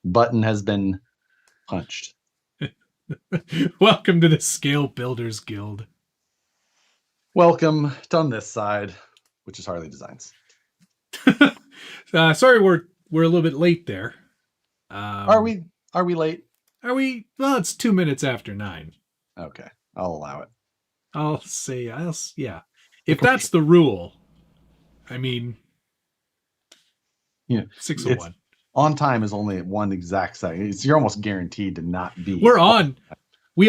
button has been punched. Welcome to the Scale Builders Guild. Welcome to On This Side, which is Harley Designs. Sorry, we're a little bit late there. Are we late? Are we? Well, it's 2 minutes after 9. Okay, I'll allow it. I'll say, yeah. If that's the rule, I mean, 6:01. On time is only one exact second. You're almost guaranteed to not be. We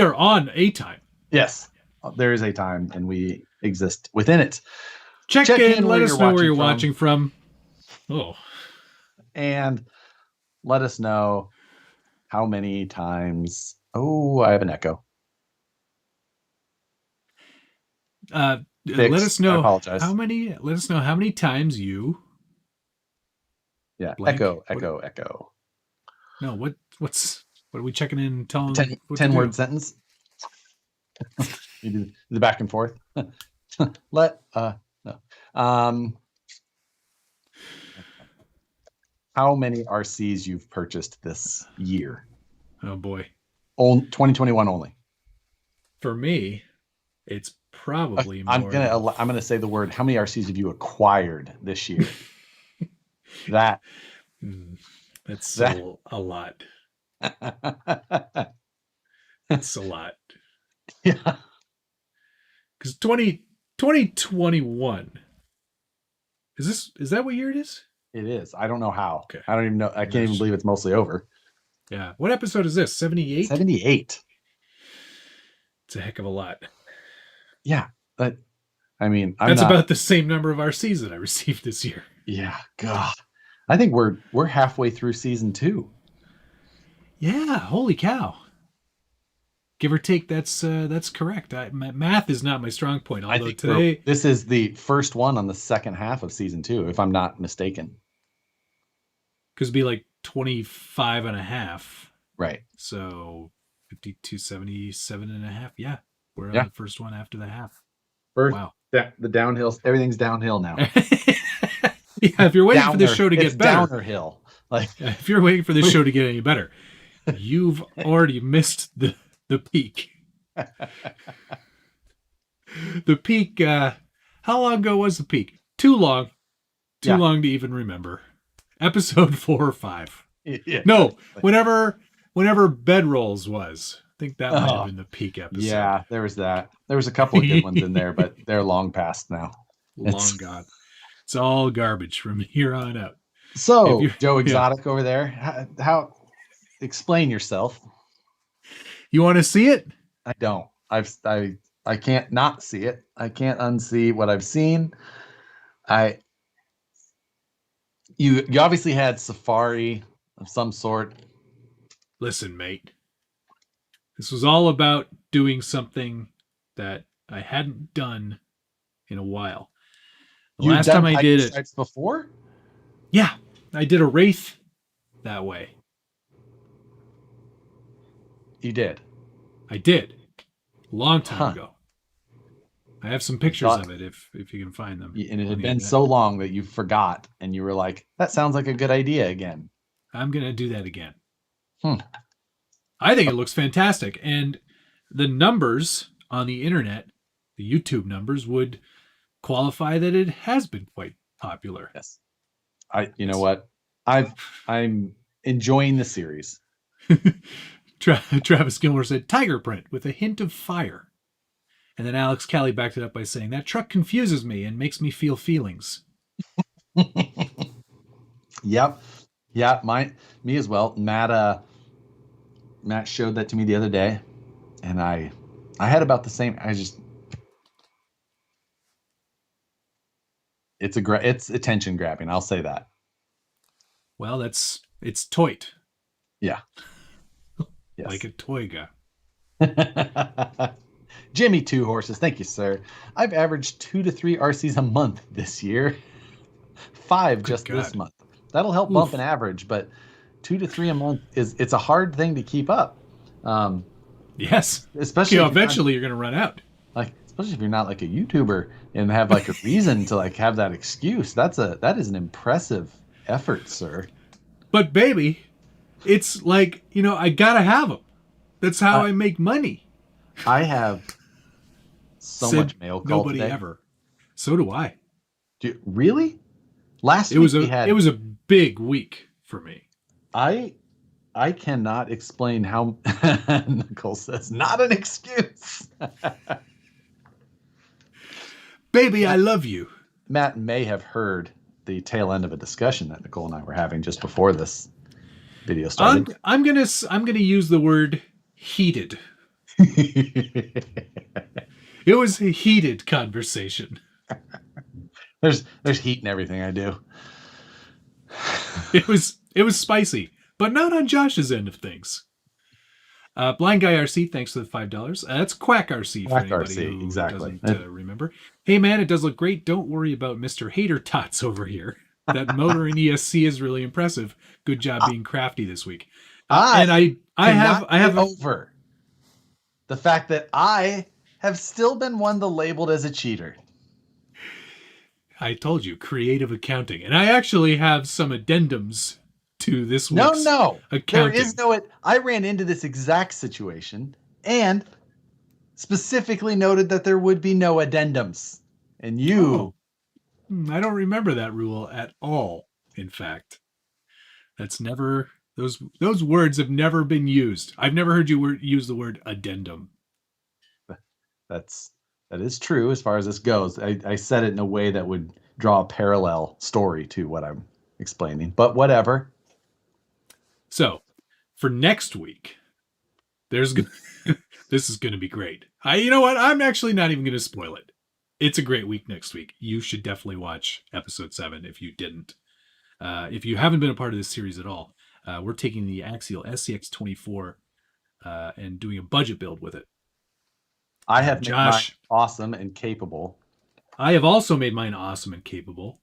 are on a time. Yes, there is a time, and we exist within it. Check in. Let us know where you're watching from. Oh, and let us know how many times. Oh, I have an echo. Let us know. I apologize. Let us know how many times you. Yeah, blank. Echo. No, what are we checking in? Telling 10-word sentence. You do the back and forth. No. How many RCs you've purchased this year? Oh boy. 2021 only. For me, it's probably more. I'm gonna say the word. How many RCs have you acquired this year? That's a lot. It's a lot. Yeah. Because 2021 is that what year it is? It is. I don't know how. Okay. I don't even know. I can't even believe it's mostly over. Yeah. What episode is this? 78? 78. It's a heck of a lot. Yeah. But I mean, that's about the same number of RCs that I received this year. Yeah. God. I think we're halfway through season 2. Yeah. Holy cow. Give or take, that's correct. Math is not my strong point. Although today, this is the first one on the second half of season 2, if I'm not mistaken. Could be like 25 and a half. Right. So 52.77 and a half. Yeah. We're on the first one after the half. Wow. The downhill. Everything's downhill now. Yeah. If you're waiting for this show to get better. Downer hill. If you're waiting for this show to get any better, you've already missed the peak. The peak, how long ago was the peak? Too long. Too long to even remember. Episode 4 or 5. Yeah. No, whenever Bedrolls was. I think that might have been the peak episode. Yeah, there was that. There was a couple of good ones in there, but they're long past now. Long gone. It's all garbage from here on out. So, Joe Exotic over there, how explain yourself. You want to see it? I don't. I can't not see it. I can't unsee what I've seen. You obviously had Safari of some sort. Listen, mate. This was all about doing something that I hadn't done in a while. The last time I did it before? Yeah, I did a Wraith that way. You did? I did. A long time ago. I have some pictures of it if you can find them. And it had been so long that you forgot and you were like, that sounds like a good idea again. I'm going to do that again. I think it looks fantastic. And the numbers on the internet, the YouTube numbers, would qualify that it has been quite popular. Yes. You know what? I'm enjoying the series. Travis Gilmore said, tiger print with a hint of fire. And then Alex Callie backed it up by saying, that truck confuses me and makes me feel feelings. Yep. Yeah, me as well. Matt showed that to me the other day, and I had about the same. It's attention grabbing. I'll say that. Well, it's toit. Yeah. Yes. Like a toiga. Jimmy 2 Horses, thank you, sir. I've averaged 2 to 3 RCs a month this year. 5 just this month. That'll help bump an average, but 2 to 3 a month it's a hard thing to keep up. Yes, especially eventually you're going to run out. Especially if you're not like a YouTuber and have like a reason to like have that excuse. That is an impressive effort, sir. But baby, It's like, I gotta have them. That's how I make money. I have so Said much mail call nobody today. ever. So do I. Really? Last It week was a big week for me. I cannot explain how Nicole says not an excuse. Baby, I love you. Matt may have heard the tail end of a discussion that Nicole and I were having just before this video started. I'm gonna use the word heated. It was a heated conversation. There's heat in everything I do. It was spicy, but not on Josh's end of things. Blind Guy RC, thanks for the $5. That's Quack RC for anybody who exactly. doesn't remember. Hey man, it does look great. Don't worry about Mr. Hater Tots over here. That motor in ESC is really impressive. Good job being crafty this week. And I have over the fact that I have still been one that labeled as a cheater. I told you, creative accounting, and I actually have some addendums to this week's accounting. There is no. I ran into this exact situation and specifically noted that there would be no addendums, and you. I don't remember that rule at all. In fact, that's never those words have never been used. I've never heard you use the word addendum. That is true as far as this goes. I said it in a way that would draw a parallel story to what I'm explaining, but whatever. So, for next week, this is going to be great. You know what? I'm actually not even going to spoil it. It's a great week next week. You should definitely watch episode 7 if you didn't. If you haven't been a part of this series at all, we're taking the Axial SCX24 and doing a budget build with it. I have made mine awesome and capable. I have also made mine awesome and capable.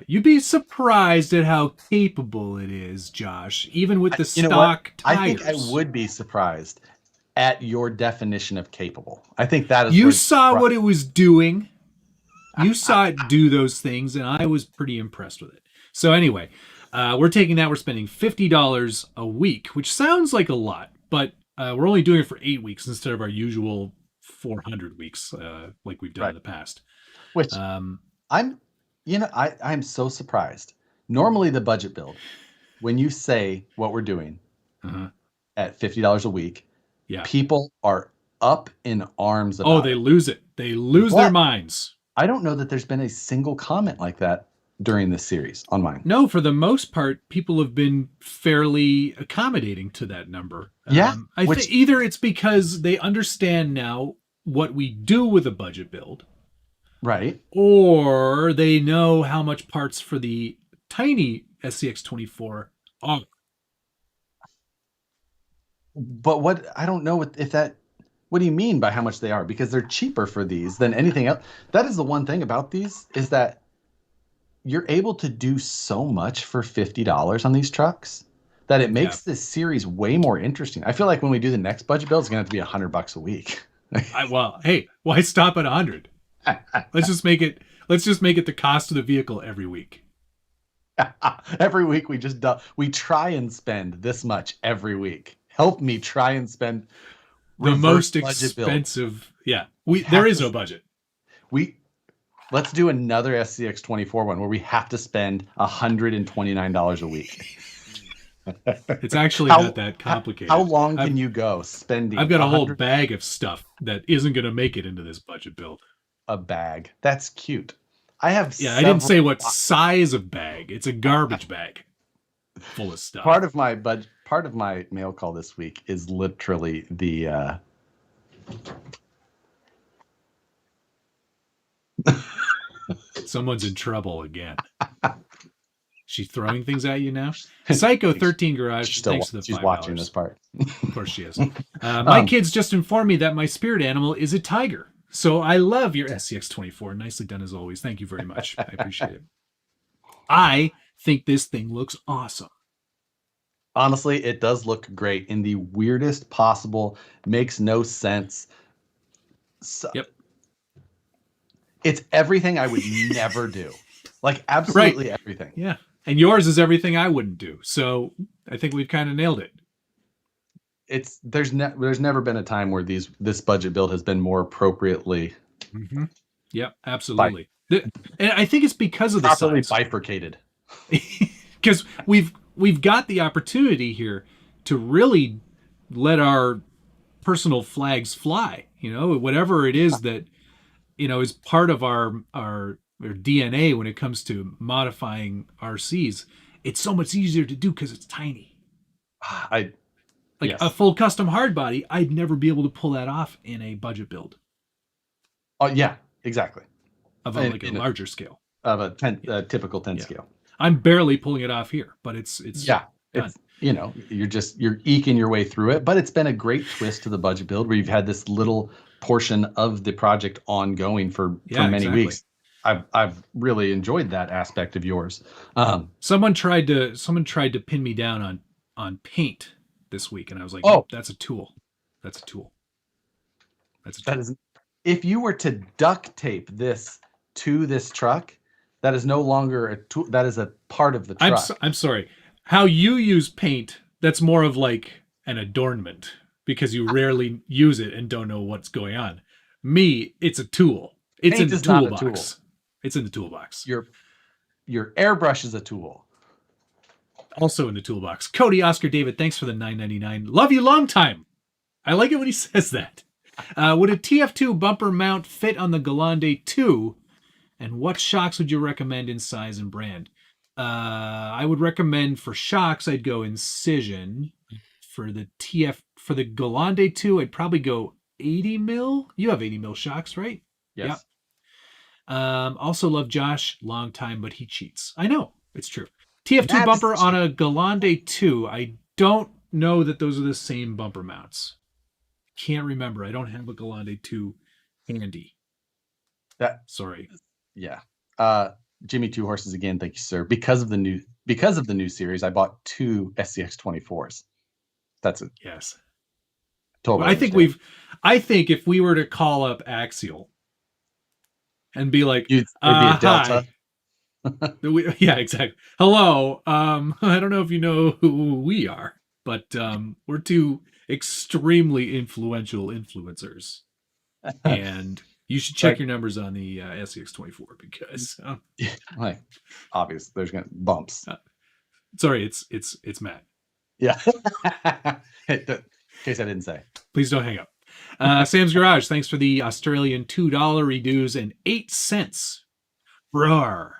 You'd be surprised at how capable it is, Josh, even with the stock tires. I think I would be surprised at your definition of capable. I think that is... You saw what it was doing. You saw it do those things, and I was pretty impressed with it. So anyway, we're taking that. We're spending $50 a week, which sounds like a lot, but we're only doing it for 8 weeks instead of our usual 400 weeks like we've done in the past. Which I'm so surprised. Normally the budget build, when you say what we're doing at $50 a week, people are up in arms about they lose it. They lose their minds. I don't know that there's been a single comment like that during this series on mine. No, for the most part, people have been fairly accommodating to that number. I think either it's because they understand now what we do with a budget build. Right. Or they know how much parts for the tiny SCX24 are. But I don't know what do you mean by how much they are? Because they're cheaper for these than anything else. That is the one thing about these, is that you're able to do so much for $50 on these trucks that it makes this series way more interesting. I feel like when we do the next budget build, it's going to have to be $100 a week. Hey, why stop at 100? Let's just make it the cost of the vehicle every week. Every week we try and spend this much every week. Help me try and spend the most expensive. There is no budget. Let's do another SCX24 one where we have to spend $129 a week. It's actually not that complicated. How long can you go spending? I've got a whole bag of stuff that isn't going to make it into this budget build. A bag. That's cute. I didn't say what size of bag. It's a garbage bag full of stuff. Part of my mail call this week is literally the Someone's in trouble again. She's throwing things at you now. Psycho 13 Garage. Thanks to the $5. She's watching this part. Of course she is. My kids just informed me that my spirit animal is a tiger. So I love your SCX24. Nicely done as always. Thank you very much. I appreciate it. I think this thing looks awesome. Honestly, it does look great in the weirdest possible, makes no sense. It's everything I would never do. Like absolutely everything. Yeah. And yours is everything I wouldn't do. So I think we've kind of nailed it. There's never been a time where this budget build has been more appropriately. Mm-hmm. Yep, absolutely. And I think it's because of the properly size. Bifurcated. Because we've got the opportunity here to really let our personal flags fly. Whatever it is that is part of our DNA when it comes to modifying RCs. It's so much easier to do because it's tiny. A full custom hard body, I'd never be able to pull that off in a budget build. Oh yeah, exactly. Of a larger scale. Of a typical 10 scale. I'm barely pulling it off here, but it's done. It's you're eking your way through it, but it's been a great twist to the budget build where you've had this little portion of the project ongoing for many weeks. I've really enjoyed that aspect of yours. Someone tried to pin me down on paint this week, and I was like, "Oh, that's a tool. That's a tool. That's a tool." That is, if you were to duct tape this to this truck, that is no longer a tool. That is a part of the truck. I'm sorry. How you use paint, that's more of like an adornment because you rarely use it and don't know what's going on. Me, it's a tool. It's in the toolbox. It's in the toolbox. Your airbrush is a tool. Also in the toolbox. Cody Oscar David, thanks for the $9.99. Love you long time. I like it when he says that. Would a TF2 bumper mount fit on the Galande 2? And what shocks would you recommend in size and brand? I would recommend for shocks, I'd go Incision. For the Galande 2, I'd probably go 80 mil. You have 80 mil shocks, right? Yes. Yeah. Also love Josh, long time, but he cheats. I know, it's true. TF2 bumper on a Galande 2. I don't know that those are the same bumper mounts. Can't remember. I don't have a Galande 2 handy. Sorry. Yeah. Jimmy Two Horses again. Thank you, sir. Because of the new series, I bought 2 SCX24s. That's it. Yes. Totally. I think if we were to call up Axial and be like, it'd be a Delta. Yeah, exactly. Hello. I don't know if you know who we are, but we're 2 extremely influential influencers, and you should check your numbers on the SCX24 because like obviously there's gonna bumps. Sorry, it's Matt. Yeah. In case I didn't say. Please don't hang up. Sam's Garage, thanks for the Australian $2 reduce and 8 cents. Roar.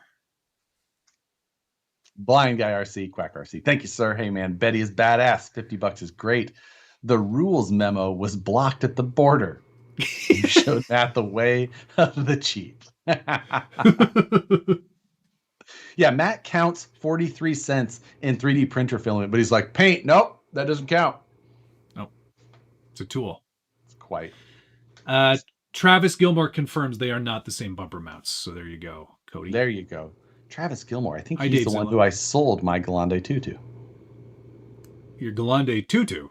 Blind Guy RC, Quack RC. Thank you, sir. Hey, man, Betty is badass. $50 is great. The rules memo was blocked at the border. You showed Matt the way of the cheap. Yeah, Matt counts 43 cents in 3D printer filament, but he's like, paint, nope, that doesn't count. Nope. It's a tool. It's quite. Travis Gilmore confirms they are not the same bumper mounts. So there you go, Cody. There you go. Travis Gilmore. I think he's the one who I sold my Galande 2 to. Your Galande 2-2?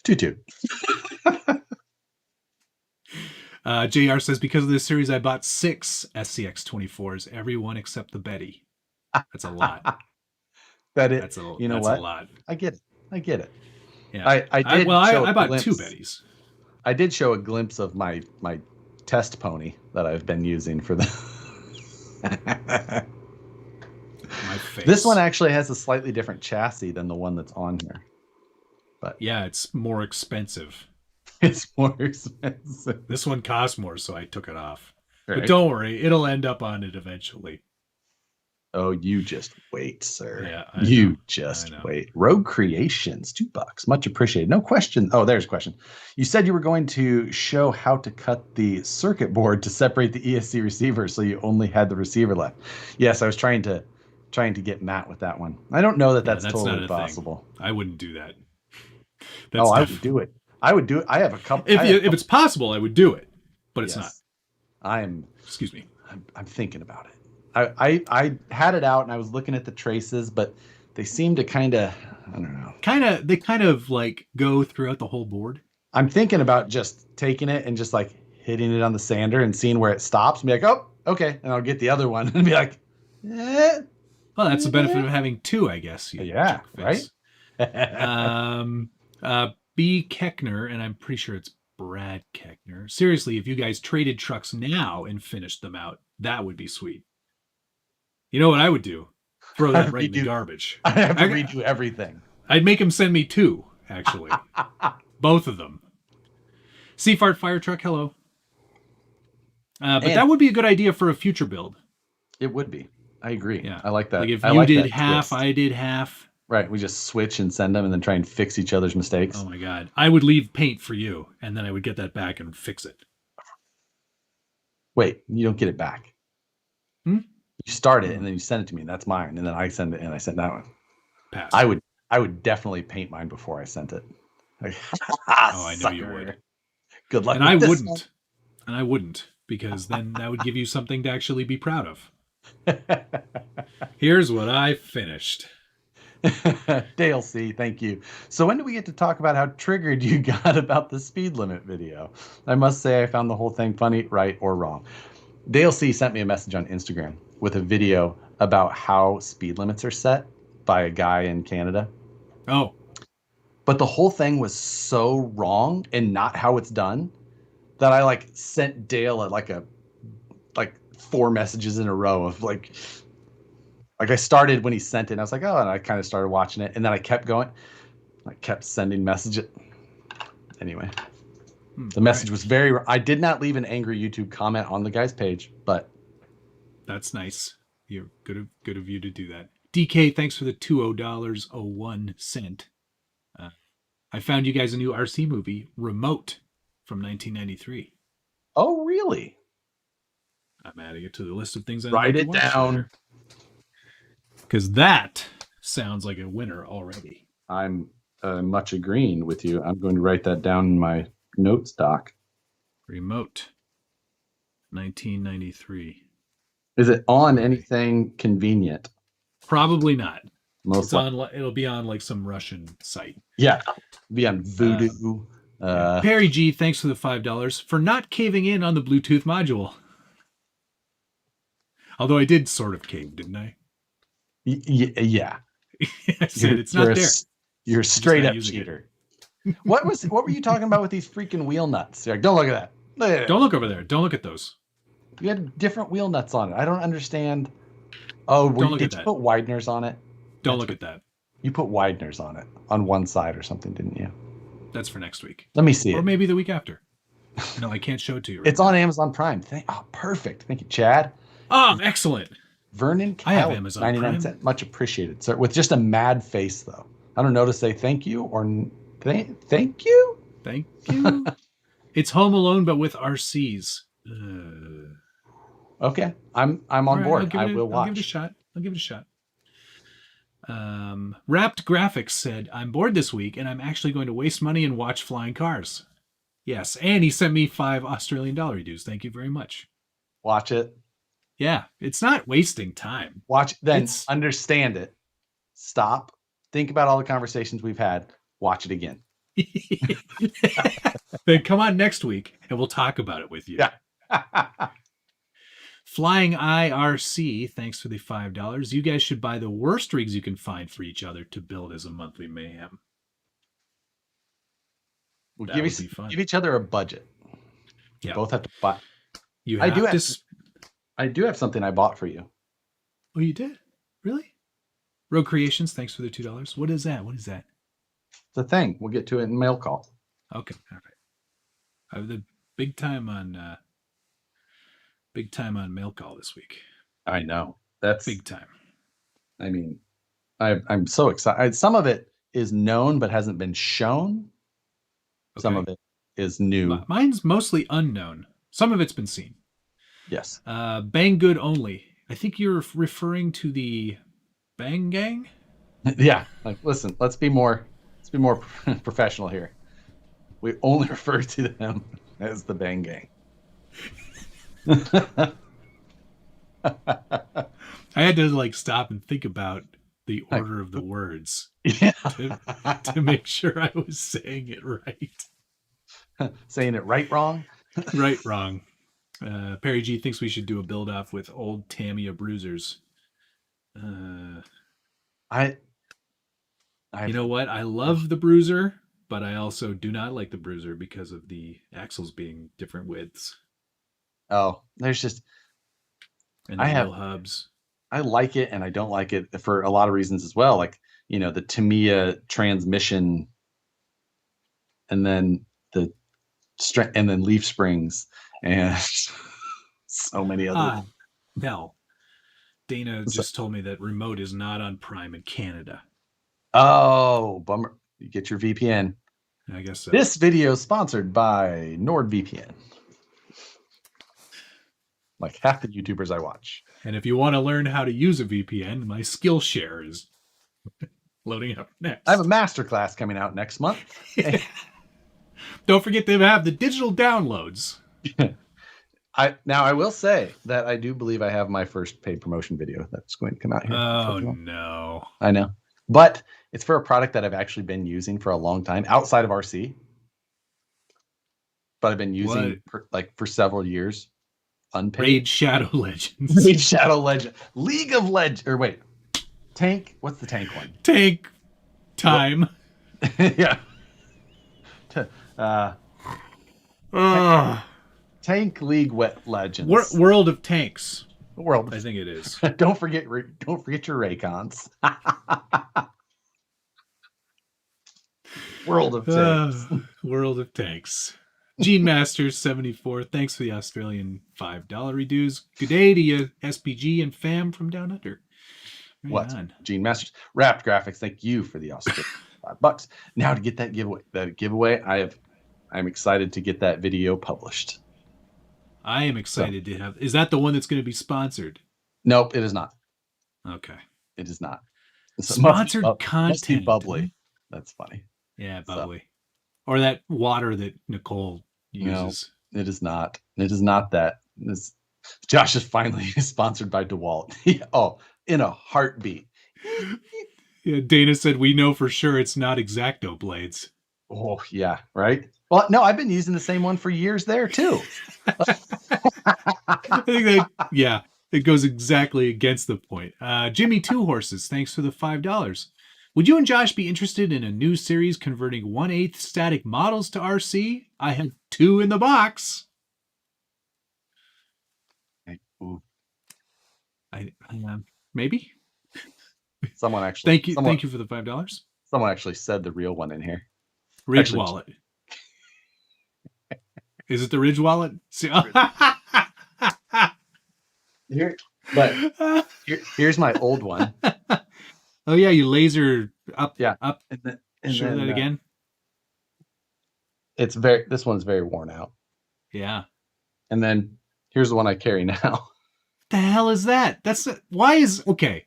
2-2. JR says, because of this series, I bought 6 SCX24s, every one except the Betty. That's a lot. That's a lot. I get it. Yeah. I bought 2 Bettys. I did show a glimpse of my test pony that I've been using for the my face. This one actually has a slightly different chassis than the one that's on here. But yeah, it's more expensive. It's more expensive. This one costs more, so I took it off. Right. But don't worry, it'll end up on it eventually. Oh, you just wait, sir. Yeah, you just wait. Rogue Creations, $2. Much appreciated. No question. Oh, there's a question. You said you were going to show how to cut the circuit board to separate the ESC receiver, so you only had the receiver left. Yes, I was trying to get Matt with that one. I don't know that's totally possible. Thing. I wouldn't do that. I would do it. I would do it. I have a couple. If it's possible, I would do it, but it's not. Excuse me. I'm thinking about it. I had it out and I was looking at the traces, but they seem to I don't know. They kind of like go throughout the whole board. I'm thinking about just taking it and just like hitting it on the sander and seeing where it stops and be like, oh, okay. And I'll get the other one and be like, Well, that's the benefit of having 2, I guess. Yeah, right? B. Keckner, and I'm pretty sure it's Brad Keckner. Seriously, if you guys traded trucks now and finished them out, that would be sweet. You know what I would do? Throw that right in the garbage. I have to redo everything. I'd make him send me 2, actually. Both of them. Seafart Fire Truck, hello. But that would be a good idea for a future build. It would be. I agree. Yeah. I like that. Like if you did half, twist. I did half. Right. We just switch and send them and then try and fix each other's mistakes. Oh my God. I would leave paint for you and then I would get that back and fix it. Wait, you don't get it back. You start it and then you send it to me. That's mine. And then I send it and I send that one. Pass. I would definitely paint mine before I sent it. Oh, I know you would. Good luck. And I wouldn't. One. And I wouldn't, because then that would give you something to actually be proud of. Here's what I finished. Dale C, thank you. So when do we get to talk about how triggered you got about the speed limit video? I must say I found the whole thing funny, right or wrong. Dale C sent me a message on Instagram with a video about how speed limits are set by a guy in Canada. Oh. But the whole thing was so wrong and not how it's done that I sent Dale like 4 messages in a row of like I started when he sent it and I was like, oh, and I kind of started watching it and then I kept going. I kept sending messages. Anyway, the message was I did not leave an angry YouTube comment on the guy's page, but that's nice. You're good of you to do that. DK, thanks for the $2.01. I found you guys a new RC movie, Remote, from 1993. Oh, really? I'm adding it to the list of things I'd write like it down. Because that sounds like a winner already. I'm much agreeing with you. I'm going to write that down in my notes doc. Remote, 1993. Is it on anything convenient? Probably not. It'll be on like some Russian site. Yeah, be on Voodoo. Perry G, thanks for the $5 for not caving in on the Bluetooth module. Although I did sort of cave, didn't I? Yeah. I said it's not there. You're a straight up cheater. What were you talking about with these freaking wheel nuts? You're like, don't look at that. Don't look over there. Don't look at those. You had different wheel nuts on it. I don't understand. Oh, did you put wideners on it? Don't look at that. You put wideners on it on one side or something, didn't you? That's for next week. Let me see it. Or maybe the week after. No, I can't show it to you. It's on Amazon Prime. Perfect. Thank you, Chad. Oh, excellent. Vernon Cal, I have Amazon 99 cents. Much appreciated, sir. With just a mad face, though. I don't know to say thank you or thank you? Thank you. It's Home Alone, but with RCs. Okay. I'm on board. I will watch. I'll give it a shot. Wrapped Graphics said, I'm bored this week and I'm actually going to waste money and watch flying cars. Yes. And he sent me $5 Australian dues. Thank you very much. Watch it. Yeah. It's not wasting time. Watch, then understand it. Stop. Think about all the conversations we've had. Watch it again. Then come on next week and we'll talk about it with you. Yeah. Flying IRC, thanks for the $5. You guys should buy the worst rigs you can find for each other to build as a monthly mayhem. We'll give each other a budget. Yeah. Both have to buy. I do have something I bought for you. Oh, you did? Really? Rogue Creations, thanks for the $2. What is that? It's a thing. We'll get to it in mail call. Okay. All right. I have the big time on mail call this week. I know. That's big time. I mean, I'm so excited. Some of it is known but hasn't been shown. Okay. Some of it is new. Mine's mostly unknown. Some of it's been seen. Yes. Bang Good Only. I think you're referring to the Bang Gang? Yeah. Listen, let's be more professional here. We only refer to them as the Bang Gang. I had to stop and think about the order of the words to make sure I was saying it right. Saying it right, wrong? Right, wrong. Perry G thinks we should do a build off with old Tamiya bruisers. You know what? I love the Bruiser, but I also do not like the Bruiser because of the axles being different widths. Oh, there's just and the wheel hubs. I like it and I don't like it for a lot of reasons as well. Like, the Tamiya transmission, and then and then leaf springs, and so many other. No. Dana just told me that remote is not on Prime in Canada. Oh, bummer. You get your VPN. I guess so. This video is sponsored by NordVPN. Like half the YouTubers I watch. And if you want to learn how to use a VPN, my Skillshare is loading up next. I have a masterclass coming out next month. Don't forget to have the digital downloads. I will say that I do believe I have my first paid promotion video that's going to come out here. Oh, no. I know. But it's for a product that I've actually been using for a long time outside of RC. But I've been using for several years. Unpaid. Raid Shadow Legends. Raid Shadow Legends. League of Legends. Or wait. Tank. What's the tank one? Tank Time. Yeah. Tank League Legends. World of Tanks. World. I think it is. Don't forget your Raycons. World of Tanks. World of Tanks. Gene Masters 74. Thanks for the Australian $5 reduce. Good day to you, SPG and fam from down under. What? Gene Masters. Wrapped Graphics. Thank you for the Australian $5. Now to get that giveaway, I'm excited to get that video published. I am excited to have. Is that the one that's going to be sponsored? Nope, it is not. Okay. It is not. Sponsored content. Must be bubbly. That's funny. Yeah, bubbly. Or that water that Nicole uses. No, it is not. It is not that. Josh is finally sponsored by Dewalt. In a heartbeat. Yeah, Dana said we know for sure it's not X-Acto blades. Oh, yeah, right? Well, no, I've been using the same one for years there, too. I think it goes exactly against the point. Jimmy Two Horses, thanks for the $5. Would you and Josh be interested in a new series converting 1/8 static models to RC? I have 2 in the box. Maybe. Someone actually. Thank you for the $5. Someone actually said the real one in here. Ridge Wallet. Is it the Ridge Wallet? Here's my old one. Oh yeah, you laser up. Yeah, up. And show then, that again. This one's very worn out. Yeah. And then here's the one I carry now. What the hell is that? Okay.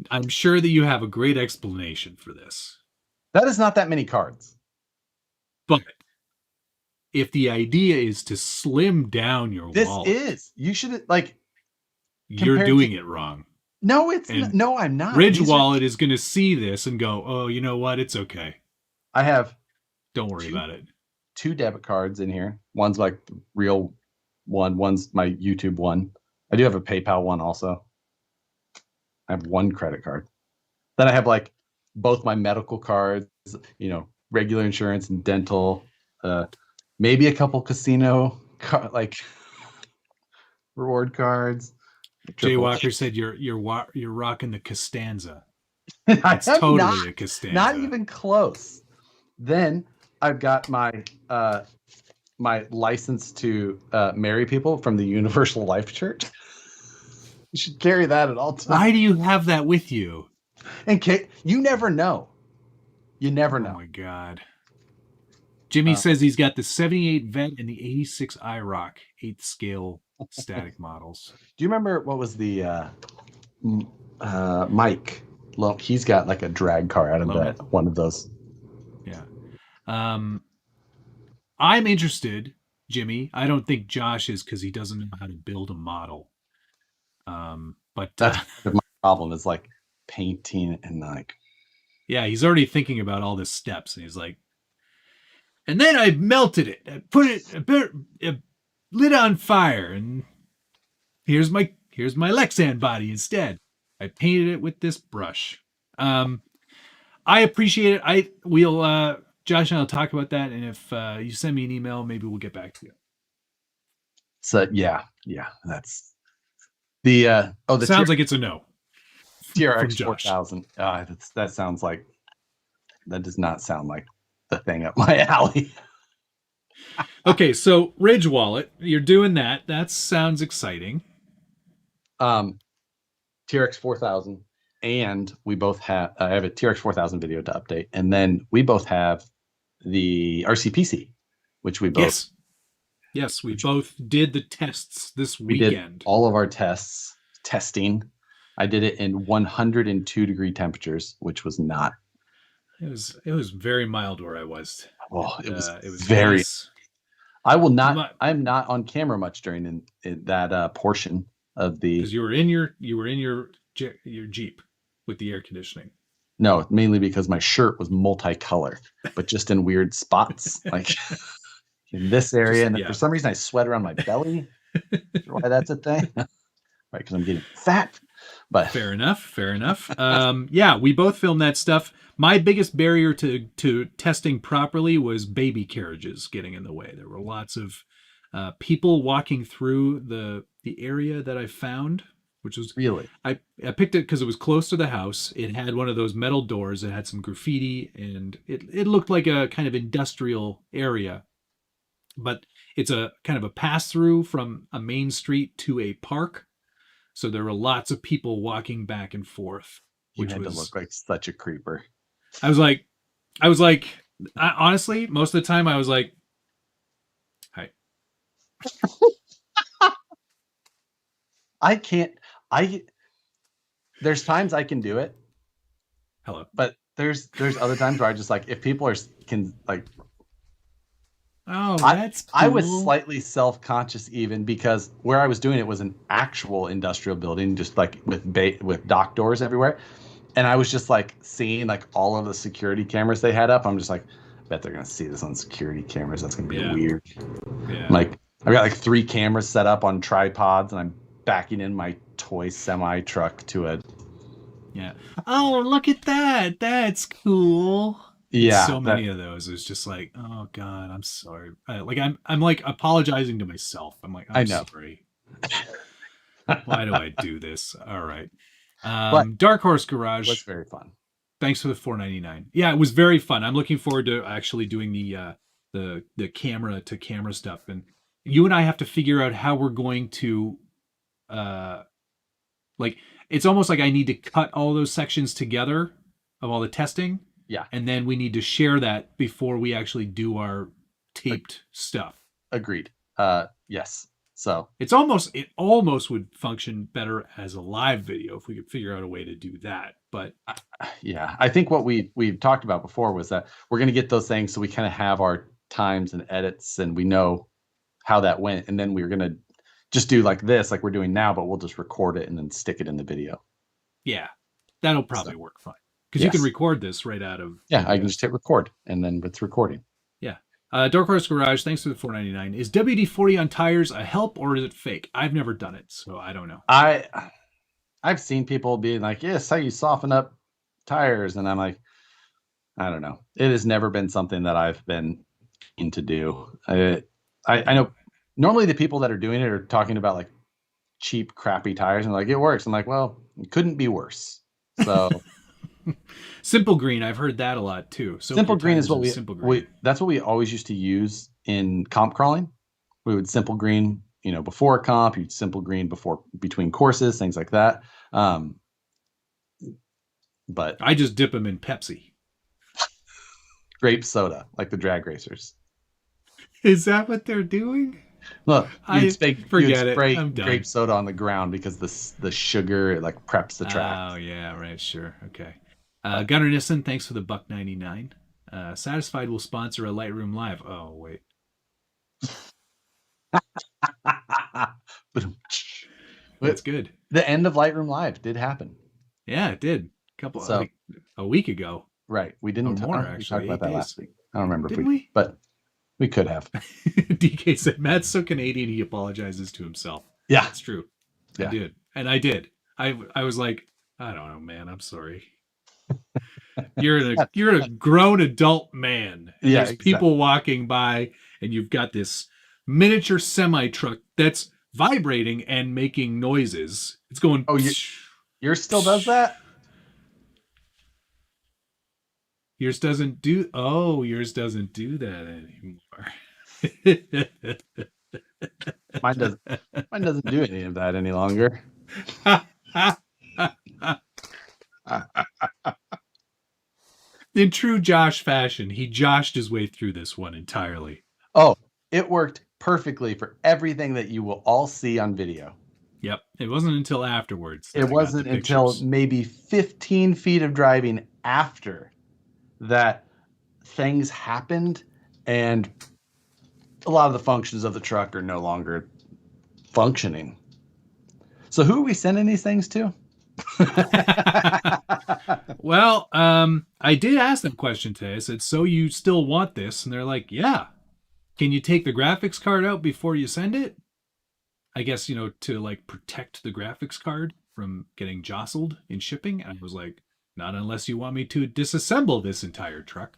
I'm sure that you have a great explanation for this. That is not that many cards. But if the idea is to slim down your wallet, you should you're doing it wrong. No, no, I'm not. Ridge Wallet is going to see this and go, "Oh, you know what? It's okay. I have. Don't worry about it." 2 debit cards in here. One's like the real one. One's my YouTube one. I do have a PayPal one also. I have 1 credit card. Then I have both my medical cards, regular insurance and dental. Maybe a couple casino reward cards. Jay Walker said you're rocking the Costanza. It's totally a Costanza. Not even close. Then I've got my my license to marry people from the Universal Life Church. You should carry that at all times. Why do you have that with you? In case you never know. You never know. Oh my God. Jimmy says he's got the 78 Vet and the 86 IROC 8th scale static models. Do you remember what was the Mike? Look, he's got a drag car out of that one of those. Yeah. I'm interested, Jimmy. I don't think Josh is because he doesn't know how to build a model. But that's my problem is painting and yeah, he's already thinking about all the steps and he's like, and then I melted it. I put it lit on fire, and here's my Lexan body instead. I painted it with this brush. I appreciate it. We'll Josh and I'll talk about that, and if you send me an email, maybe we'll get back to you. So yeah, that's the the sounds like it's a no. TRX 4000. That sounds like, that does not sound like the thing up my alley. Okay, so Ridge Wallet, you're doing that. That sounds exciting. TRX 4000, and we both have. I have a TRX 4000 video to update, and then we both have the RCPC, which we both. Yes, we both did the tests this weekend. We did all of our testing. I did it in 102 degree temperatures, which was not. It was very mild where I was. Oh, it was very. Nice. I will not. I'm not on camera much during that portion of the. Because you were in your Jeep with the air conditioning. No, mainly because my shirt was multicolor, but just in weird spots, like in this area, and for some reason I sweat around my belly. Why that's a thing? Right, because I'm getting fat. But fair enough. Yeah, we both filmed that stuff. My biggest barrier to testing properly was baby carriages getting in the way. There were lots of people walking through the area that I found, which was really. I picked it because it was close to the house. It had one of those metal doors. It had some graffiti, and it looked like a kind of industrial area. But it's a kind of a pass through from a main street to a park. So there were lots of people walking back and forth. You had to look like such a creeper. I was like, honestly, most of the time I was like, hi. There's times I can do it. Hello. But there's other times where I just like, if people can like. Oh, that's cool. I was slightly self-conscious even because where I was doing it was an actual industrial building, just like with dock doors everywhere. And I was just like seeing like all of the security cameras they had up. I'm just like, I bet they're going to see this on security cameras. That's going to be weird. Yeah. Like I've got like 3 cameras set up on tripods and I'm backing in my toy semi truck to a. Yeah. Oh, look at that. That's cool. Yeah, so many of those. It's just like, oh God, I'm sorry. I'm like apologizing to myself. I'm like, I'm sorry. Why do I do this? All right. Dark Horse Garage was very fun. Thanks for the $4.99. Yeah, it was very fun. I'm looking forward to actually doing the camera to camera stuff. And you and I have to figure out how we're going to like, it's almost like I need to cut all those sections together of all the testing. Yeah. And then we need to share that before we actually do our taped stuff. Agreed. Yes. So it almost would function better as a live video if we could figure out a way to do that. But yeah, I think what we've talked about before was that we're going to get those things so we kind of have our times and edits and we know how that went. And then we're going to just do like this, like we're doing now, but we'll just record it and then stick it in the video. Yeah, that'll probably work fine. Because you can record this right out of. Yeah, I can just hit record and then it's recording. Yeah. Dark Horse Garage, thanks for the $4.99. Is WD-40 on tires a help or is it fake? I've never done it, so I don't know. I've seen people being like, yes, how you soften up tires. And I'm like, I don't know. It has never been something that I've been keen to do. I know normally the people that are doing it are talking about like cheap, crappy tires and like, it works. I'm like, well, it couldn't be worse. So. Simple Green, I've heard that a lot too. Simple Green is what we that's what we always used to use in comp crawling. We would Simple Green, before a comp, you'd Simple Green between courses, things like that. But I just dip them in Pepsi. Grape soda, like the drag racers. Is that what they're doing? Look, you'd spray I'm done. Grape soda on the ground because the sugar like preps the track. Oh yeah, right, sure, okay. Gunnar Nissen, thanks for the $1.99. Satisfied will sponsor a Lightroom Live. Oh wait. That's good. The end of Lightroom Live did happen. Yeah, it did. A week ago. Right. We didn't talk about that last week. I don't remember if we, but we could have. DK said Matt's so Canadian he apologizes to himself. Yeah. That's true. I did. And I did. I was like, I don't know, man. I'm sorry. You're a grown adult man, and Yeah, there's people walking by, and you've got this miniature semi truck that's vibrating and making noises. It's going. Oh, yours still does that? Yours doesn't do. Oh, yours doesn't do that anymore. Mine doesn't. Mine doesn't do any of that any longer. In true Josh fashion, he joshed his way through this one entirely. Oh, it worked perfectly for everything that you will all see on video. Yep. It wasn't until afterwards. It wasn't until maybe 15 feet of driving after that things happened, and a lot of the functions of the truck are no longer functioning. So who are we sending these things to? Well, I did ask them a question today. I said, so you still want this? And they're like, yeah. Can you take the graphics card out before you send it? I guess, to like protect the graphics card from getting jostled in shipping. And I was like, not unless you want me to disassemble this entire truck.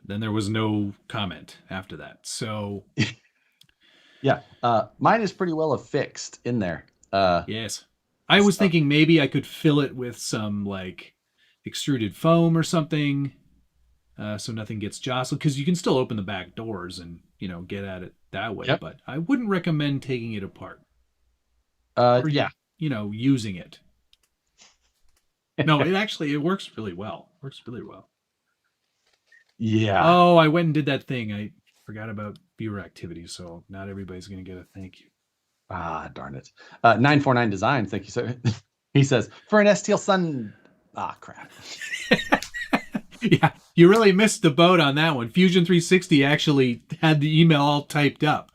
Then there was no comment after that. So yeah, mine is pretty well affixed in there. Yes. I was thinking maybe I could fill it with some like extruded foam or something, so nothing gets jostled, because you can still open the back doors and get at it that way. Yep. But I wouldn't recommend taking it apart. Yeah, using it. No, it works really well. Works really well. Yeah. Oh, I went and did that thing. I forgot about viewer activity, so not everybody's going to get a thank you. Ah, darn it. 949 Designs, thank you, sir. He says, for an STL Sun... Ah, crap. Yeah, you really missed the boat on that one. Fusion 360 actually had the email all typed up.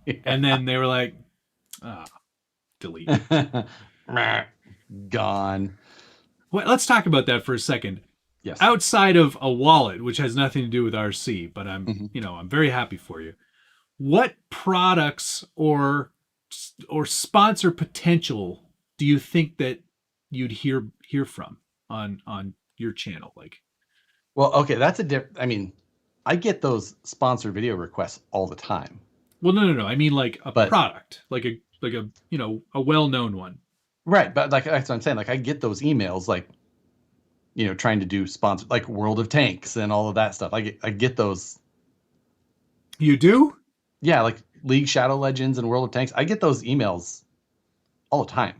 Yeah. And then they were like, delete. Gone. Well, let's talk about that for a second. Yes. Outside of a wallet, which has nothing to do with RC, but I'm very happy for you. What products or sponsor potential do you think that you'd hear from on your channel? Like, well, okay, that's a different. I mean, I get those sponsor video requests all the time. Well, no. I mean, like a product, like a a well-known one. Right, but like that's what I'm saying. Like I get those emails, like trying to do sponsor, like World of Tanks and all of that stuff. I get those. You do? Yeah, like League Shadow Legends and World of Tanks. I get those emails all the time.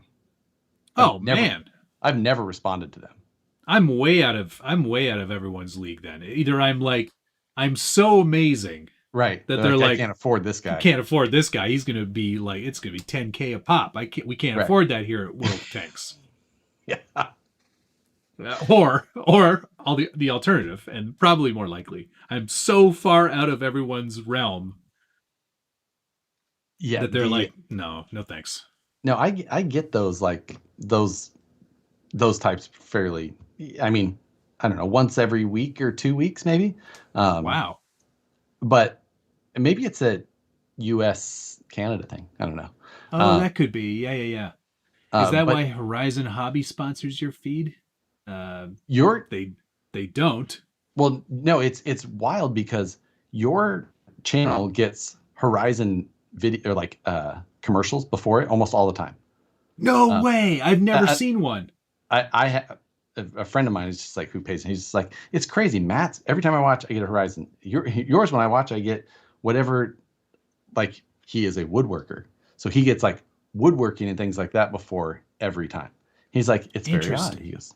Man, I've never responded to them. I'm way out of everyone's league then. Either I'm so amazing, right, that they're like, I can't afford this guy. Can't afford this guy. He's gonna be like, it's gonna be $10K a pop. We can't afford that here at World of Tanks. Yeah. Or all the alternative, and probably more likely, I'm so far out of everyone's realm. Yeah, that they're like, no thanks. No, I get those, like those types fairly. I mean, I don't know, once every week or 2 weeks maybe. Wow. But maybe it's a U.S. Canada thing. I don't know. Oh, that could be. Yeah. Is that why Horizon Hobby sponsors your feed? They don't. Well, no, it's wild because your channel gets Horizon video, or like commercials before it almost all the time. No way! I've never seen one. I have a friend of mine is just like, who pays, and he's just like, it's crazy. Matt's, every time I watch, I get a Horizon. Yours, when I watch, I get whatever. Like, he is a woodworker, so he gets like woodworking and things like that before every time. He's like, it's very odd. He goes,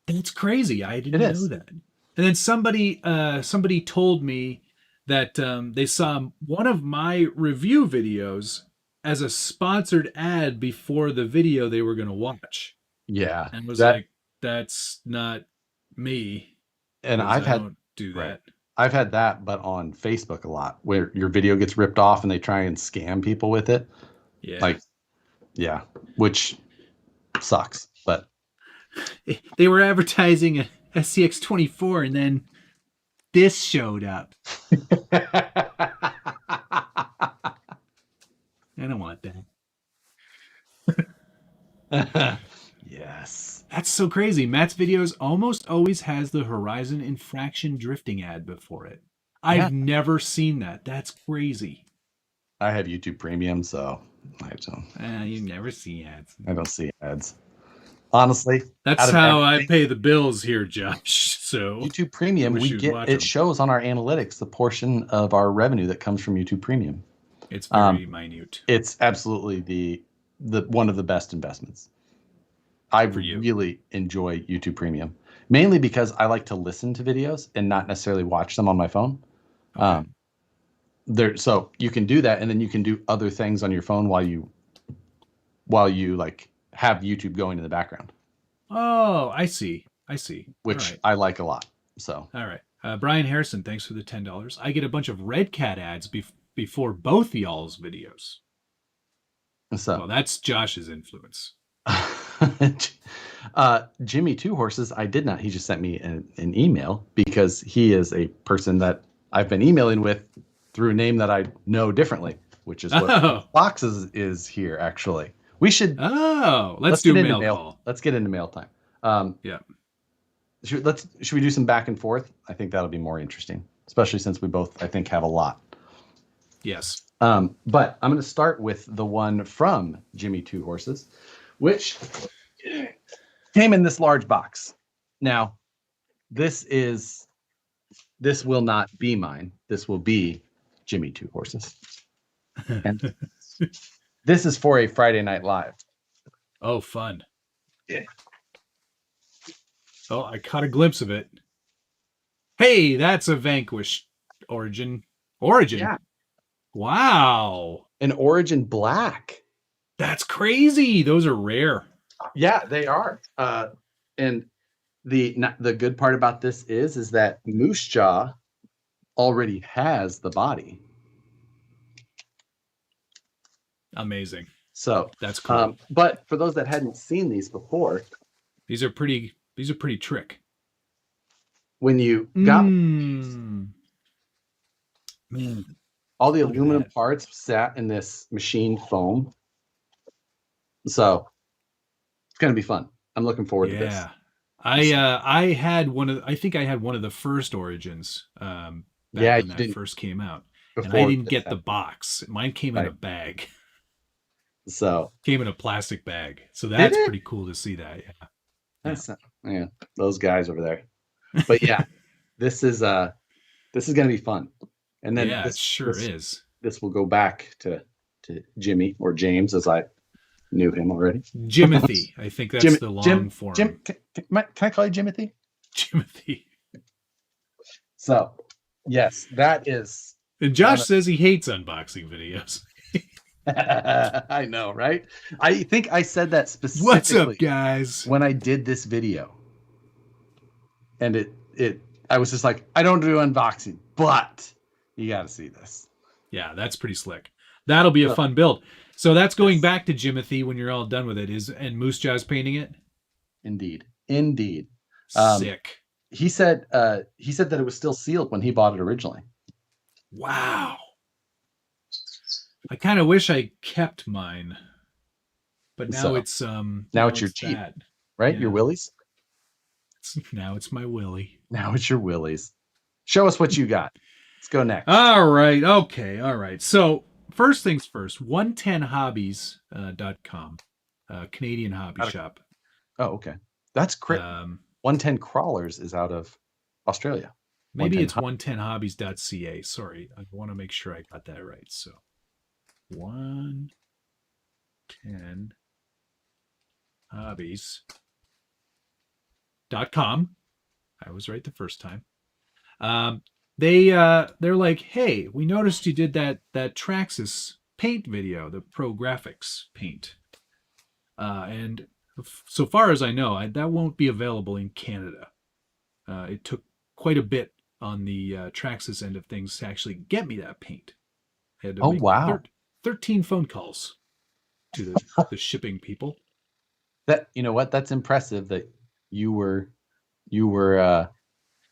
it's crazy. I didn't know that. And then somebody told me that they saw one of my review videos as a sponsored ad before the video they were going to watch. Yeah. And was like, that's not me. And I don't do that. I've had that, but on Facebook a lot, where your video gets ripped off and they try and scam people with it. Yeah. Which sucks, but they were advertising a SCX24 and then this showed up. I don't want that. Yes. That's so crazy. Matt's videos almost always has the Horizon Infraction drifting ad before it. I've never seen that. That's crazy. I have YouTube Premium, so I don't. You never see ads. I don't see ads. Honestly, that's how I pay the bills here, Josh. So YouTube Premium, we get it shows on our analytics the portion of our revenue that comes from YouTube Premium. It's very minute. It's absolutely the one of the best investments. I really enjoy YouTube Premium, mainly because I like to listen to videos and not necessarily watch them on my phone. Okay. So you can do that, and then you can do other things on your phone while you like have YouTube going in the background. Oh, I see. Which I like a lot. So all right, Brian Harrison, thanks for the $10. I get a bunch of Red Cat ads before both y'all's videos. So well, that's Josh's influence. Jimmy Two Horses, I did not. He just sent me an email because he is a person that I've been emailing with through a name that I know differently, which is what Boxes is here. Actually, we should. Let's do mail call. Let's get into mail time. Yeah. Should we do some back and forth? I think that'll be more interesting, especially since we both, I think, have a lot. Yes. But I'm going to start with the one from Jimmy Two Horses, which came in this large box. Now, this will not be mine. This will be Jimmy Two Horses. And this is for a Friday Night Live. Oh, fun. Yeah. Oh, I caught a glimpse of it. Hey, that's a Vanquish Origin. Yeah. Wow. An Origin Black. That's crazy. Those are rare. Yeah, they are. And the good part about this is that Moose Jaw already has the body. Amazing. So that's cool. But for those that hadn't seen these before, these are pretty trick. When you got all the aluminum parts sat in this machined foam. So it's gonna be fun. I'm looking forward to this. Yeah. I had one of the first Origins when that first came out. And I didn't get the box. Mine came in a bag. So came in a plastic bag. So that's pretty cool to see that. Yeah. That's those guys over there. But yeah, this is gonna be fun. And then it sure is. This will go back to Jimmy or James, as I knew him already. Jimothy. I think that's the long form. Can I call you Jimothy? Jimothy. So yes, that is. And Josh says he hates unboxing videos. I know, right? I think I said that specifically. What's up, guys? When I did this video, and I was just like, I don't do unboxing, but you got to see this. Yeah, that's pretty slick. That'll be a fun build. So that's going back to Jimothy when you're all done with it. And Moose Jaw's painting it. Indeed. Sick. He said that it was still sealed when he bought it originally. Wow. I kind of wish I kept mine, but now it's your Jeep, right? Yeah. Your Willys. Now it's my Willy. Now it's your Willys. Show us what you got. Let's go next. All right. Okay. All right. So first things first. 110hobbies.com, Canadian hobby shop. Oh, okay. That's great. 110 Crawlers is out of Australia. Maybe it's 110hobbies.ca. Sorry, I want to make sure I got that right. So. 110hobbies.com. I was right the first time. They're like, hey, we noticed you did that Traxxas paint video, the Pro Graphics paint. And so far as I know, that won't be available in Canada. It took quite a bit on the Traxxas end of things to actually get me that paint. I had to make 13 phone calls to the shipping people. That, you know what? That's impressive that you were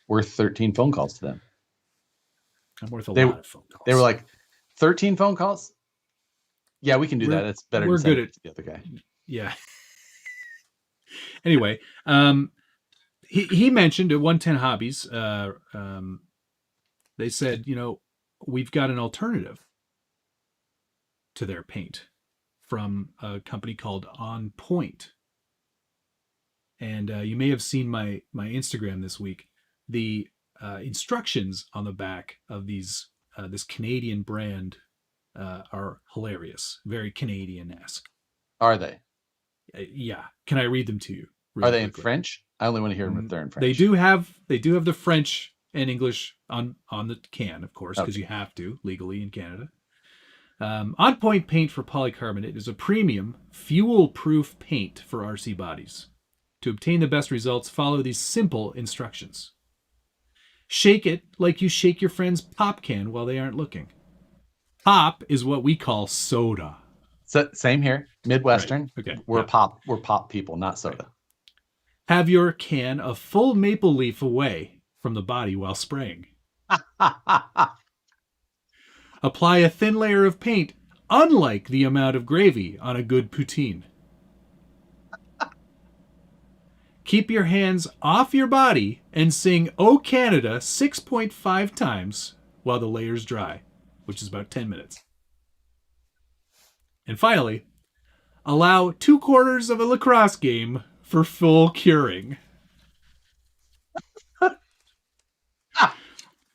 worth 13 phone calls to them. I'm worth a lot of phone calls. They were like, 13 phone calls? Yeah, we can do that. It's better. We're good at the other guy. Yeah. Anyway, he mentioned at 110 Hobbies, they said, we've got an alternative to their paint from a company called Onpoint. And you may have seen my Instagram this week. The instructions on the back of these this Canadian brand are hilarious, very Canadian-esque. Are they? Yeah. Can I read them to you? Are they quickly? In French? I only want to hear them if they're in French. They do have the French and English on the can, of course, because you have to legally in Canada. Onpoint paint for polycarbonate is a premium fuel-proof paint for RC bodies. To obtain the best results, follow these simple instructions. Shake it like you shake your friend's pop can while they aren't looking. Pop is what we call soda. So, same here, Midwestern. Right. Okay, we're pop people, not soda. Right. Have your can a full maple leaf away from the body while spraying. Apply a thin layer of paint, unlike the amount of gravy on a good poutine. Keep your hands off your body and sing "O Canada" 6.5 times while the layers dry, which is about 10 minutes. And finally, allow 2/4 of a lacrosse game for full curing.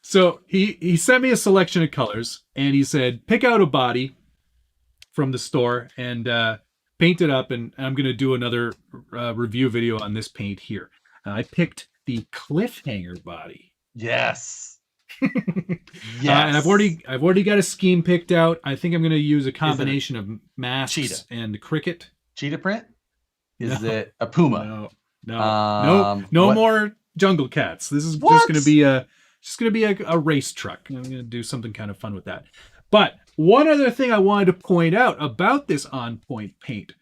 So he sent me a selection of colors, and he said, pick out a body from the store and paint it up, and I'm going to do another review video on this paint here. I picked the cliffhanger body. Yes. Yes. And I've already got a scheme picked out. I think I'm going to use a combination of masks and cricket. Cheetah print? Is it a puma? No more jungle cats. This is just going to be a race truck. I'm going to do something kind of fun with that. But one other thing I wanted to point out about this Onpoint paint,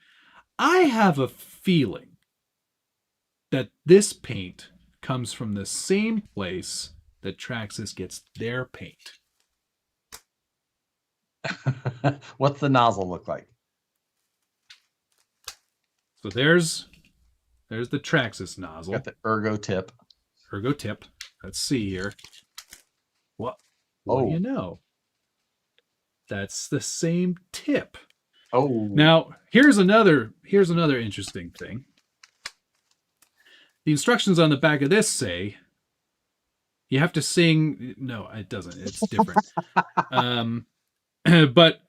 I have a feeling that this paint comes from the same place that Traxxas gets their paint. What's the nozzle look like? So there's the Traxxas nozzle. Got the ergo tip. Let's see here. What do you know? That's the same tip. Oh. Now, here's another interesting thing. The instructions on the back of this say you have to sing. No, it doesn't. It's different. But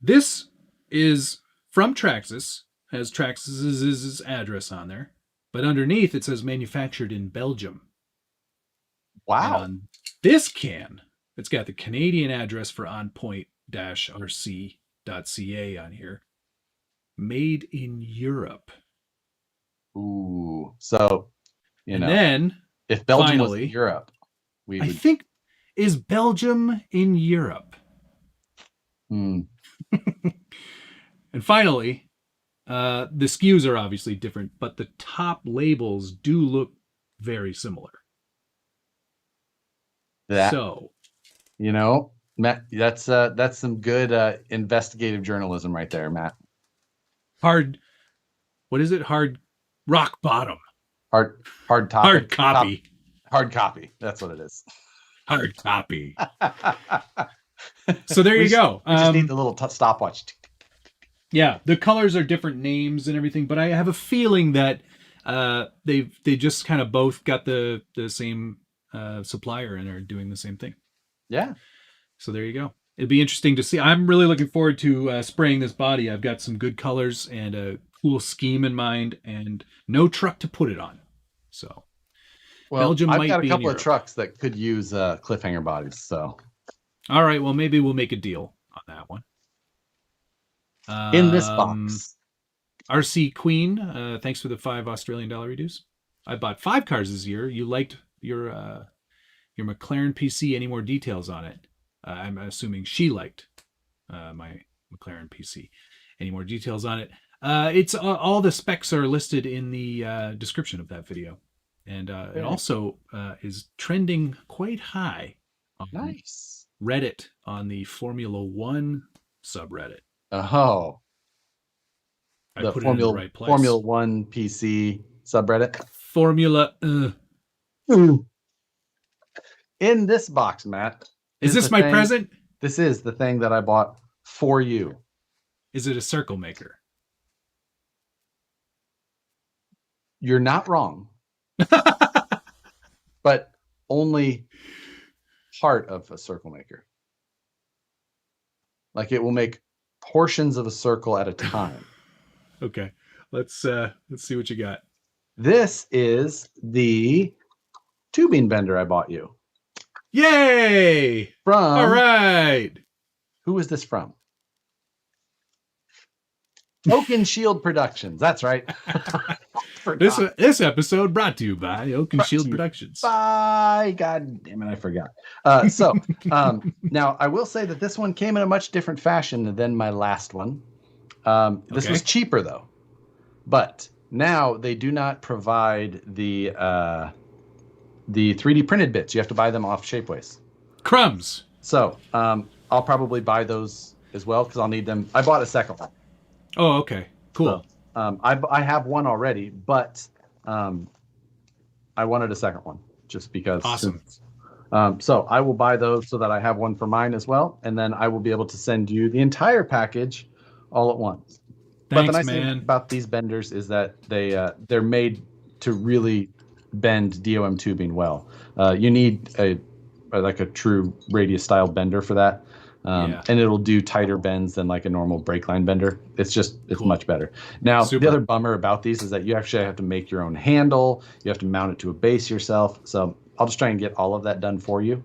this is from Traxxas. Has Traxxas' address on there. But underneath it says manufactured in Belgium. Wow. And on this can, it's got the Canadian address for onpoint-rc.ca on here. Made in Europe. Ooh. So, then if Belgium was in Europe, I think, is Belgium in Europe? And finally, the SKUs are obviously different, but the top labels do look very similar. Matt, that's some good investigative journalism right there, Matt. Hard rock bottom. Hard topic. Hard copy. Hard copy. That's what it is. Hard copy. So there you go. We just need the little stopwatch. Yeah, the colors are different names and everything, but I have a feeling that they just kind of both got the same supplier and are doing the same thing. Yeah. So there you go. It'd be interesting to see. I'm really looking forward to spraying this body. I've got some good colors and a cool scheme in mind, and no truck to put it on. So, Belgium I've might got be a couple in of trucks that could use cliffhanger bodies. So, all right. Well, maybe we'll make a deal on that one. In this box, RC Queen. Thanks for the $5 Australian reduce. I bought 5 cars this year. You liked your McLaren PC. Any more details on it? I'm assuming she liked my McLaren PC. Any more details on it? It's all the specs are listed in the description of that video, and it also is trending quite high on Reddit on the Formula One subreddit. Oh, the put it in the right place. Formula One PC subreddit. Formula. In this box, Matt. Is this my present? This is the thing that I bought for you. Is it a circle maker? You're not wrong. But only part of a circle maker. Like it will make portions of a circle at a time. Okay. Let's see what you got. This is the tubing bender I bought you. Yay! From all right. Who is this from? Oak and Shield Productions. That's right. This episode brought to you by Oak and Shield Productions. Bye. God damn it, I forgot. Now I will say that this one came in a much different fashion than my last one. This was cheaper though, but now they do not provide the 3D printed bits. You have to buy them off Shapeways. Crumbs. So I'll probably buy those as well because I'll need them. I bought a second one. Oh, okay. Cool. So, I have one already, but I wanted a second one just because. Awesome. So I will buy those so that I have one for mine as well, and then I will be able to send you the entire package all at once. Thanks, but the nice man. thing about these benders is that they're made to really bend DOM tubing well. You need a true radius style bender for that. And it'll do tighter bends than like a normal brake line bender. It's cool. Much better. Now, the other bummer about these is that you actually have to make your own handle. You have to mount it to a base yourself. So I'll just try and get all of that done for you.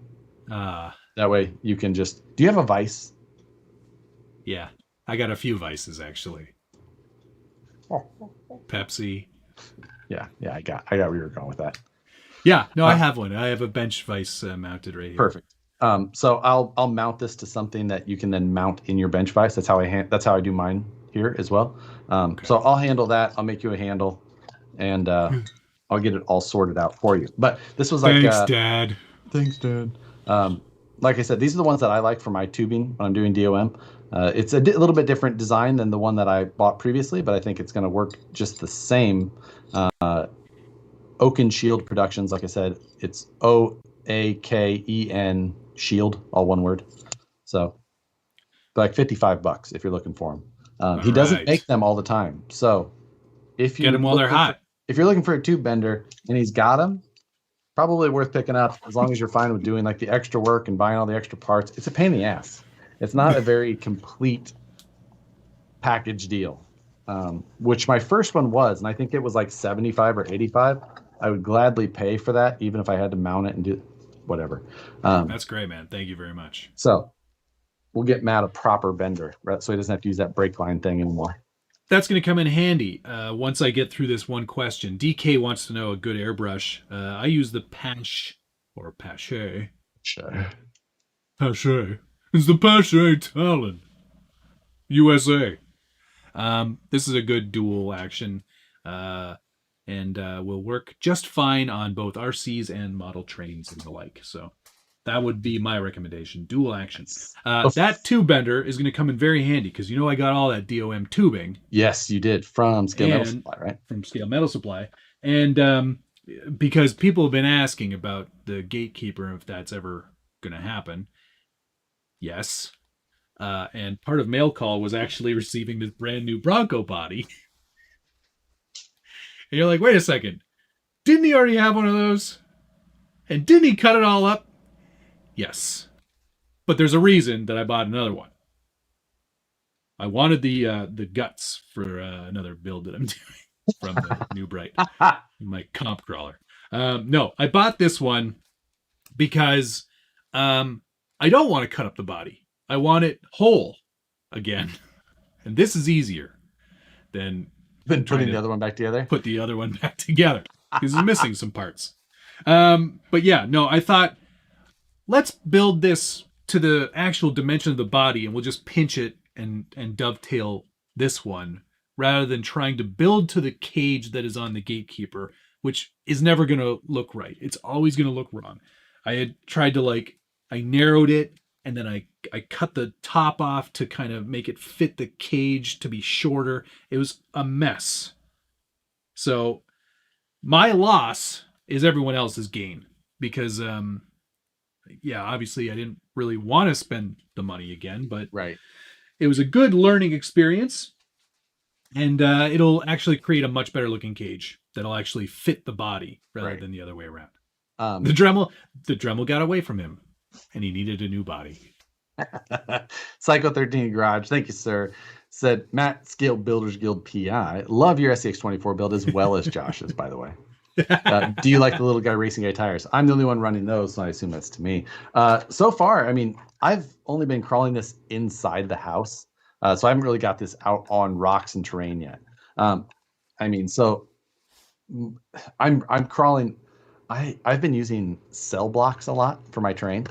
That way you can just, do you have a vise? Yeah, I got a few vices actually. Pepsi. Yeah, I got where you were going with that. Yeah, no, I have one. I have a bench vise mounted right here. Perfect. So I'll mount this to something that you can then mount in your bench vise. That's how I do mine here as well. So I'll handle that. I'll make you a handle, and I'll get it all sorted out for you. But this was like Thanks, Dad. Thanks, Dad. Like I said, these are the ones that I like for my tubing when I'm doing DOM. It's a little bit different design than the one that I bought previously, but I think it's going to work just the same. Oak and Shield Productions, like I said, it's OAKEN Shield, all one word. So, like $55 if you're looking for them. He doesn't make them all the time, so if you get them while they're hot. If you're looking for a tube bender and he's got them, probably worth picking up as long as you're fine with doing like the extra work and buying all the extra parts. It's a pain in the ass. It's not a very complete package deal, which my first one was, and I think it was like $75 or $85. I would gladly pay for that, even if I had to mount it and do whatever. That's great, man. Thank you very much. So we'll get Matt a proper bender, right? So he doesn't have to use that brake line thing anymore. That's going to come in handy once I get through this one question. DK wants to know a good airbrush. I use the Pache or Pache. Pache. It's the Pache Talon. USA. This is a good dual action and will work just fine on both RCs and model trains and the like. So that would be my recommendation. Dual action. That tube bender is going to come in very handy because you know I got all that DOM tubing. Yes, you did from Scale Metal Supply, right? From Scale Metal Supply. And because people have been asking about the gatekeeper, if that's ever going to happen. Yes. And part of mail call was actually receiving this brand new Bronco body. And you're like, wait a second. Didn't he already have one of those? And didn't he cut it all up? Yes. But there's a reason that I bought another one. I wanted the guts for another build that I'm doing from the New Bright, my comp crawler. No, I bought this one because I don't want to cut up the body. I want it whole again. And this is easier than putting the other one back together. Put the other one back together. Because it's missing some parts. But yeah, no, I thought, let's build this to the actual dimension of the body and we'll just pinch it and dovetail this one rather than trying to build to the cage that is on the gatekeeper, which is never going to look right. It's always going to look wrong. I had tried to I narrowed it and then I cut the top off to kind of make it fit the cage to be shorter. It was a mess. So my loss is everyone else's gain because obviously I didn't really want to spend the money again, but right. It was a good learning experience, and it'll actually create a much better looking cage that'll actually fit the body rather than the other way around. The Dremel got away from him, and he needed a new body. Psycho 13 Garage, thank you, sir. Said Matt, Scale Builders Guild PI. Love your SCX24 build as well as Josh's, by the way. Do you like the little guy racing guy tires? I'm the only one running those, so I assume that's to me. So far, I mean, I've only been crawling this inside the house, so I haven't really got this out on rocks and terrain yet. I mean, so I'm crawling. I've been using cell blocks a lot for my terrain,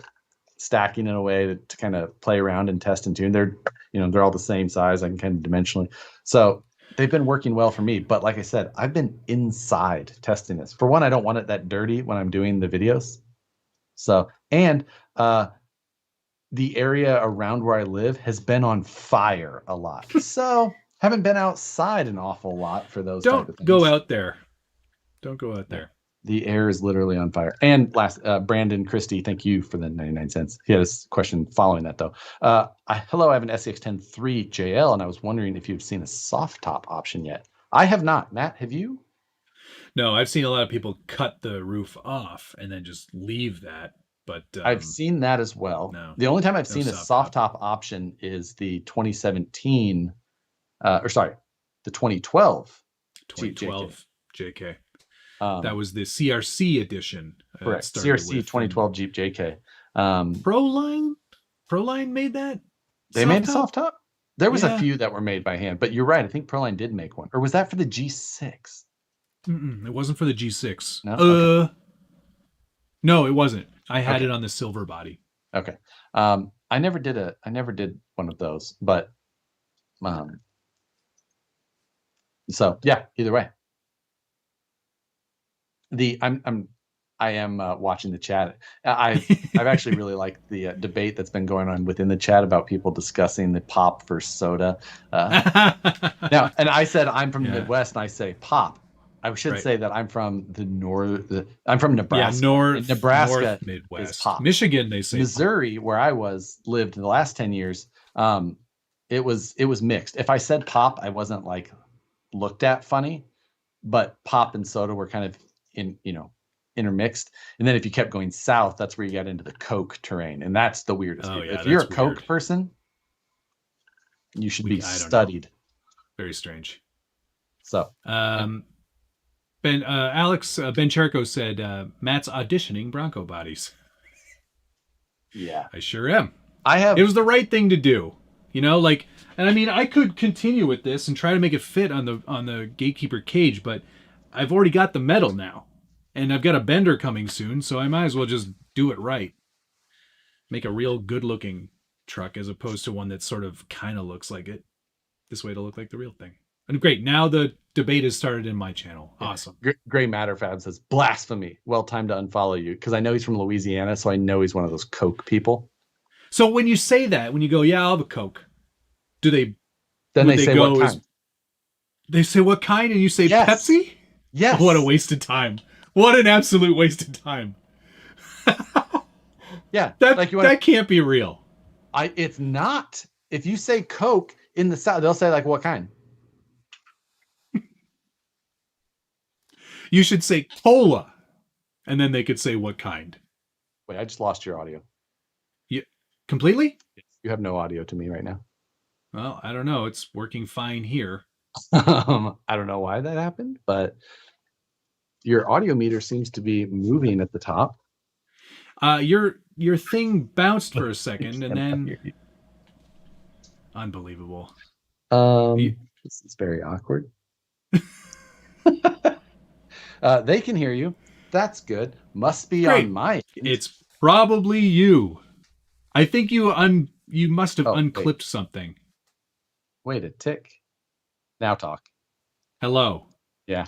stacking in a way to kind of play around and test and tune. They're all the same size. I can kind of dimensionally. So they've been working well for me. But like I said, I've been inside testing this. For one, I don't want it that dirty when I'm doing the videos. So, and the area around where I live has been on fire a lot. So haven't been outside an awful lot for those type of things. Don't go out there. Don't go out there. The air is literally on fire. And last, Brandon Christie, thank you for the 99 cents. He had a question following that, though. Hello, I have an SCX10 JL, and I was wondering if you've seen a soft top option yet. I have not. Matt, have you? No, I've seen a lot of people cut the roof off and then just leave that. But I've seen that as well. No, the only time I've seen a soft top option is the 2017, the 2012. 2012 JK. That was the CRC edition. Correct. CRC 2012 Jeep JK. Proline made that? They made a soft top? There was a few that were made by hand, but you're right. I think Proline did make one. Or was that for the G6? It wasn't for the G6. No? Okay. No, it wasn't. I had it on the silver body. Okay. I never did one of those, but so yeah, either way. I am watching the chat. I've actually really liked the debate that's been going on within the chat about people discussing the pop versus soda. Now, and I said I'm from the Midwest, and I say pop. I should say that I'm from the north. I'm from Nebraska. Yeah, Nebraska north Midwest. Is pop. Michigan, they say. Missouri, pop. where I lived in the last 10 years, it was mixed. If I said pop, I wasn't like looked at funny, but pop and soda were kind of intermixed. And then if you kept going south, that's where you got into the Coke terrain, and that's the weirdest. If you're a Coke person, you should be studied. Very strange. So Ben Cherko said Matt's auditioning Bronco bodies. Yeah, I sure am. It was the right thing to do, and I mean, I could continue with this and try to make it fit on the Gatekeeper cage, but I've already got the metal now, and I've got a bender coming soon, so I might as well just do it right. Make a real good-looking truck as opposed to one that sort of kind of looks like it. This way it'll look like the real thing. And great, now the debate has started in my channel. Awesome. Gray Matter Fab says, blasphemy. Well, time to unfollow you, because I know he's from Louisiana, so I know he's one of those Coke people. So when you say that, when you go, yeah, I'll have a Coke, Then they say what kind? They say what kind, and you say Pepsi? Yes. Oh, what a waste of time. What an absolute waste of time. Yeah. That can't be real. It's not. If you say Coke in the South, they'll say like, what kind? You should say cola, and then they could say what kind. Wait, I just lost your audio. Yeah, completely? You have no audio to me right now. Well, I don't know. It's working fine here. I don't know why that happened, but your audio meter seems to be moving at the top. Your thing bounced for a second, and then unbelievable. This is very awkward. They can hear you. That's good. Must be Great. On my end. It's probably you. I think you must have unclipped something. Wait a tick. Now talk. Hello. Yeah.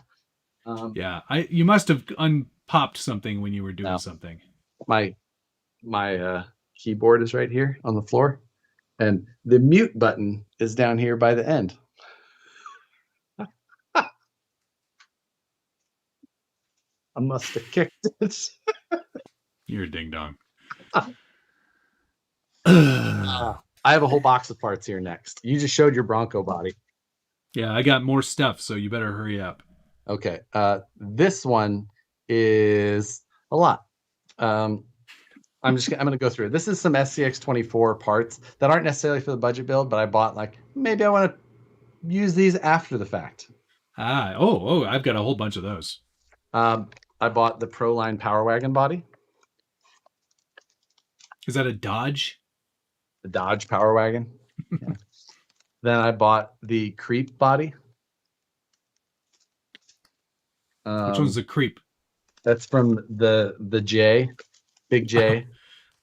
You must have unpopped something when you were doing something. My keyboard is right here on the floor, and the mute button is down here by the end. I must have kicked it. You're a ding dong. I have a whole box of parts here next. You just showed your Bronco body. Yeah, I got more stuff, so you better hurry up. Okay. This one is a lot. I'm going to go through it. This is some SCX24 parts that aren't necessarily for the budget build, but I bought like, maybe I want to use these after the fact. I've got a whole bunch of those. I bought the Proline Power Wagon body. Is that a Dodge? The Dodge Power Wagon. Yeah. Then I bought the Creep body. Which one's the Creep? That's from the J, Big J.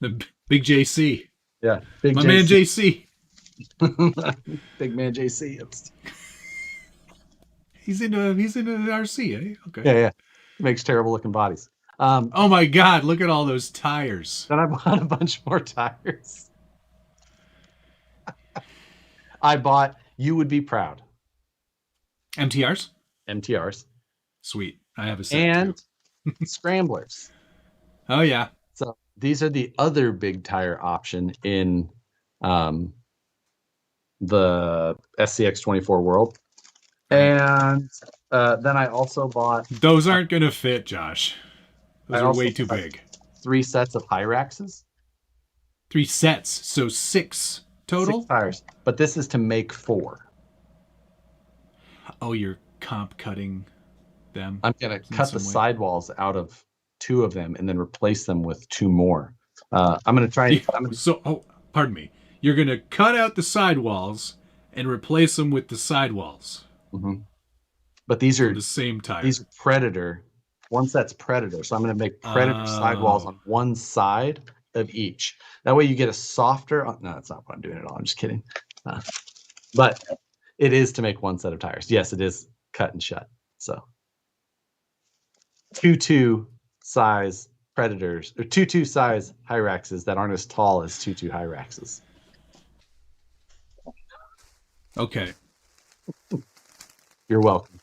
The Big JC. Yeah, Big My JC. man JC. Big man JC. He's into the RC, eh? Okay. Yeah. He makes terrible looking bodies. Oh my God! Look at all those tires. Then I bought a bunch more tires. I bought You Would Be Proud. MTRs? MTRs. Sweet. I have a set and too. Scramblers. Oh yeah. So these are the other big tire option in the SCX24 world. And then I also bought... Those aren't going to fit, Josh. Those are way too big. 3 sets of Hyraxes. 3 sets, so 6 total? 6 tires. But this is to make 4. Oh, you're comp cutting them? I'm going to cut the sidewalls out of 2 of them and then replace them with 2 more. I'm going to try and... pardon me. You're going to cut out the sidewalls and replace them with the sidewalls. Mm-hmm. But these are the same tire. These are Predator. One set's Predator. So I'm going to make Predator sidewalls on one side of each. That way you get a softer... No, that's not what I'm doing at all. I'm just kidding. But it is to make 1 set of tires. Yes, it is cut and shut. So 2.2 size Predators, or 2.2 size Hyraxes that aren't as tall as 2.2 Hyraxes. Okay. You're welcome.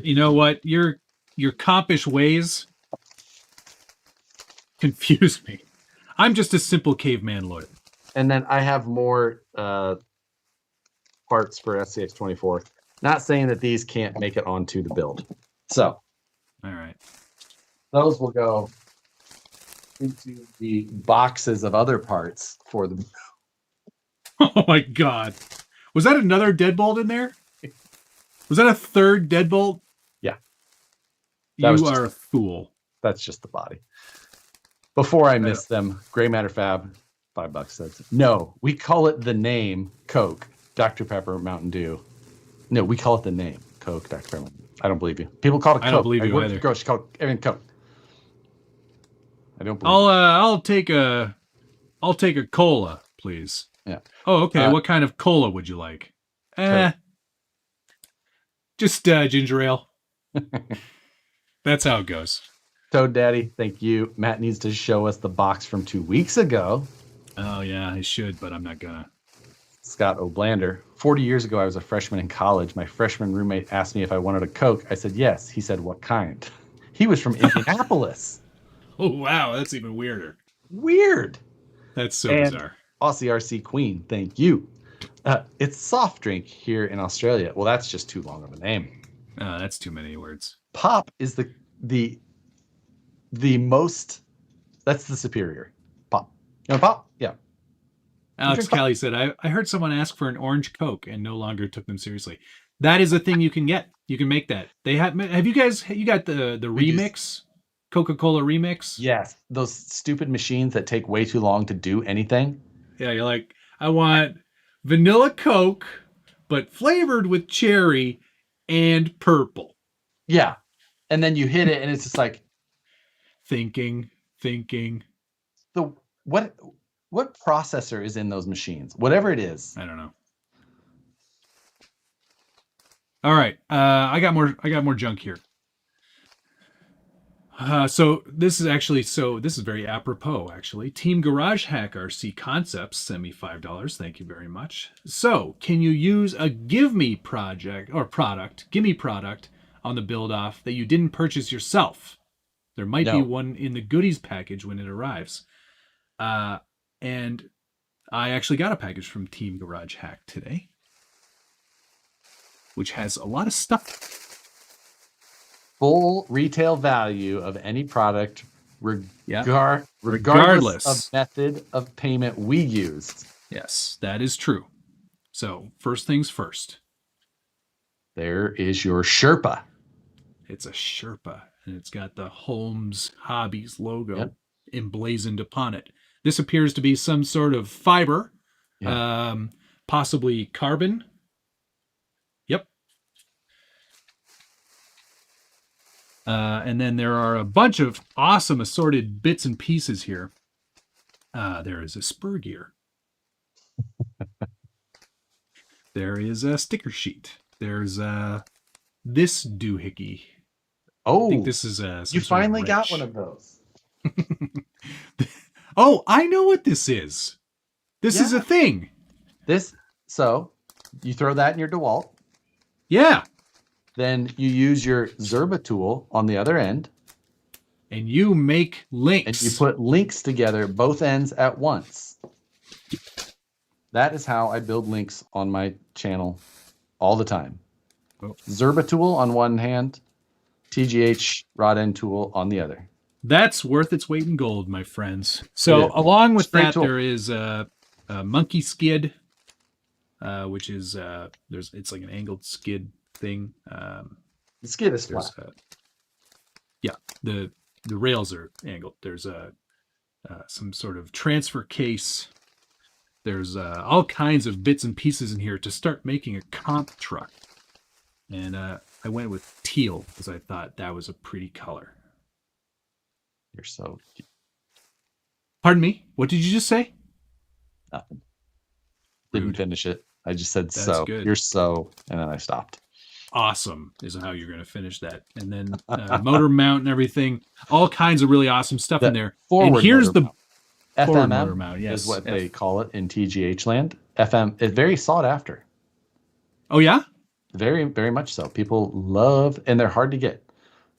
You know what? Your compish ways confuse me. I'm just a simple caveman lawyer. And then I have more parts for SCX24. Not saying that these can't make it onto the build. So, all right. Those will go into the boxes of other parts for them. Oh my God. Was that another deadbolt in there? Was that a third deadbolt? Yeah. You are a fool. That's just the body. Before I miss them, Gray Matter Fab, $5 says, no, we call it the name Coke, Dr. Pepper, Mountain Dew. No, we call it the name Coke, Dr. Pepper. I don't believe you. People call it Coke. I don't believe you either. Gross, call everything Coke. I don't believe I'll take a cola, please. Yeah. Oh, okay. What kind of cola would you like? Just ginger ale. That's how it goes. Toad Daddy, thank you. Matt needs to show us the box from 2 weeks ago. Oh, yeah, I should, but I'm not gonna. Scott O'Blander. 40 years ago, I was a freshman in college. My freshman roommate asked me if I wanted a Coke. I said yes. He said, what kind? He was from Indianapolis. Oh, wow. That's even weirder. Weird. That's so bizarre. Aussie RC Queen, thank you. It's soft drink here in Australia. Well, that's just too long of a name. That's too many words. Pop is the most... That's the superior. Pop. You want pop? Yeah. Alex Callie said, I heard someone ask for an orange Coke and no longer took them seriously. That is a thing you can get. You can make that. They have you guys, you got the remix, Coca-Cola remix? Yes. Those stupid machines that take way too long to do anything. Yeah, you're like, I want vanilla Coke, but flavored with cherry and purple. Yeah. And then you hit it and it's just like... Thinking. What processor is in those machines? Whatever it is. I don't know. All right. I got more junk here. So this is very apropos, actually. Team Garage Hack RC Concepts sent me $5. Thank you very much. So, can you use a give me product on the build off that you didn't purchase yourself? There might be one in the goodies package when it arrives. And I actually got a package from Team Garage Hack today, which has a lot of stuff. Full retail value of any product, regardless of method of payment we used. Yes, that is true. So, first things first. There is your Sherpa. It's a Sherpa, and it's got the Holmes Hobbies logo emblazoned upon it. This appears to be some sort of fiber, possibly carbon. Yep. And then there are a bunch of awesome assorted bits and pieces here. There is a spur gear. There is a sticker sheet. There's this doohickey. Oh, I think this is you finally got one of those. Oh, I know what this is. This is a thing. So you throw that in your Dewalt. Yeah. Then you use your Zerba tool on the other end. And you make links. And you put links together, both ends at once. That is how I build links on my channel all the time. Oh. Zerba tool on one hand, TGH rod end tool on the other. That's worth its weight in gold, my friends. So along with that, there is a monkey skid, which is it's like an angled skid thing. The skid is flat. The rails are angled. There's some sort of transfer case. There's all kinds of bits and pieces in here to start making a comp truck. And I went with teal because I thought that was a pretty color. You're so cute. Pardon me? What did you just say? Nothing. Didn't finish it. I just said that's so. Good. You're so, and then I stopped. Awesome is how you're going to finish that. And then motor mount and everything. All kinds of really awesome stuff in there. And here's the FMM mount, is what they call it in TGH land. FM is very sought after. Oh, yeah? Very, very much so. People love, and they're hard to get.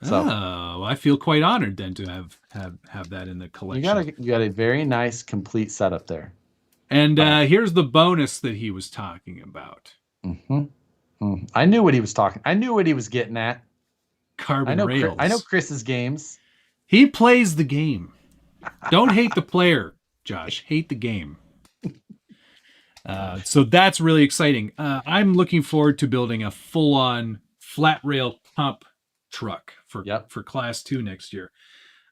So, I feel quite honored then to have that in the collection. You got a very nice complete setup there. And here's the bonus that he was talking about. I knew what he was talking. I knew what he was getting at. Carbon rails. I know Chris's games. He plays the game. Don't hate the player, Josh. Hate the game. So that's really exciting. I'm looking forward to building a full-on flat rail comp truck for Class 2 next year.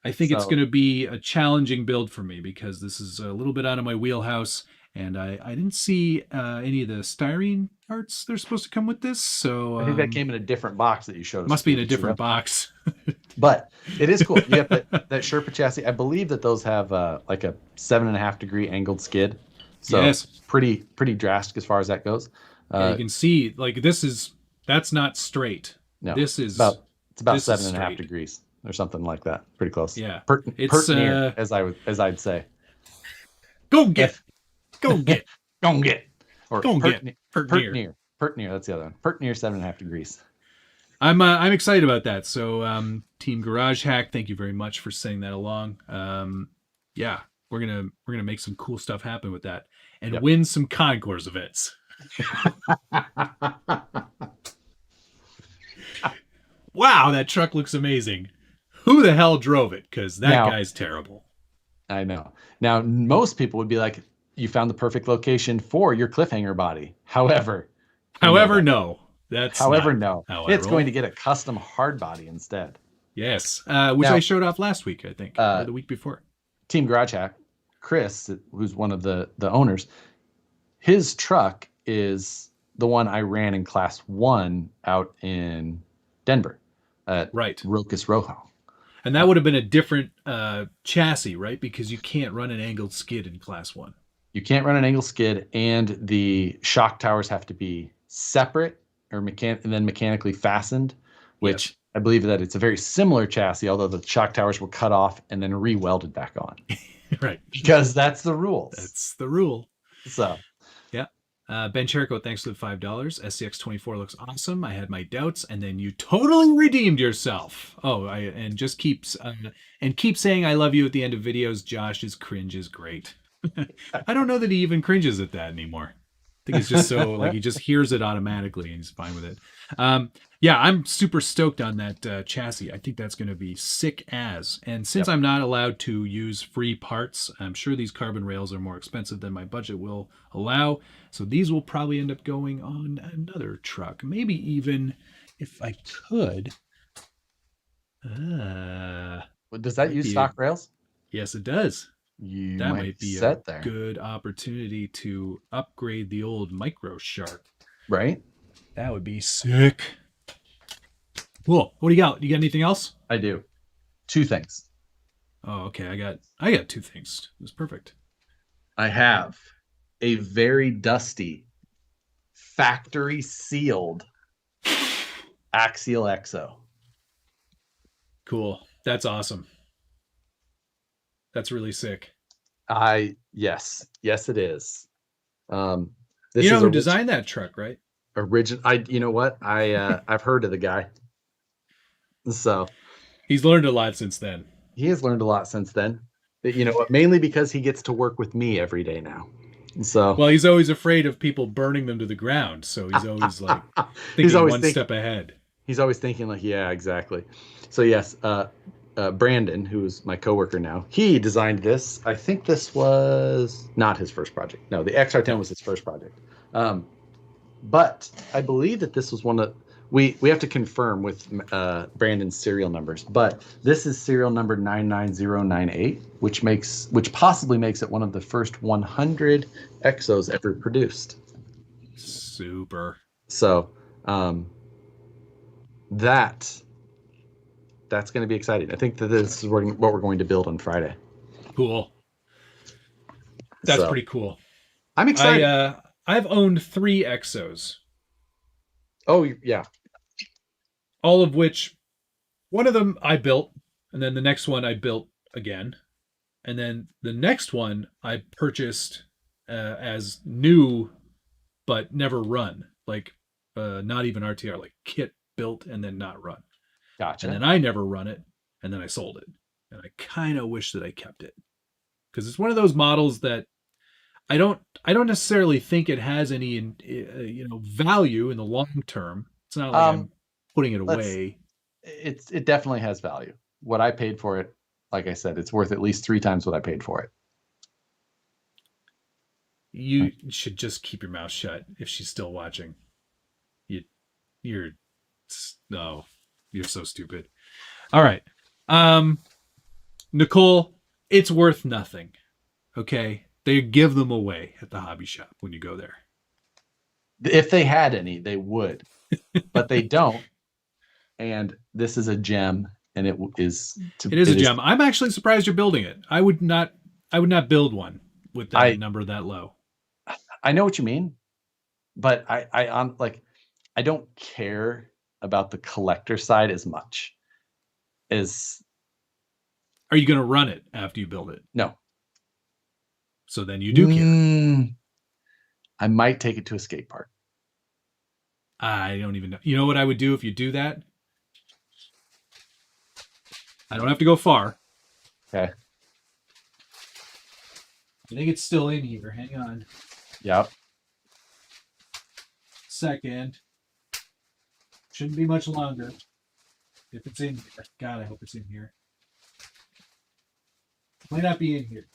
I think it's going to be a challenging build for me because this is a little bit out of my wheelhouse, and I didn't see any of the styrene parts that are supposed to come with this. So I think that came in a different box that you showed us. Must be in a different box. But it is cool. You have that Sherpa chassis. I believe that those have like a 7.5 degree angled skid. So yes, pretty drastic as far as that goes. You can see like that's not straight. No, this is about 7.5 degrees or something like that. Pretty close. Yeah, it's near, as I'd say. Go get. Or pert near. That's the other one. Pert near 7.5 degrees. I'm excited about that. So Team Garage Hack, thank you very much for sending that along. Yeah, we're gonna make some cool stuff happen with that and win some concourse events. Wow, that truck looks amazing. Who the hell drove it? Because that guy's terrible. I know. Now, most people would be like, you found the perfect location for your cliffhanger body. However, no. It's going to get a custom hard body instead. Yes, which I showed off last week, I think, or the week before. Team Garage Hack, Chris, who's one of the owners, his truck is the one I ran in Class 1 out in Denver at Rocas Rojo. And that would have been a different chassis, right? Because you can't run an angled skid in Class 1. You can't run an angled skid, and the shock towers have to be separate or mechanically fastened, which I believe that it's a very similar chassis, although the shock towers were cut off and then re-welded back on. Right. Because that's the rules. That's the rule. So. Yeah. Ben Cherico, thanks for the $5. SCX24 looks awesome. I had my doubts, and then you totally redeemed yourself. Oh, and keep saying I love you at the end of videos. Josh's cringe is great. I don't know that he even cringes at that anymore. I think it's just so like he just hears it automatically and he's fine with it. Yeah, I'm super stoked on that chassis. I think that's going to be sick as. And since I'm not allowed to use free parts, I'm sure these carbon rails are more expensive than my budget will allow. So these will probably end up going on another truck. Maybe even if I could. Does that use stock rails? Yes, it does. That might be a good opportunity to upgrade the old Micro Shark. Right? That would be sick. Cool. What do you got? You got anything else? I do. 2 things. Oh, okay. I got 2 things. It was perfect. I have a very dusty, factory sealed Axial Exo. Cool. That's awesome. That's really sick. Yes, it is. This you know who designed that truck, right? You know what? I've heard of the guy. So he's learned a lot since then. He has learned a lot since then. You know what? Mainly because he gets to work with me every day now. So well, he's always afraid of people burning them to the ground. So he's always like thinking one step ahead. He's always thinking like, yeah, exactly. So yes, Brandon, who's my coworker now, he designed this. I think this was not his first project. No, the XR10 was his first project. But I believe that this was one that we have to confirm with Brandon's serial numbers. But this is serial number 99098, which possibly makes it one of the first 100 Exos ever produced. Super. So that's going to be exciting. I think that this is what we're going to build on Friday. Cool. That's pretty cool. I'm excited. I've owned 3 Exos. Oh, yeah. All of which, one of them I built, and then the next one I built again. And then the next one I purchased as new, but never run. Like, not even RTR, like kit built and then not run. Gotcha. And then I never run it, and then I sold it. And I kind of wish that I kept it. Because it's one of those models that I don't necessarily think it has any value in the long term. It's not like I'm putting it away. It definitely has value. What I paid for it, like I said, it's worth at least 3 times what I paid for it. You should just keep your mouth shut if she's still watching. You're so stupid. All right. Nicole, it's worth nothing. Okay? They give them away at the hobby shop when you go there. If they had any, they would. But they don't. And this is a gem, and it is a gem. I'm actually surprised you're building it. I would not build one with that number that low. I know what you mean, but I don't care about the collector side as much as. Are you going to run it after you build it? No. So then you do care. I might take it to a skate park. I don't even know. You know what I would do if you do that? I don't have to go far. Okay. I think it's still in here. Hang on. Yep. Second. Shouldn't be much longer. If it's in here. God, I hope it's in here. Might not be in here.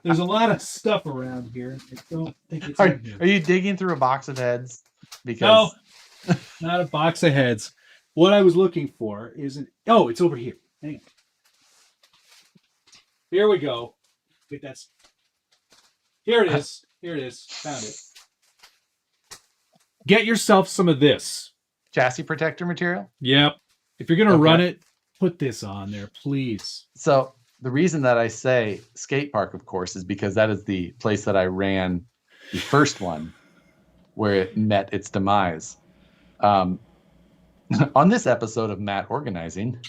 There's a lot of stuff around here. I don't think it's in here. Are you digging through a box of heads? Because no, not a box of heads. What I was looking for isn't. Oh, it's over here. Hang on. Here we go. Wait, here it is. Here it is. Found it. Get yourself some of this chassis protector material. Yep. If you're gonna run it, put this on there, please. So the reason that I say skate park, of course, is because that is the place that I ran the first one where it met its demise. Um, on this episode of Matt Organizing,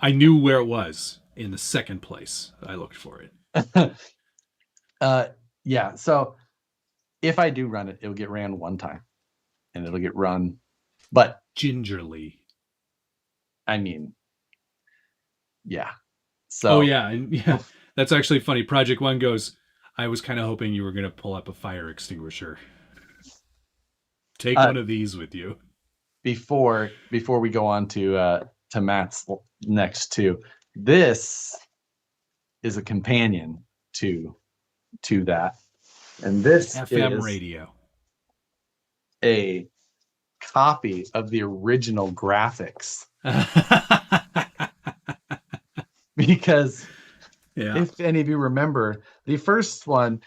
I knew where it was in the second place. I looked for it. Yeah. So if I do run it, it'll get ran one time, and it'll get run, but gingerly. I mean, yeah. So. Oh yeah, and yeah. That's actually funny. Project One goes, I was kind of hoping you were going to pull up a fire extinguisher. Take one of these with you. Before we go on to Matt's next two, this is a companion to that, and this FM is radio, a copy of the original graphics. Because if any of you remember, the first one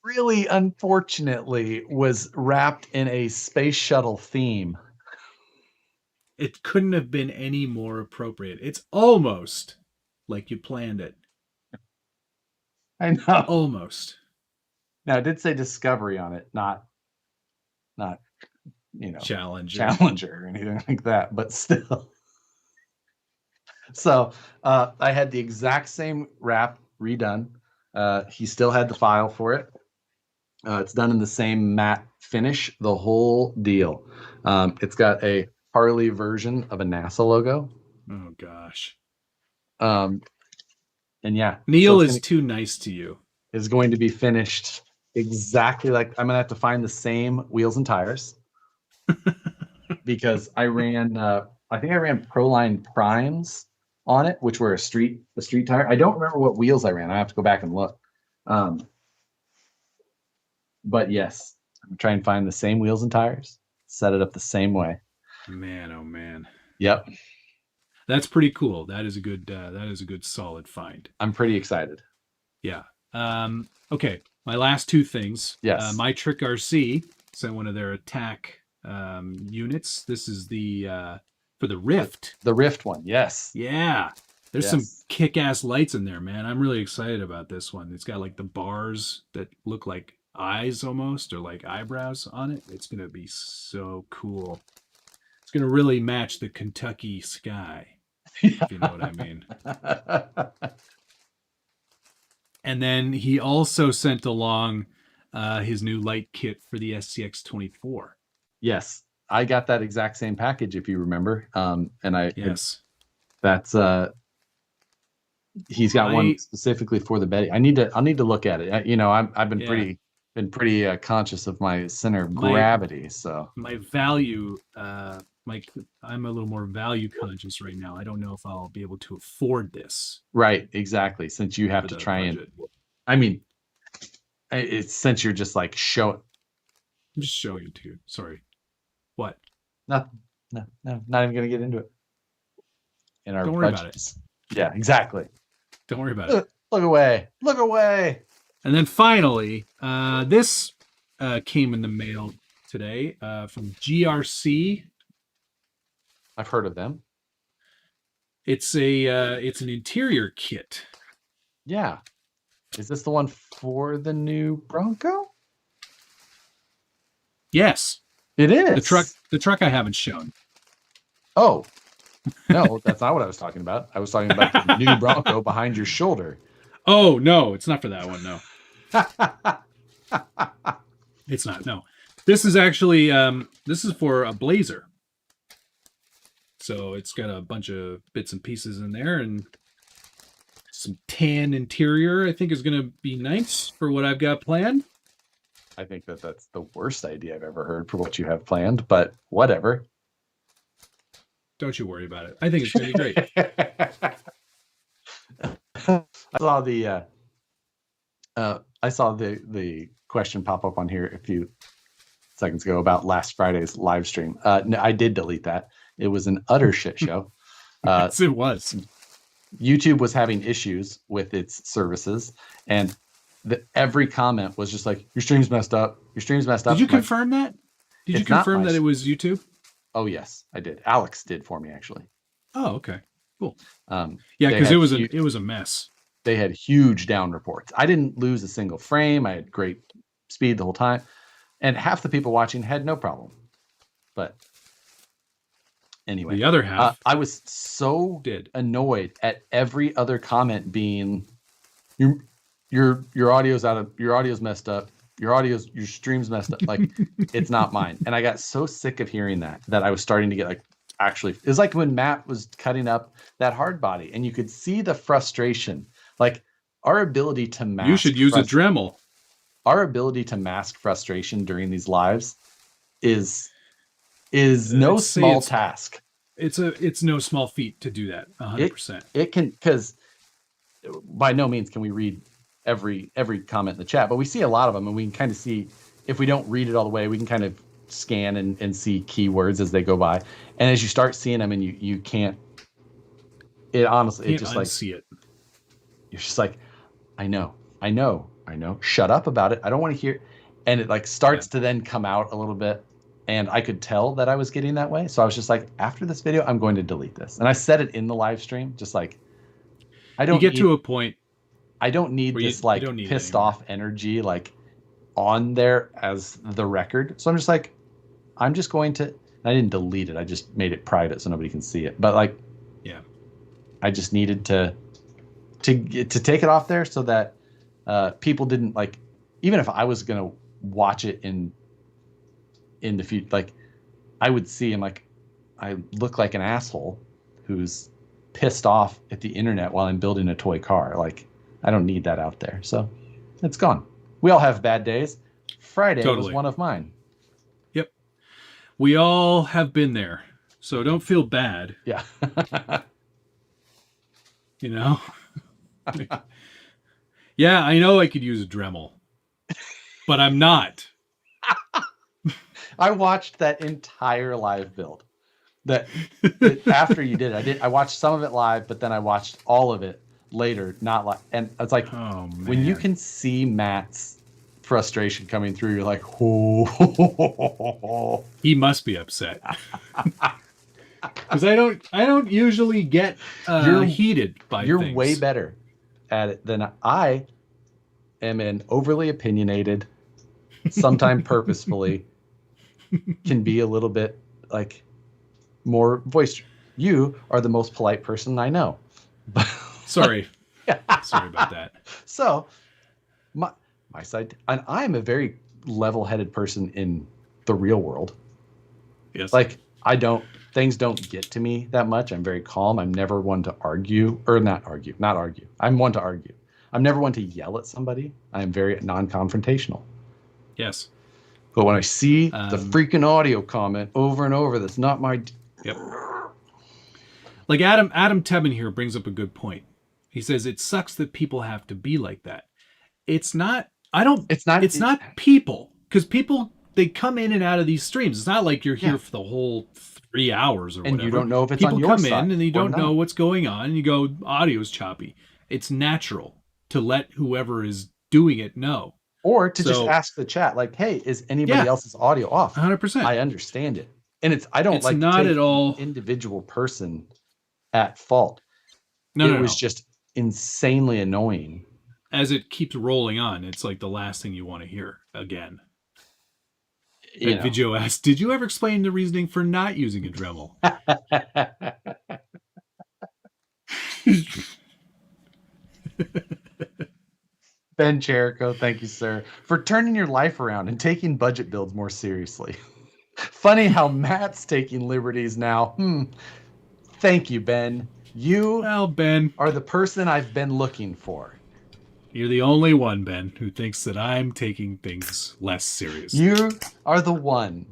really unfortunately was wrapped in a space shuttle theme. It couldn't have been any more appropriate. It's almost like you planned it. I know. Almost. Now, it did say Discovery on it, not Challenger or anything like that, but still. So I had the exact same wrap redone. He still had the file for it. It's done in the same matte finish, the whole deal. It's got a Harley version of a NASA logo. Oh gosh. And yeah, Neil is too nice to you. Is going to be finished exactly like, I'm gonna have to find the same wheels and tires because I ran I think I ran Proline Primes on it, which were a street tire. I don't remember what wheels I ran. I have to go back and look. But yes, I'm trying to find the same wheels and tires, set it up the same way. Man, oh man. Yep. That's pretty cool. That is a good solid find. I'm pretty excited. Yeah. Okay. My last two things. Yes. My Trick RC sent one of their attack units. This is the for the Rift. The Rift one, yes. Yeah. There's some kick-ass lights in there, man. I'm really excited about this one. It's got like the bars that look like eyes almost, or like eyebrows on it. It's going to be so cool. It's going to really match the Kentucky sky, if you know what I mean. And then he also sent along his new light kit for the SCX24. Yes, I got that exact same package, if you remember. Yes, that's he's got one specifically for the Betty. I'll need to look at it. I've been pretty conscious of my center of gravity. So my value, I'm a little more value conscious right now. I don't know if I'll be able to afford this. Right, exactly. Since you have to try budget. It's since you're just like I'm just showing it to you. Sorry. What? No, not even gonna get into it. Don't worry about it. Yeah, exactly. Don't worry about it. Look away. Look away. And then finally, this came in the mail today from GRC. I've heard of them. It's an interior kit. Yeah. Is this the one for the new Bronco? Yes. It is. The truck I haven't shown. Oh. No, that's not what I was talking about. I was talking about the new Bronco behind your shoulder. Oh, no, it's not for that one, no. It's not, no. This is actually, this is for a Blazer. So it's got a bunch of bits and pieces in there and some tan interior. I think is going to be nice for what I've got planned. I think that's the worst idea I've ever heard for what you have planned, but whatever. Don't you worry about it. I think it's going to be great. I saw the question pop up on here a few seconds ago about last Friday's live stream. No, I did delete that. It was an utter shit show. Yes, it was. YouTube was having issues with its services, and every comment was just like, "Your stream's messed up. Your stream's messed up." Did you confirm that? Did you confirm that it was YouTube? Oh yes, I did. Alex did for me actually. Oh, okay, cool. Yeah, because it was a mess. They had huge down reports. I didn't lose a single frame. I had great speed the whole time. And half the people watching had no problem. But anyway, the other half, I was so annoyed at every other comment being, your audio's messed up. Your stream's messed up. Like, it's not mine. And I got so sick of hearing that I was starting to get like, actually, it was like when Matt was cutting up that hard body and you could see the frustration. Like, our ability to mask. You should use a Dremel. Our ability to mask frustration during these lives is no small task. It's no small feat to do that. 100%. It can, because by no means can we read every comment in the chat, but we see a lot of them, and we can kind of see, if we don't read it all the way, we can kind of scan and see keywords as they go by. And as you start seeing them, and you can't, it honestly, it just like see it. You're just like, I know. Shut up about it. I don't want to hear. And it like starts to then come out a little bit. And I could tell that I was getting that way. So I was just like, after this video, I'm going to delete this. And I said it in the live stream, just like, you get to a point. I don't need this pissed off energy like on there as the record. So I'm just like, I'm just going to, I didn't delete it. I just made it private so nobody can see it. But like, yeah, I just needed to take it off there so that people didn't like, even if I was going to watch it in the future, like I would see him like, I look like an asshole who's pissed off at the internet while I'm building a toy car. Like, I don't need that out there. So it's gone. We all have bad days. Friday was one of mine. Yep. We all have been there. So don't feel bad. Yeah. You know? Yeah, I know I could use a Dremel, but I'm not. I watched that entire live build. That after you did it, I watched some of it live, but then I watched all of it later, not live. And it's like, when you can see Matt's frustration coming through, you're like, oh. He must be upset. Because I don't usually get heated by things. You're way better at it than I am. An overly opinionated, sometimes purposefully, can be a little bit like more voiced. You are the most polite person I know. Sorry. Sorry about that. So my side, and I'm a very level-headed person in the real world. Yes. Like, things don't get to me that much. I'm very calm. I'm never one to argue, or not argue. I'm one to argue. I'm never one to yell at somebody. I am very non-confrontational. Yes. But when I see the freaking audio comment over and over, that's not my... Yep. Like Adam Tebben here brings up a good point. He says, it sucks that people have to be like that. It's not people. Because people, they come in and out of these streams. It's not like you're here for the whole 3 hours or whatever. And you don't know if it's on your side. People come in and you don't know what's going on. And you go, audio's choppy. It's natural to let whoever is doing it know. Or to just ask the chat, like, hey, is anybody else's audio off? 100%. I understand it. And I don't like not to take at all individual person at fault. It was just insanely annoying. As it keeps rolling on, it's like the last thing you want to hear again. Video asked, did you ever explain the reasoning for not using a Dremel? Ben Jericho, thank you, sir, for turning your life around and taking budget builds more seriously. Funny how Matt's taking liberties now. Thank you, Ben. Ben, are the person I've been looking for. You're the only one, Ben, who thinks that I'm taking things less serious. You are the one.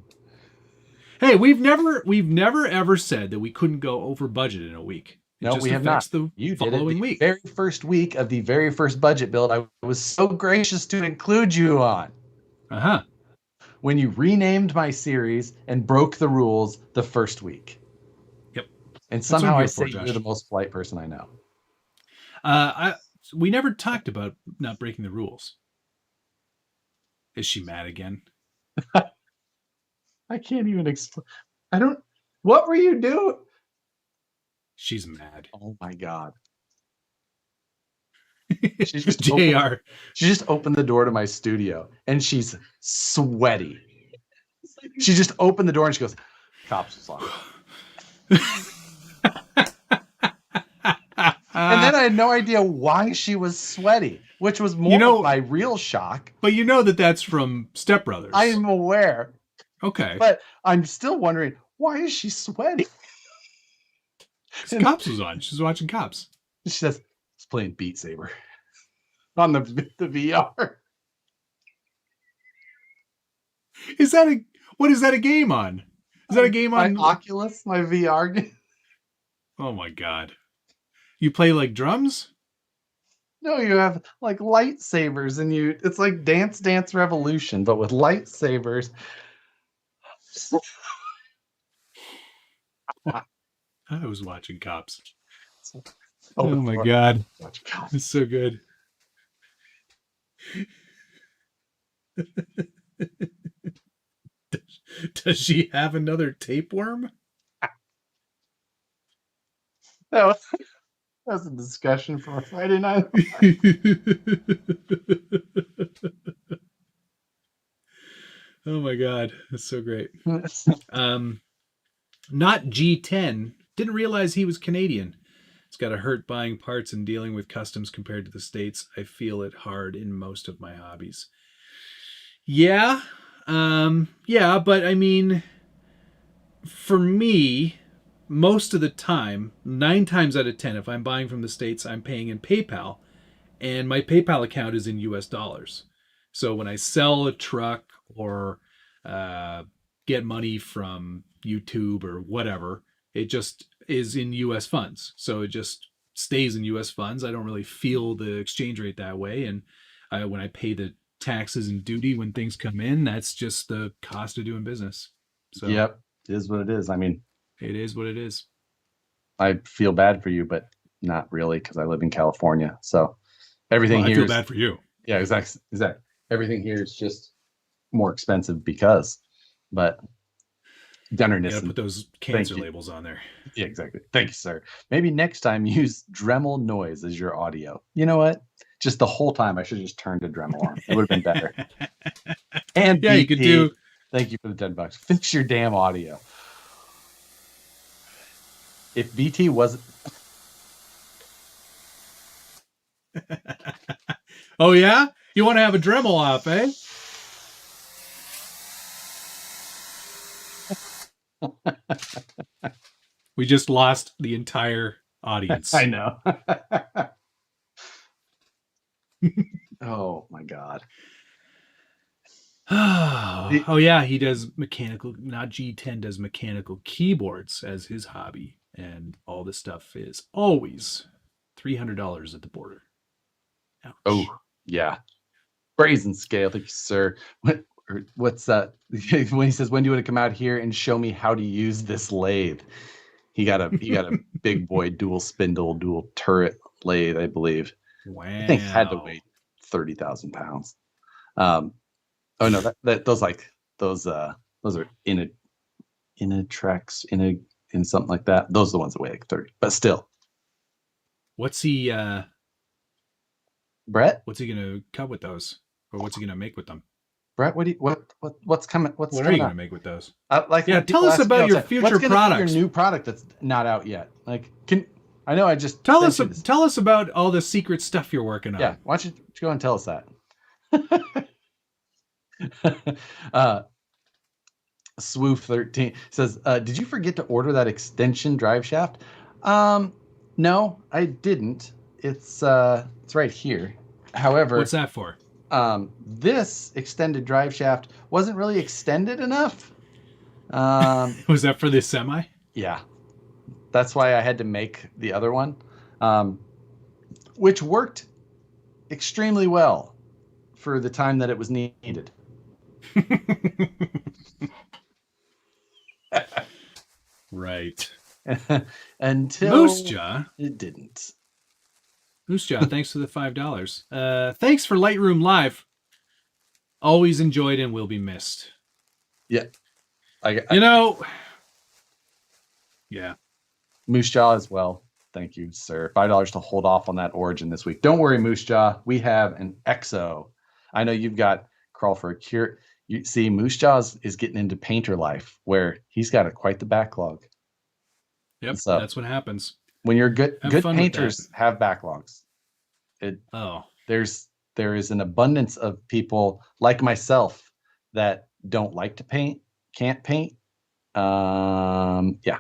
Hey, we've never ever said that we couldn't go over budget in a week. No, we have not. You did it the very first week of the very first budget build. I was so gracious to include you on. Uh-huh. When you renamed my series and broke the rules the first week. Yep. And somehow I say you're the most polite person I know. We never talked about not breaking the rules. Is she mad again? I can't even explain. What were you doing? She's mad. Oh my God. She just JR. She just opened the door to my studio, and she's sweaty. She just opened the door, and she goes, "Cops was on." And then I had no idea why she was sweaty, which was more of my real shock. But you know that's from Step Brothers. I am aware. Okay. But I'm still wondering, why is she sweaty? Cops was on. She's watching Cops. She says, "It's playing Beat Saber on the VR." What is that a game on? Is that a game on my Oculus, my VR game? Oh my God. You play like drums? No, you have like lightsabers, and it's like Dance Dance Revolution, but with lightsabers. I was watching Cops. Oh my God. It's so good. Does she have another tapeworm? That was a discussion for a Friday night. Oh my God, that's so great. Not G10. Didn't realize he was Canadian. It's got to hurt buying parts and dealing with customs compared to the States. I feel it hard in most of my hobbies. Yeah. Yeah, but I mean, for me, most of the time, 9 times out of 10, if I'm buying from the States, I'm paying in PayPal, and my PayPal account is in US dollars. So when I sell a truck or get money from YouTube or whatever, it just is in US funds. So it just stays in US funds. I don't really feel the exchange rate that way. And when I pay the taxes and duty when things come in, that's just the cost of doing business. So yep, it is what it is. I mean, it is what it is. I feel bad for you, but not really, because I live in California. So everything here, I feel bad for you. Yeah, exactly. Everything here is just more expensive because, but Dunnerness. You gotta put those cancer labels on there. Yeah, exactly. Thank you, sir. Maybe next time use Dremel noise as your audio. You know what? Just the whole time I should just turn to Dremel on. It would have been better. And yeah, you could do. Thank you for the $10. Fix your damn audio. If BT wasn't. Oh yeah, you want to have a Dremel off, eh? We just lost the entire audience. I know. Oh my God. Oh yeah, he does mechanical, not G10 does mechanical keyboards as his hobby, and all this stuff is always $300 at the border. Ouch. Oh yeah, brazen scale. Thank you, sir. What's that? When he says, "When do you want to come out here and show me how to use this lathe?" He got a big boy dual spindle, dual turret lathe, I believe. Wow. I think it had to weigh 30,000 pounds. Oh no, those are in a Trax in something like that. Those are the ones that weigh like 30, but still. What's he Brett? What's he gonna cut with those, or what's he gonna make with them? Brett, what's coming? What are you gonna make with those? Tell us about your future products. Your new product that's not out yet. Like, I know I just tell us about all the secret stuff you're working on. Yeah, why don't you go and tell us that? Swoof13 says, "Did you forget to order that extension drive shaft?" No, I didn't. It's right here. However, what's that for? This extended drive shaft wasn't really extended enough. Was that for this semi? Yeah, that's why I had to make the other one, which worked extremely well for the time that it was needed. Right. Until Moose Jaw, it didn't. Moose Jaw, thanks for the $5. Thanks for Lightroom Live. Always enjoyed and will be missed. Yeah. Yeah. Moose Jaw as well. Thank you, sir. $5 to hold off on that Origin this week. Don't worry, Moose Jaw. We have an EXO. I know you've got Crawl for a Cure. You see, Moose Jaw is getting into painter life, where he's got quite the backlog. Yep, so that's what happens. When you're good painters have backlogs. There is an abundance of people like myself that don't like to paint, can't paint. Yeah.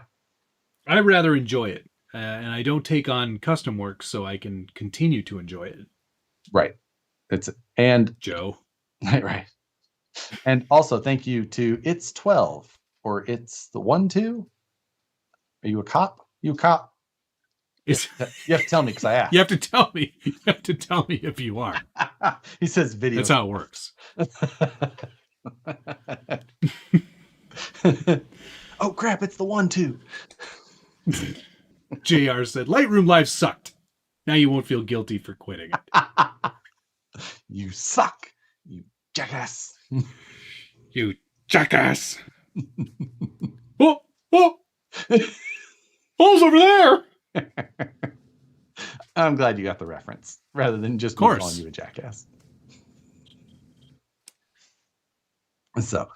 I rather enjoy it, and I don't take on custom work, so I can continue to enjoy it. Right. Joe. Right. And also thank you to It's 12 or It's the 1-2. Are you a cop? You a cop? You have to tell me because I asked. You have to tell me. You have to tell me if you are. He says video. That's how it works. Oh crap! It's the 1-2. JR said, Lightroom Live sucked. Now you won't feel guilty for quitting it. You suck, you jackass. You jackass. Oh! Paul's over there! I'm glad you got the reference rather than just me calling you a jackass. So,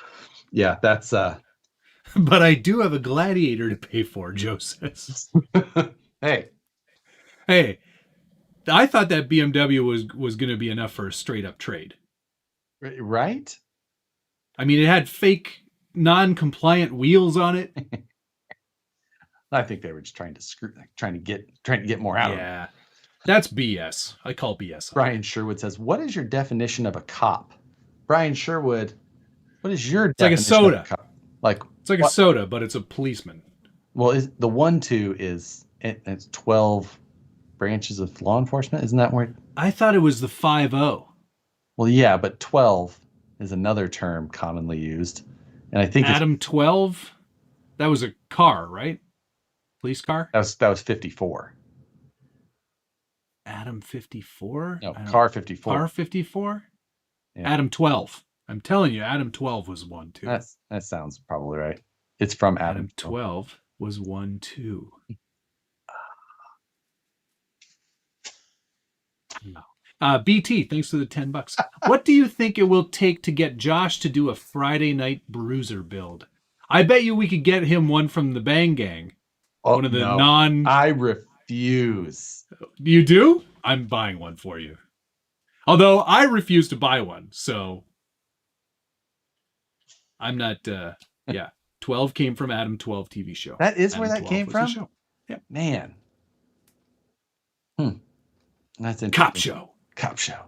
yeah, that's... But I do have a Gladiator to pay for, Joe says. Hey, I thought that BMW was going to be enough for a straight-up trade. Right? I mean, it had fake, non-compliant wheels on it. I think they were just trying to get more out of it. Yeah, that's BS. I call BS. Brian Sherwood says, "What is your definition of a cop?" Brian Sherwood, what is your definition like a soda? Of a cop? Like it's like a soda, but it's a policeman. Well, the 1-2 is it's 12 branches of law enforcement. Isn't that where? I thought it was the 5-0. Well, yeah, but 12 is another term commonly used, and I think Adam 12. That was a car, right? Police car? That was 54. Adam 54? No, car 54. Car 54? Yeah. Adam 12. I'm telling you, Adam 12 was 1-2. That sounds probably right. It's from Adam 12 was 1-2. BT, thanks for the $10. What do you think it will take to get Josh to do a Friday night bruiser build? I bet you we could get him one from the Bang Gang. One of the I refuse. You do? I'm buying one for you. Although I refuse to buy one, so I'm not. Yeah, 12 came from Adam 12 TV show. That is Adam where that came from. Yeah, man. That's interesting. Cop show.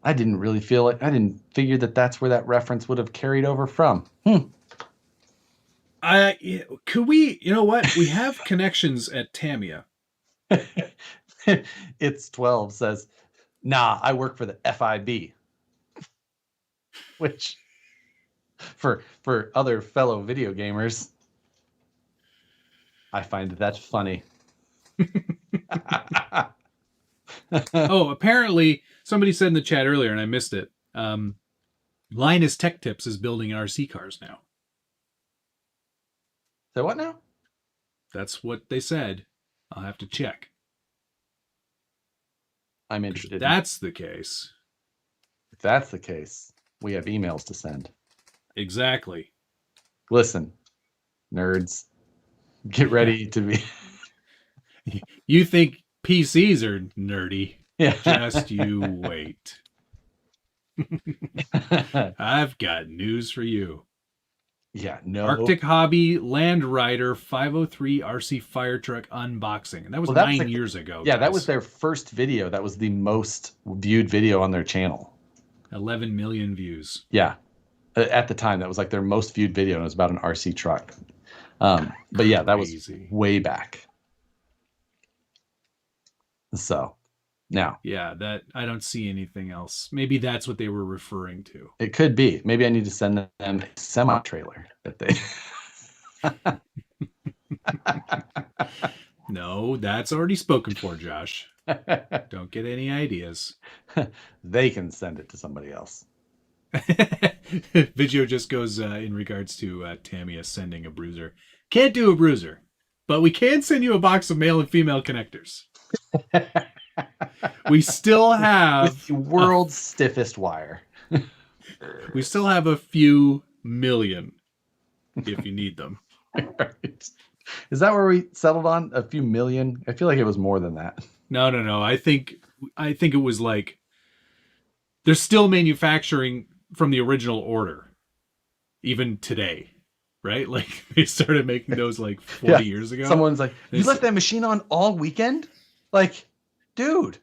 I didn't really feel it. I didn't figure that's where that reference would have carried over from. Could we, you know what? We have connections at Tamiya. It's 12 says, nah, I work for the FIB. Which, for other fellow video gamers, I find that funny. Oh, apparently somebody said in the chat earlier, and I missed it. Linus Tech Tips is building RC cars now. So what now? That's what they said. I'll have to check. I'm interested. If that's the case. If that's the case, we have emails to send. Exactly. Listen, nerds, get ready to be. You think PCs are nerdy? Yeah. Just you wait. I've got news for you. Yeah, no. Arctic Hobby Land Rider 503 RC fire truck unboxing. And that was 9 years ago. Yeah, guys. That was their first video. That was the most viewed video on their channel. 11 million views. Yeah. At the time, that was like their most viewed video, and it was about an RC truck. But yeah, that was way back. So now. Yeah, that I don't see anything else. Maybe that's what they were referring to. It could be. Maybe I need to send them a semi-trailer that they. No, that's already spoken for, Josh. Don't get any ideas. They can send it to somebody else. Video just goes in regards to Tamiya sending a bruiser. Can't do a bruiser, But we can send you a box of male and female connectors. We still have with the world's stiffest wire. We still have a few million if you need them. Right. Is that where we settled on? A few million? I feel like it was more than that. No. I think it was like they're still manufacturing from the original order, even today, right? Like they started making those like 40 years ago. Someone's like, "You left that machine on all weekend?" Like, dude,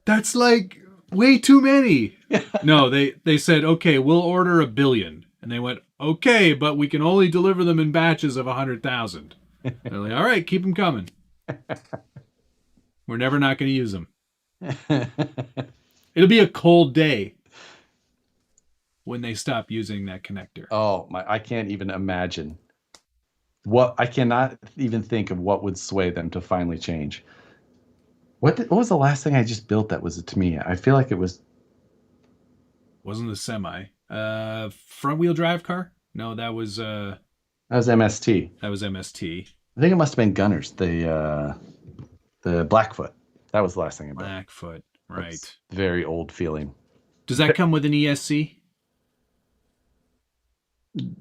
that's like way too many. No, they said, okay, we'll order 1 billion. And they went, okay, but we can only deliver them in batches of 100,000. They're like, all right, keep them coming. We're never not going to use them. It'll be a cold day when they stop using that connector. Oh my! I can't even imagine. I cannot even think of what would sway them to finally change. What was the last thing I just built that was a Tamiya? I feel like it was. Wasn't the semi. Front wheel drive car? No, that was That was MST. That was MST. I think it must have been Gunners. The Blackfoot. That was the last thing I built. Blackfoot, right. That's very old feeling. Does that come with an ESC?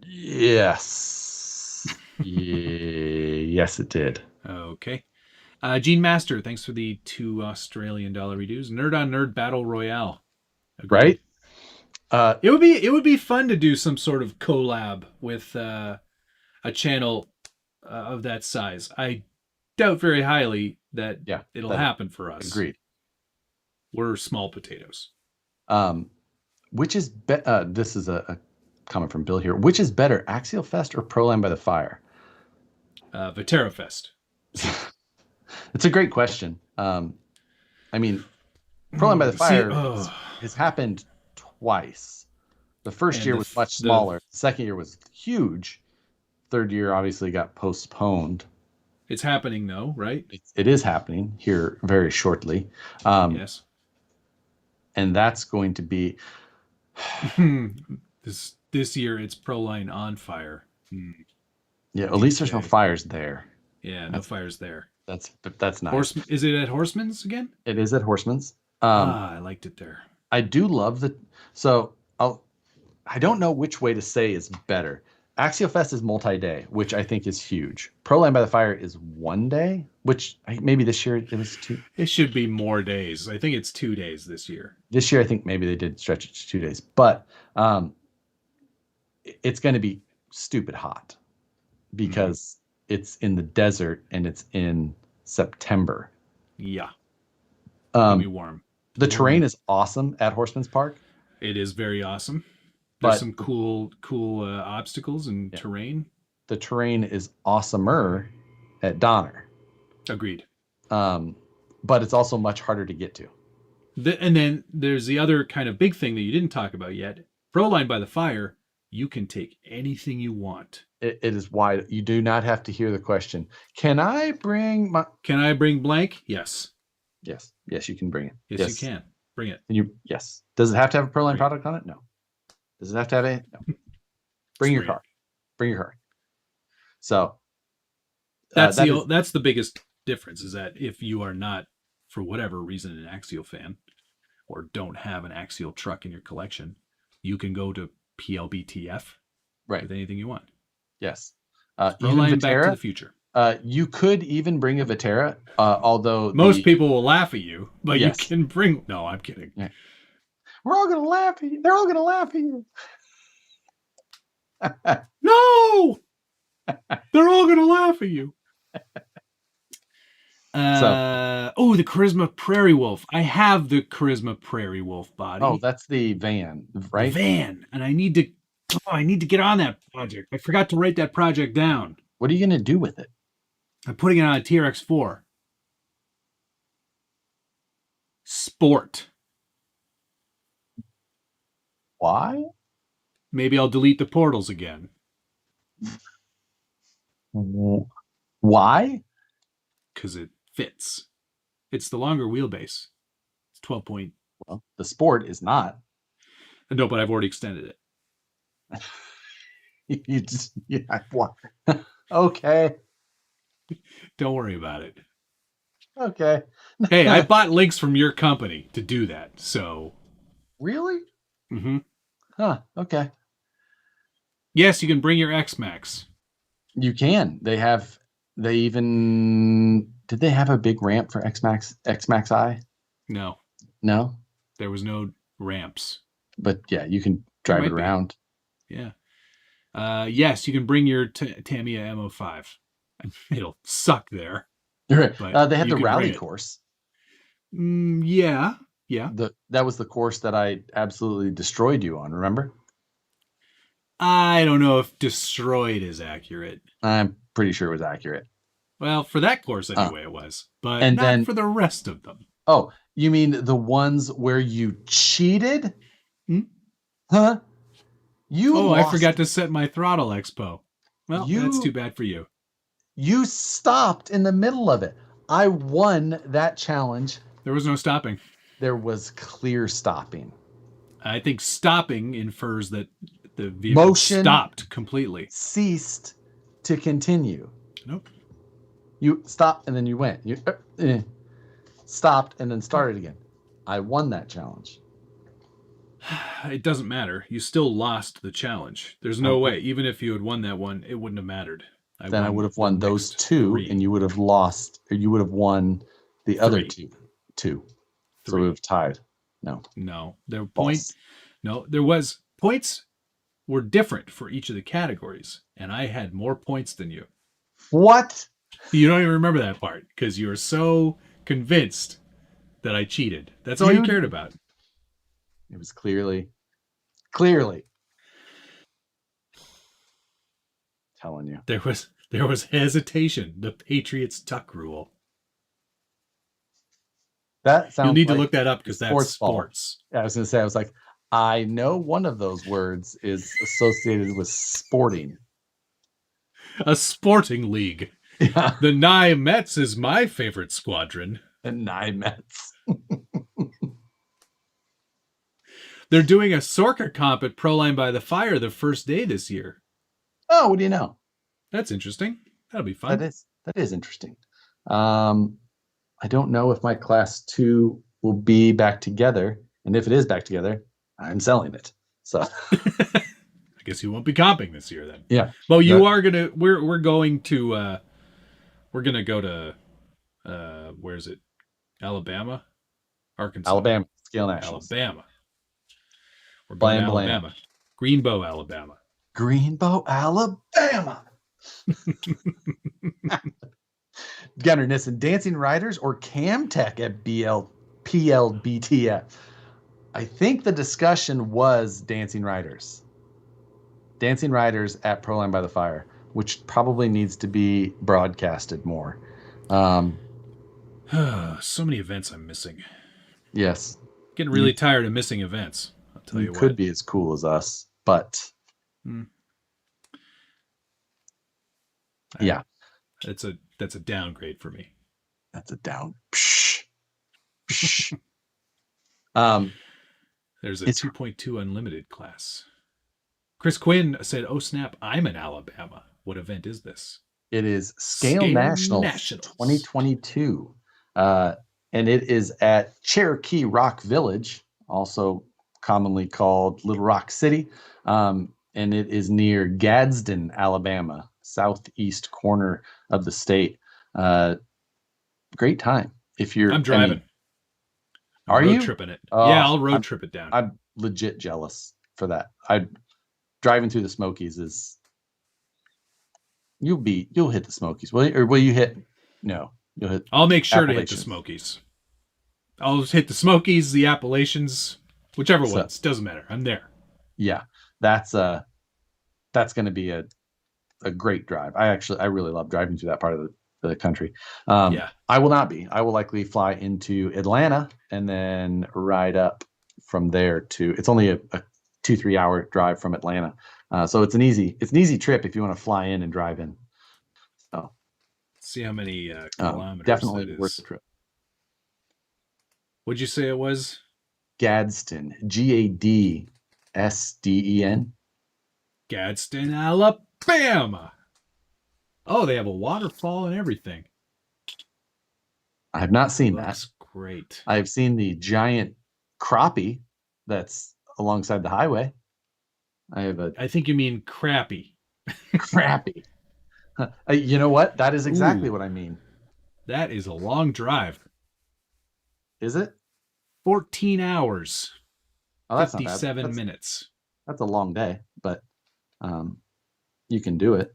Yes. Yes, it did. Okay. Gene Master, thanks for the $2 Australian reduce. Nerd on Nerd Battle Royale. Agreed. Right? It would be fun to do some sort of collab with a channel of that size. I doubt very highly that it'll happen for us. Agreed. We're small potatoes. Which is this is a comment from Bill here. Which is better, Axial Fest or Proline by the Fire? Vetera Fest. It's a great question. I mean, Proline by the Fire has happened twice. The first year was much smaller. The second year was huge. Third year obviously got postponed. It's happening though, right? It is happening here very shortly. Yes. And that's going to be this year. It's Proline on fire. Yeah, at least there's no fires there. Yeah, no fires there. That's nice. Is it at Horseman's again? It is at Horseman's. I liked it there. I do love I don't know which way to say is better. Axial Fest is multi-day, which I think is huge. Proline by the Fire is 1 day, which maybe this year it was 2. It should be more days. I think it's 2 days this year. This year I think maybe they did stretch it to 2 days, but it's going to be stupid hot because it's in the desert and it's in September. Yeah. It'll be warm. The terrain is awesome at Horseman's Park. It is very awesome. There's some cool obstacles and terrain. The terrain is awesomer at Donner. Agreed. But it's also much harder to get to. And then there's the other kind of big thing that you didn't talk about yet. Proline by the Fire, you can take anything you want. It is wide. You do not have to hear the question. Can I bring blank? Yes. Yes, you can bring it. Yes, you can. Bring it. Yes. Does it have to have a Proline product on it? No. Does it have to have a? No. Bring your car. Bring your car. So that's the biggest difference is that if you are not, for whatever reason, an Axial fan or don't have an Axial truck in your collection, you can go to PLBTF with anything you want. Yes. Proline Back to the Future. You could even bring a Vetera, although most people will laugh at you, but you can bring. No, I'm kidding. Yeah. We're all gonna laugh at you. They're all gonna laugh at you. No, they're all gonna laugh at you. The Charisma Prairie Wolf. I have the Charisma Prairie Wolf body. Oh, that's the van, right? The van, and I need to get on that project. I forgot to write that project down. What are you gonna do with it? I'm putting it on a TRX4. Sport. Why? Maybe I'll delete the portals again. Why? Because it fits. It's the longer wheelbase. It's 12 point. Well, the Sport is not. No, but I've already extended it. Why? Okay. Don't worry about it. Okay. Hey, I bought links from your company to do that. So. Really? Mm-hmm. Huh. Okay. Yes, you can bring your X-Max. You can. They even, did they have a big ramp for X-Max I? No, No? there was no ramps. But yeah, you can There drive it might be. around. Yeah. Yes, you can bring your Tamiya M05. It'll suck there, but They had you the can bring rally it. course. Yeah. That was the course that I absolutely destroyed you on, remember? I don't know if destroyed is accurate. I'm pretty sure it was accurate. Well, for that course anyway, it was, but And not then, for the rest of them. oh, you mean the ones where you cheated? Hmm? Huh? You Oh, I lost. forgot to set my throttle expo. Well, that's too You bad for you. you stopped in the middle of it. I won that challenge. There was no stopping. There was clear stopping. I think stopping infers that the vehicle Motion stopped completely. ceased to continue. Nope. You stopped and then you went. You stopped and then started again. I won that challenge. It doesn't matter. You still lost the challenge. There's no way. Even if you had won that one, it wouldn't have mattered. Then I would have won those two, and you would have lost, or you would have won the other two. So we would have tied. No. There was points were different for each of the categories, and I had more points than you. What? You don't even remember that part because you were so convinced that I cheated. That's all you cared about. It was clearly telling you. There was hesitation. The Patriots tuck rule. That sounds. You'll need to look that up because that's sports. Yeah, I was going to say. I was like, I know one of those words is associated with sporting. A sporting league. Yeah. The Nye Mets is my favorite squadron. The Nye Mets. They're doing a Sorka comp at Proline by the Fire the first day this year. Oh, what do you know? That's interesting. That'll be fun. That is interesting. I don't know if my class 2 will be back together, and if it is back together, I'm selling it. So I guess you won't be comping this year then. Yeah. Well, you are gonna. We're going to. We're gonna go to. Where is it? Alabama, Arkansas. Alabama Scale Nationals. Alabama. We're going to Alabama. Greenbow, Alabama. Greenbow, Alabama. Gunner Nissen, Dancing Riders or Camtech at PLBTF? I think the discussion was Dancing Riders. Dancing Riders at Proline by the Fire, which probably needs to be broadcasted more. So many events I'm missing. Yes. Getting really tired of missing events. I'll tell you what. Could be as cool as us, but yeah. That's a downgrade for me. That's a down. There's a 2.2 unlimited class. Chris Quinn said, "Oh snap, I'm in Alabama. What event is this?" It is Scale Nationals 2022. And it is at Cherokee Rock Village, also commonly called Little Rock City. And it is near Gadsden, Alabama, southeast corner of the state. Great time. I'm driving. Are you? Road tripping it. Yeah, I'll road trip it down. I'm legit jealous for that. Driving through the Smokies is... You'll hit the Smokies. Will you hit... No. You'll hit... I'll make sure to hit the Smokies. I'll hit the Smokies, the Appalachians, whichever ones. Doesn't matter. I'm there. Yeah. That's going to be a great drive. I really love driving through that part of the country. I will not be. I will likely fly into Atlanta and then ride up from there to... It's only a 2-3 hour drive from Atlanta. So it's an easy trip if you want to fly in and drive in. So see how many kilometers. Definitely worth the trip. What'd you say it was? Gadsden, Gadsden. Gadsden, Alabama. Oh, they have a waterfall and everything. I have not seen that. Looks great. I've seen the giant crappie that's alongside the highway. I think you mean crappy. Crappie. You know what? That is exactly what I mean. That is a long drive. Is it? 14 hours. Oh, that's 57 minutes. That's a long day, but you can do it.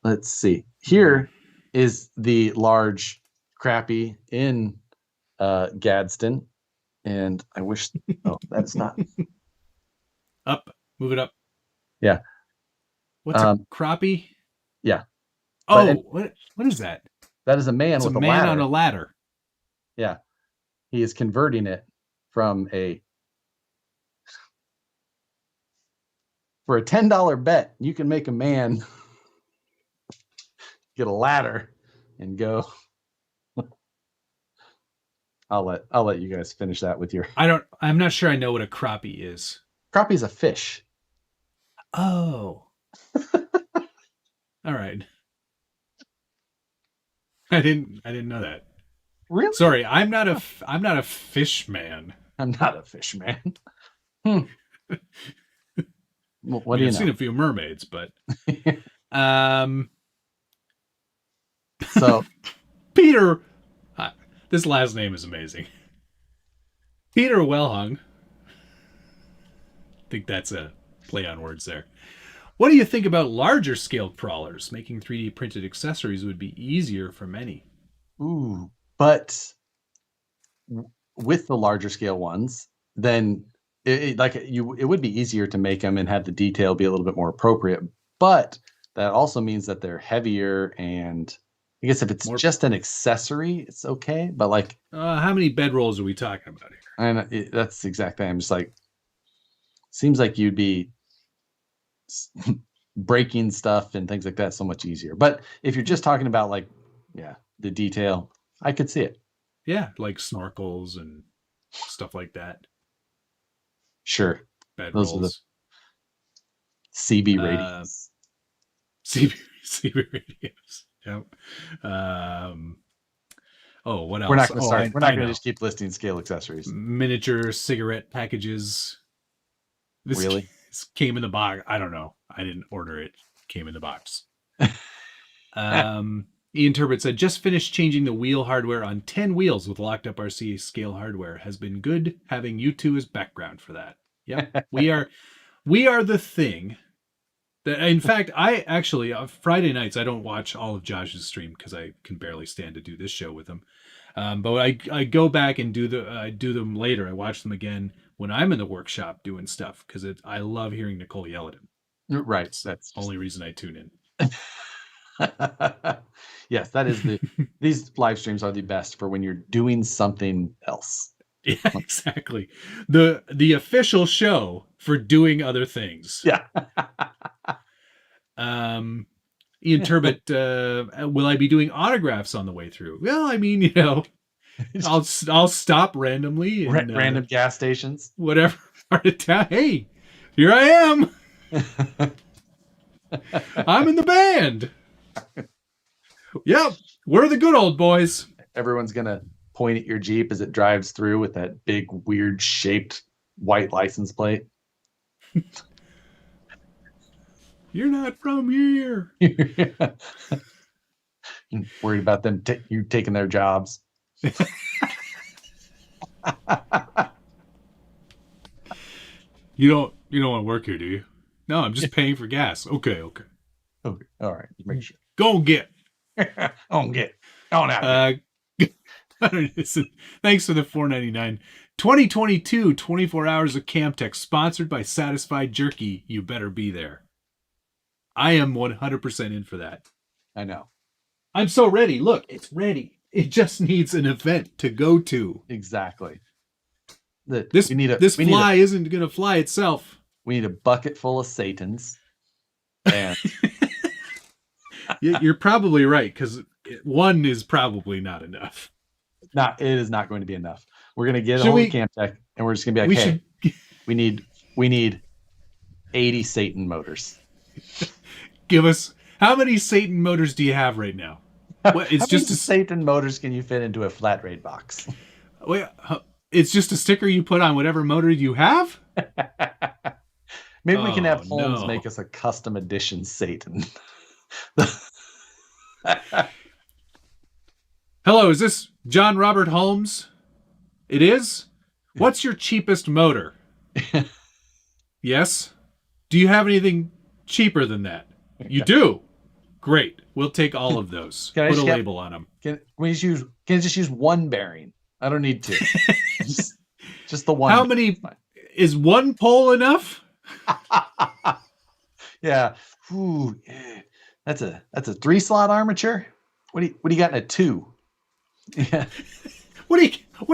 Let's see. Here is the large crappie in Gadsden. And I wish... Oh, that's not... Up. Move it up. Yeah. What's a crappie? Yeah. Oh, what is that? That is a man with a ladder. Man on a ladder. Yeah. He is converting it from for a $10 bet, you can make a man get a ladder and go. I'll let you guys finish that with your... I'm not sure I know what a crappie is. Crappie's a fish. Oh. All right. I didn't know that. Really? Sorry, I'm not a fish man. I'm not a fish man. Well, what do you know? I've seen a few mermaids, but so Peter, this last name is amazing. Peter Wellhung. I think that's a play on words there. What do you think about larger scale crawlers? Making 3D printed accessories would be easier for many. Ooh, but with the larger scale ones, then it would be easier to make them and have the detail be a little bit more appropriate. But that also means that they're heavier, and I guess if it's just an accessory, it's okay. But like, how many bedrolls are we talking about here? And that's exactly. I'm just like, seems like you'd be breaking stuff and things like that so much easier. But if you're just talking about like, the detail, I could see it. Yeah, like snorkels and stuff like that. Sure. Bedrolls. Those are the CB radios. CB radios. Yep. What else? We're not going to start. We're not going to just keep listing scale accessories. Miniature cigarette packages. This came in the box. I don't know. I didn't order it. Came in the box. Ian Turbot said, just finished changing the wheel hardware on 10 wheels with locked up RC scale hardware. Has been good having you two as background for that. Yep. we are the thing that, in fact, I actually, Friday nights, I don't watch all of Josh's stream because I can barely stand to do this show with him. But I go back and do them later. I watch them again when I'm in the workshop doing stuff because I love hearing Nicole yell at him. Right. That's the only reason I tune in. Yes, that is these live streams are the best for when you're doing something else. Yeah, exactly. The official show for doing other things. Yeah. Ian Turbot, will I be doing autographs on the way through? Well, I mean, I'll stop randomly in random gas stations, whatever part of town. Hey, here I am. I'm in the band. Yep, we're the good old boys. Everyone's gonna point at your Jeep as it drives through with that big, weird shaped white license plate. You're not from here. Worried about them you taking their jobs. You don't want to work here, do you? No, I'm just paying for gas. Okay. Okay. All right. Make sure. Go and get. Go and get. Go now. Thanks for the $4.99. 2022 24 hours of Camp Tech, sponsored by Satisfied Jerky. You better be there. I am 100% in for that. I know. I'm so ready. Look, it's ready. It just needs an event to go to. Exactly. This fly isn't going to fly itself. We need a bucket full of Satans. And You're probably right, because one is probably not enough. It is not going to be enough. We're going to get a hold of Camp Tech, and we're just going to be like, we need 80 Satan motors. Give us How many Satan motors do you have right now? What? It's How just many Satan motors can you fit into a flat rate box? wait. It's just a sticker you put on whatever motor you have. Maybe we can have Oh Holmes no! make us a custom edition Satan. Hello, is this John Robert Holmes? It is. What's your cheapest motor? Yes. Do you have anything cheaper than that? You do. Great. We'll take all of those. Put a label on them. Can I just use one bearing? I don't need two. just the one. How many? Is one pole enough? Yeah. Ooh, yeah. That's a 3-slot armature. What do you got in a 2? Yeah. What do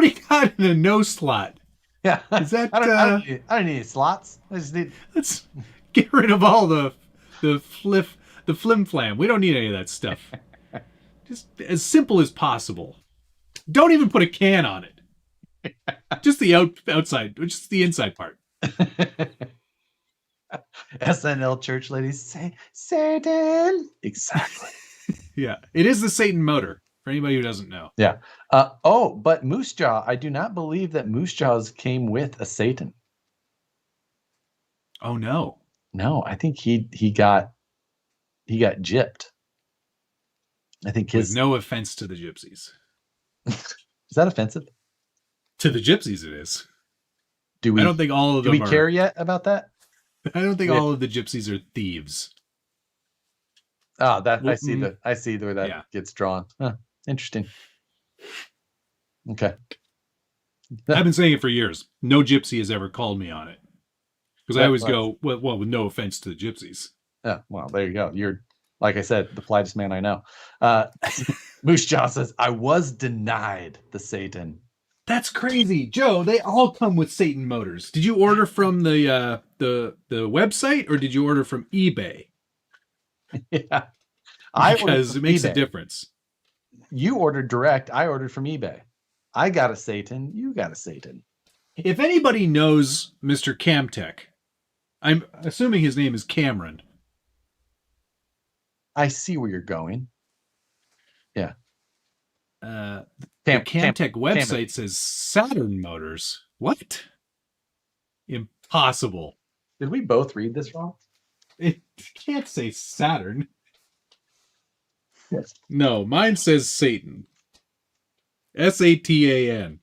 you got in a no slot? Yeah. Is that I don't need any slots. I just need. Let's get rid of all the flim flam. We don't need any of that stuff. Just as simple as possible. Don't even put a can on it. Just the outside, just the inside part. SNL church ladies say Satan. Exactly. Yeah, it is the Satan motor for anybody who doesn't know. Yeah. But Moose Jaw, I do not believe that Moose Jaws came with a Satan. Oh no. No, I think he got gypped. I think With no offense to the gypsies. Is that offensive? To the gypsies, it is. I don't think all of them. Do we care yet about that? I don't think all of the gypsies are thieves. Oh, I see where that gets drawn. Huh, interesting. Okay. I've been saying it for years. No gypsy has ever called me on it. Because I always go, well, with no offense to the gypsies. Yeah, well, there you go. You're, like I said, the politest man I know. Moose Jaw says, I was denied the Satan. That's crazy. Joe, they all come with Satan motors. Did you order from the website or did you order from eBay? Yeah. Because it makes a difference. You ordered direct. I ordered from eBay. I got a Satan. You got a Satan. If anybody knows Mr. Camtech, I'm assuming his name is Cameron. I see where you're going. Yeah. The Camtech website says Saturn motors. What? Impossible. Did we both read this wrong? It can't say Saturn. Yes. No, mine says Satan. Satan.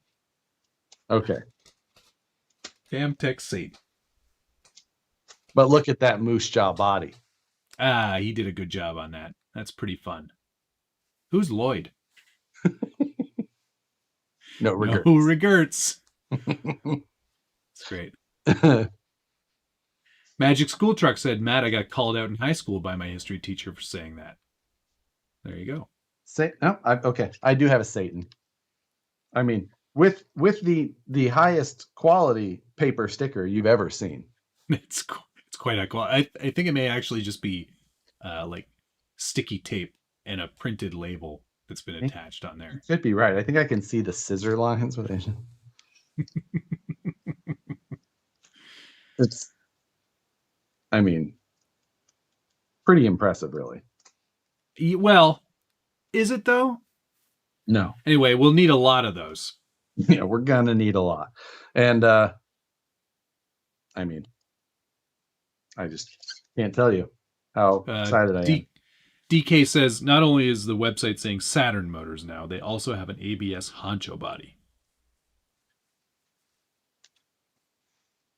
Okay. Camtech Satan. But look at that Moose Jaw body. Ah, he did a good job on that. That's pretty fun. Who's Lloyd? No regrets. No regrets. It's great. Magic School Truck said, Matt, I got called out in high school by my history teacher for saying that. There you go. Okay. I do have a Satan. I mean, with the highest quality paper sticker you've ever seen. It's quite a quality. I think it may actually just be like sticky tape and a printed label that's been attached on there. You could be right. I think I can see the scissor lines with it. It's, I mean, pretty impressive, really. Well, is it though? No. Anyway, we'll need a lot of those. Yeah, we're gonna need a lot. And I mean, I just can't tell you how excited I am. DK says, not only is the website saying Saturn motors now, they also have an ABS honcho body.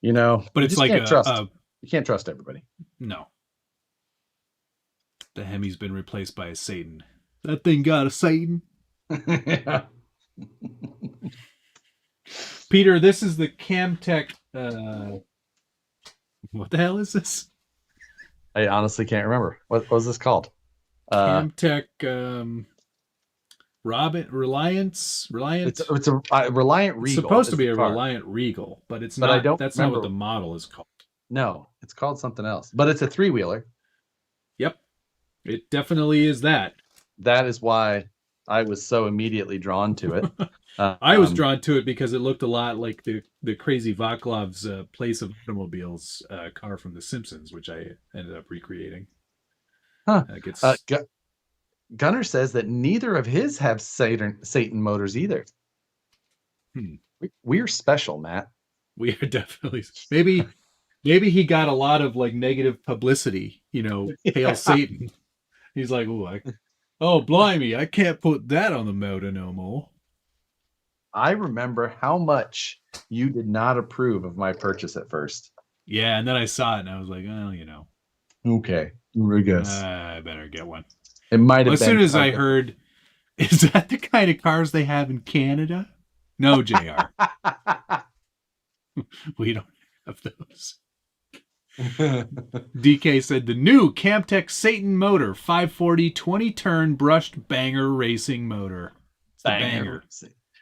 You know, but it's like you can't trust everybody. No. The Hemi's been replaced by a Satan. That thing got a Satan. Yeah. Peter, this is the Camtech. What the hell is this? I honestly can't remember. What was this called? Camtech Reliant. It's a Reliant Regal. It's supposed to be a Reliant Regal, but it's not. That's not what the model is called. No, it's called something else. But it's a 3-wheeler. Yep, it definitely is that. That is why I was so immediately drawn to it. I was drawn to it because it looked a lot like the crazy Vaclav's Place of Automobiles car from The Simpsons, which I ended up recreating. Huh. Gets Gunner says that neither of his have Satan motors either. We're special, Matt. We are definitely maybe he got a lot of like negative publicity. Hail Satan. He's like, oh blimey, I can't put that on the motor no more. I remember how much you did not approve of my purchase at first. Yeah, and then I saw it and I was like, okay, I guess I better get one. It might have as been. Soon as I heard, is that the kind of cars they have in Canada? No, JR. We don't have those. DK said the new Camtech Satan motor, 540 20-turn brushed banger racing motor. It's the banger.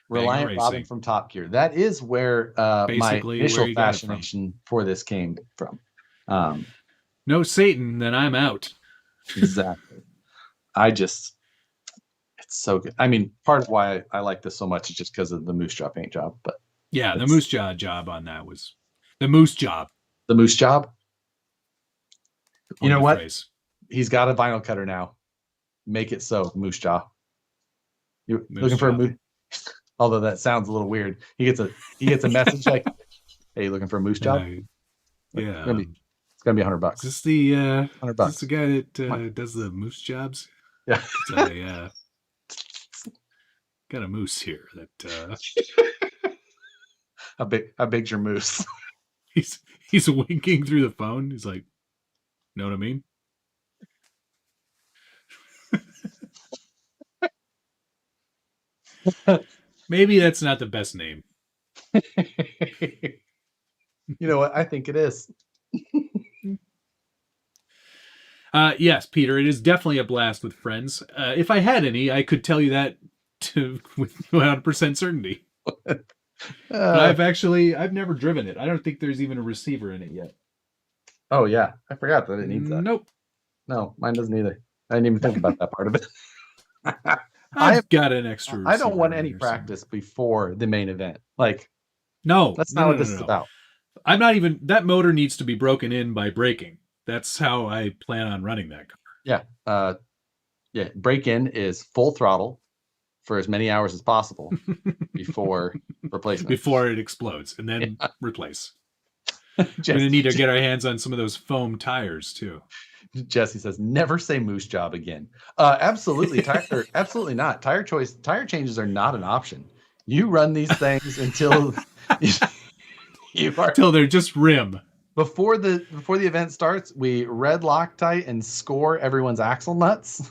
Reliant banger Robin from Top Gear. That is where my initial fascination for this came from. No Satan, then I'm out. Exactly. It's so good. I mean, part of why I like this so much is just because of the moose jaw paint job. But yeah, the moose jaw job on that was the moose job. The moose job. You know what? Phrase. He's got a vinyl cutter now. Make it so, moose jaw. You looking for a moose? Although that sounds a little weird. He gets a message like, "Hey, you looking for a moose job?" Yeah, it's gonna be $100. Is this the $100? Is this the guy that does the moose jobs? Yeah. Got a moose here that. How big's your moose? He's winking through the phone. He's like, know what I mean? Maybe that's not the best name. You know what? I think it is. Yes, Peter, it is definitely a blast with friends. If I had any, I could tell you that with 100% certainty. But I've never driven it. I don't think there's even a receiver in it yet. Oh yeah, I forgot that it needs that. Nope. No, mine doesn't either. I didn't even think about that part of it. I've got an extra receiver. I don't want any practice before the main event. No, that's not what this is about. I'm not even. That motor needs to be broken in by braking. That's how I plan on running that car. Yeah. Break in is full throttle for as many hours as possible before replacement. Before it explodes, and then replace. We're gonna need to get our hands on some of those foam tires too. Jesse says, "Never say moose job again." Absolutely, absolutely not. Tire changes are not an option. You run these things until until they're just rim. Before the event starts, we red Loctite and score everyone's axle nuts.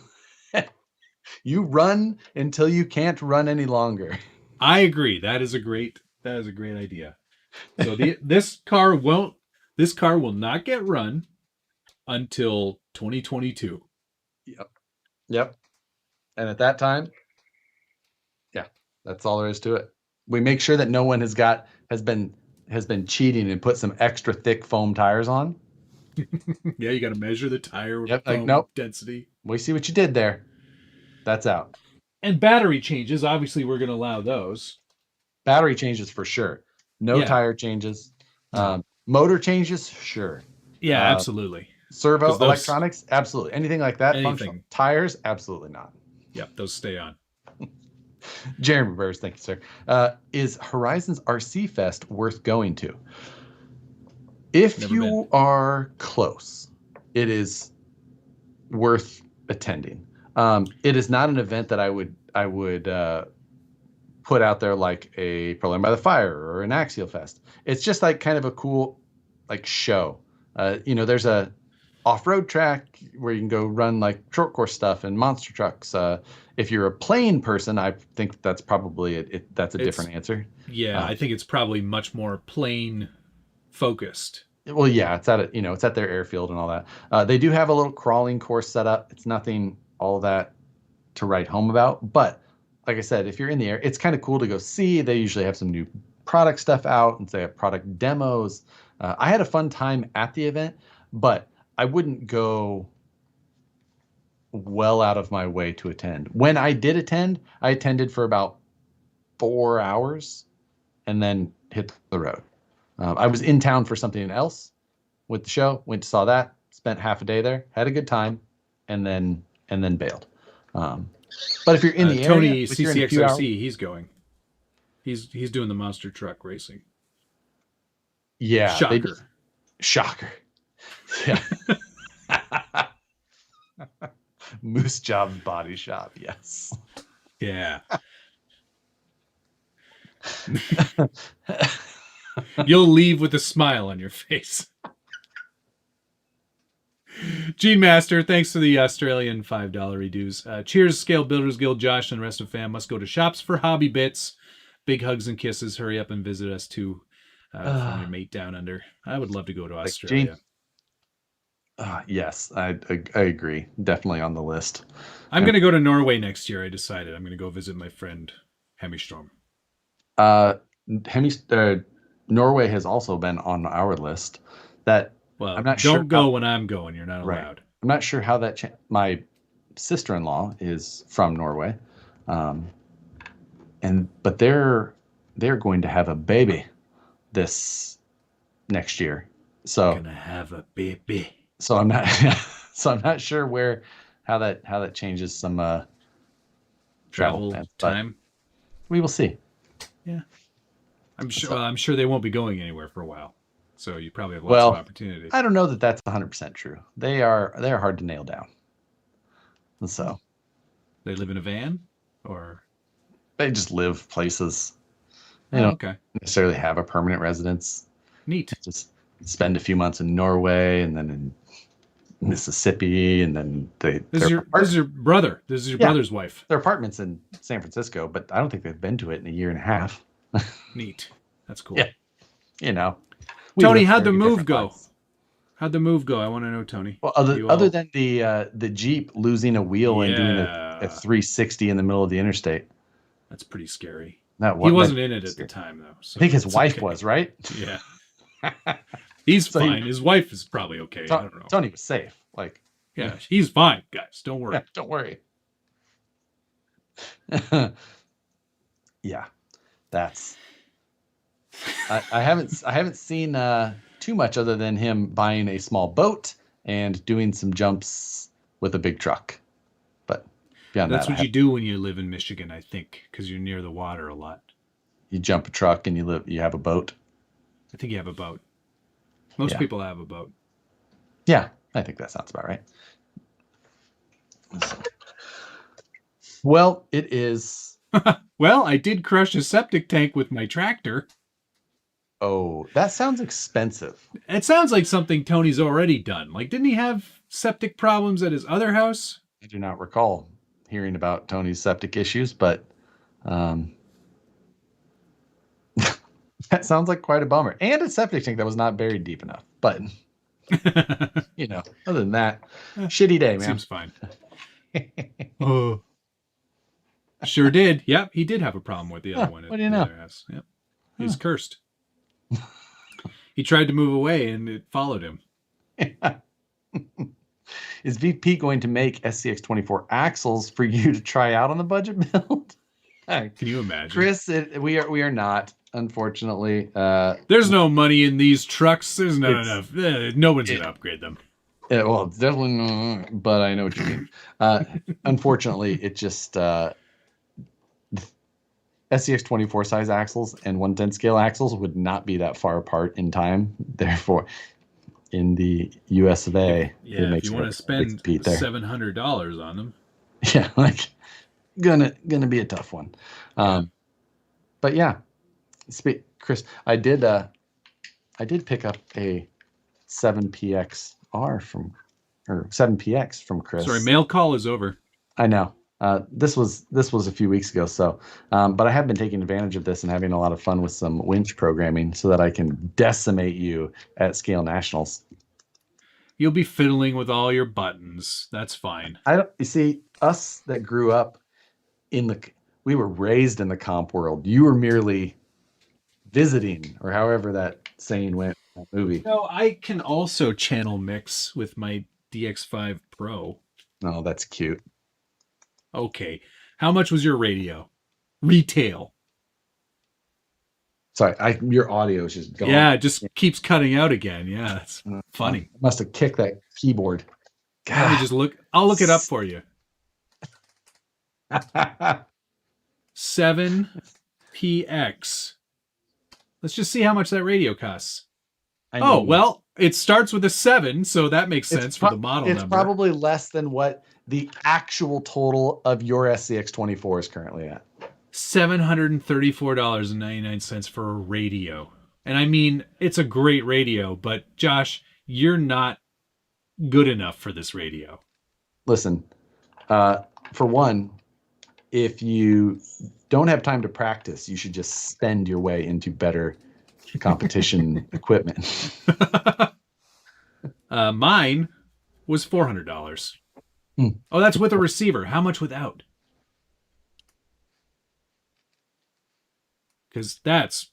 You run until you can't run any longer. I agree. That is a great idea. So this car will not get run until 2022. Yep. And at that time, yeah, that's all there is to it. We make sure that no one has been cheating and put some extra thick foam tires on. Yeah, you got to measure the tire foam density. We see what you did there. That's out. And battery changes, obviously, we're going to allow those. Battery changes for sure. No tire changes. Motor changes, sure. Yeah, absolutely. Servo, electronics, absolutely. Anything like that. Anything. Tires, absolutely not. Yep, those stay on. Jeremy Burrs, thank you, sir. Is Horizons RC Fest worth going to? If you are close, it is worth attending. It is not an event that I would put out there like a Proline by the Fire or an Axial Fest. It's just like kind of a cool show. There's a off-road track where you can go run like short course stuff and monster trucks. If you're a plane person, I think that's probably that's a different answer. Yeah, I think it's probably much more plane focused. Well, yeah, it's at their airfield and all that. They do have a little crawling course set up. It's nothing all that to write home about, but like I said, if you're in the air, it's kind of cool to go see. They usually have some new product stuff out and they have product demos. I had a fun time at the event, but I wouldn't go well out of my way to attend. When I did attend, I attended for about 4 hours and then hit the road. I was in town for something else with the show, went to saw that, spent half a day there, had a good time, and then bailed. But if you're in the Tony area, CCXRC, he's going. He's doing the monster truck racing. Yeah, shocker. Shocker. Yeah. Moose Job's Body Shop. Yes. Yeah. You'll leave with a smile on your face. Gene Master, thanks for the Australian $5 reduce. Cheers, Scale Builders Guild, Josh, and the rest of fam. Must go to Shops for Hobby Bits. Big hugs and kisses. Hurry up and visit us too. From your mate down under. I would love to go to Australia. Yes, I agree. Definitely on the list. I'm going to go to Norway next year. I decided I'm going to go visit my friend Hemistrom. Norway has also been on our list. Well, I'm not sure. Don't go when I'm going. You're not allowed. I'm not sure how that. My sister-in-law is from Norway, but they're going to have a baby this next year. So gonna have a baby. So I'm not. So I'm not sure how that changes some travel plans, time. We will see. Yeah, I'm sure. I'm sure they won't be going anywhere for a while. So you probably have lots of opportunity. I don't know that that's 100% true. They're hard to nail down. So they live in a van, or they just live places. They don't necessarily have a permanent residence. Neat. Just spend a few months in Norway and then in Mississippi, and then this is your brother. This is your brother's wife. Their apartment's in San Francisco, but I don't think they've been to it in a year and a half. Neat. That's cool. Yeah. You know. Tony, how'd the move go? How'd the move go? I want to know, Tony. Well, other than the Jeep losing a wheel and doing a 360 in the middle of the interstate. That's pretty scary. He wasn't in it at the time, though. So I think his wife was, right? Yeah. He's fine. His wife is probably okay. I don't know. Tony was safe. Yeah, he's fine, guys. Don't worry. Yeah, don't worry. Yeah, that's. I haven't seen too much other than him buying a small boat and doing some jumps with a big truck. But beyond that's what you do when you live in Michigan, I think, because you're near the water a lot. You jump a truck and you have a boat. I think you have a boat. Most people have a boat. Yeah, I think that sounds about right. Well, it is. Well, I did crush a septic tank with my tractor. Oh, that sounds expensive. It sounds like something Tony's already done. Didn't he have septic problems at his other house? I do not recall hearing about Tony's septic issues, but that sounds like quite a bummer. And a septic tank that was not buried deep enough. But, other than that, shitty day, man. Seems fine. Oh. Sure did. Yep, he did have a problem with the other one. What do you know? Yep. He's cursed. He tried to move away and it followed him. Is VP going to make SCX24 axles for you to try out on the budget build? Can you imagine? Chris, we are not, unfortunately. There's no money in these trucks. There's not enough. No one's going to upgrade them. Yeah, well, definitely not, but I know what you mean. Unfortunately, it just... SCX24 size axles and 110 scale axles would not be that far apart in time. Therefore, in the US of A, if you want to spend $700 on them, gonna be a tough one. But yeah, Chris, I did pick up a 7PXR from 7PX from Chris. Sorry, mail call is over. I know. This was a few weeks ago, so but I have been taking advantage of this and having a lot of fun with some winch programming so that I can decimate you at Scale Nationals. You'll be fiddling with all your buttons. That's fine. You see, us that grew up we were raised in the comp world. You were merely visiting, or however that saying went in that movie. No, I can also channel mix with my DX5 Pro. Oh, that's cute. Okay. How much was your radio? Retail. Sorry, your audio is just going. Yeah, it just keeps cutting out again. Yeah, it's funny. I must have kicked that keyboard. God. I'll look it up for you. 7PX. Let's just see how much that radio costs. Well, it starts with a 7, so that makes sense for the model number. It's probably less than what the actual total of your SCX24 is currently at. $734.99 for a radio. And I mean, it's a great radio, but Josh, you're not good enough for this radio. Listen, for one, if you don't have time to practice, you should just spend your way into better competition equipment. Mine was $400. Oh, that's with a receiver. How much without? Because that's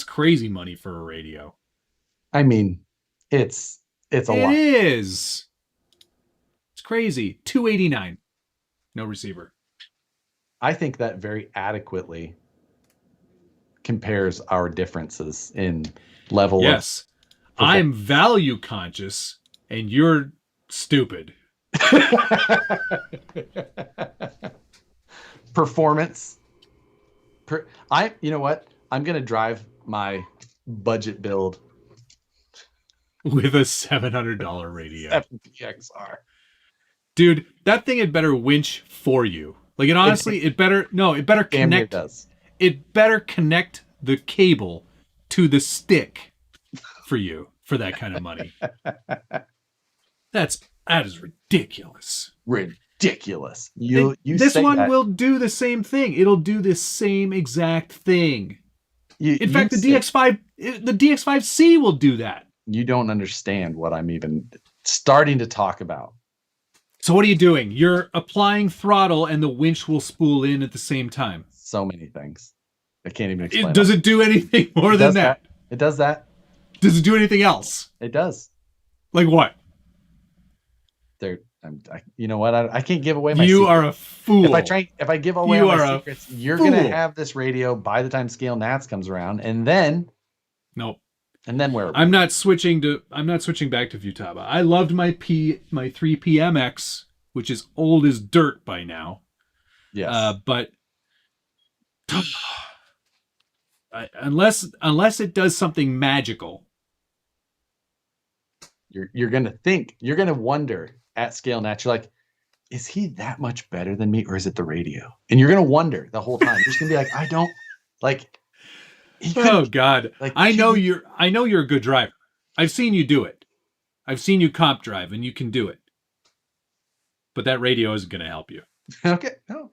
crazy money for a radio. I mean, it's a lot. It is. It's crazy. $289. No receiver. I think that very adequately compares our differences in level. Yes. I'm value conscious and you're stupid. Performance. You know what? I'm going to drive my budget build with a $700 radio. 7PXR. Dude, that thing had better winch for you. Like it honestly, it better connect. It better connect the cable to the stick for you for that kind of money. That is ridiculous. Ridiculous. This one will do the same thing. It'll do the same exact thing. In fact, the DX5C will do that. You don't understand what I'm even starting to talk about. So what are you doing? You're applying throttle and the winch will spool in at the same time. So many things. I can't even explain. Does it do anything more than that? It does that. Does it do anything else? It does. Like what? You know what? I can't give away my You secret. Are a fool. If I give away my secrets, you're going to have this radio by the time Scale Nats comes around, and then nope. And then where? I'm not switching back to Futaba. I loved my 3PMX, which is old as dirt by now. Yes. But unless it does something magical, you're gonna wonder at Scale Nat. You're like, is he that much better than me, or is it the radio? And you're gonna wonder the whole time. You're just gonna be like, I don't like. Oh God! Like, I know you're a good driver. I've seen you do it. I've seen you comp drive, and you can do it. But that radio isn't going to help you. Okay. No.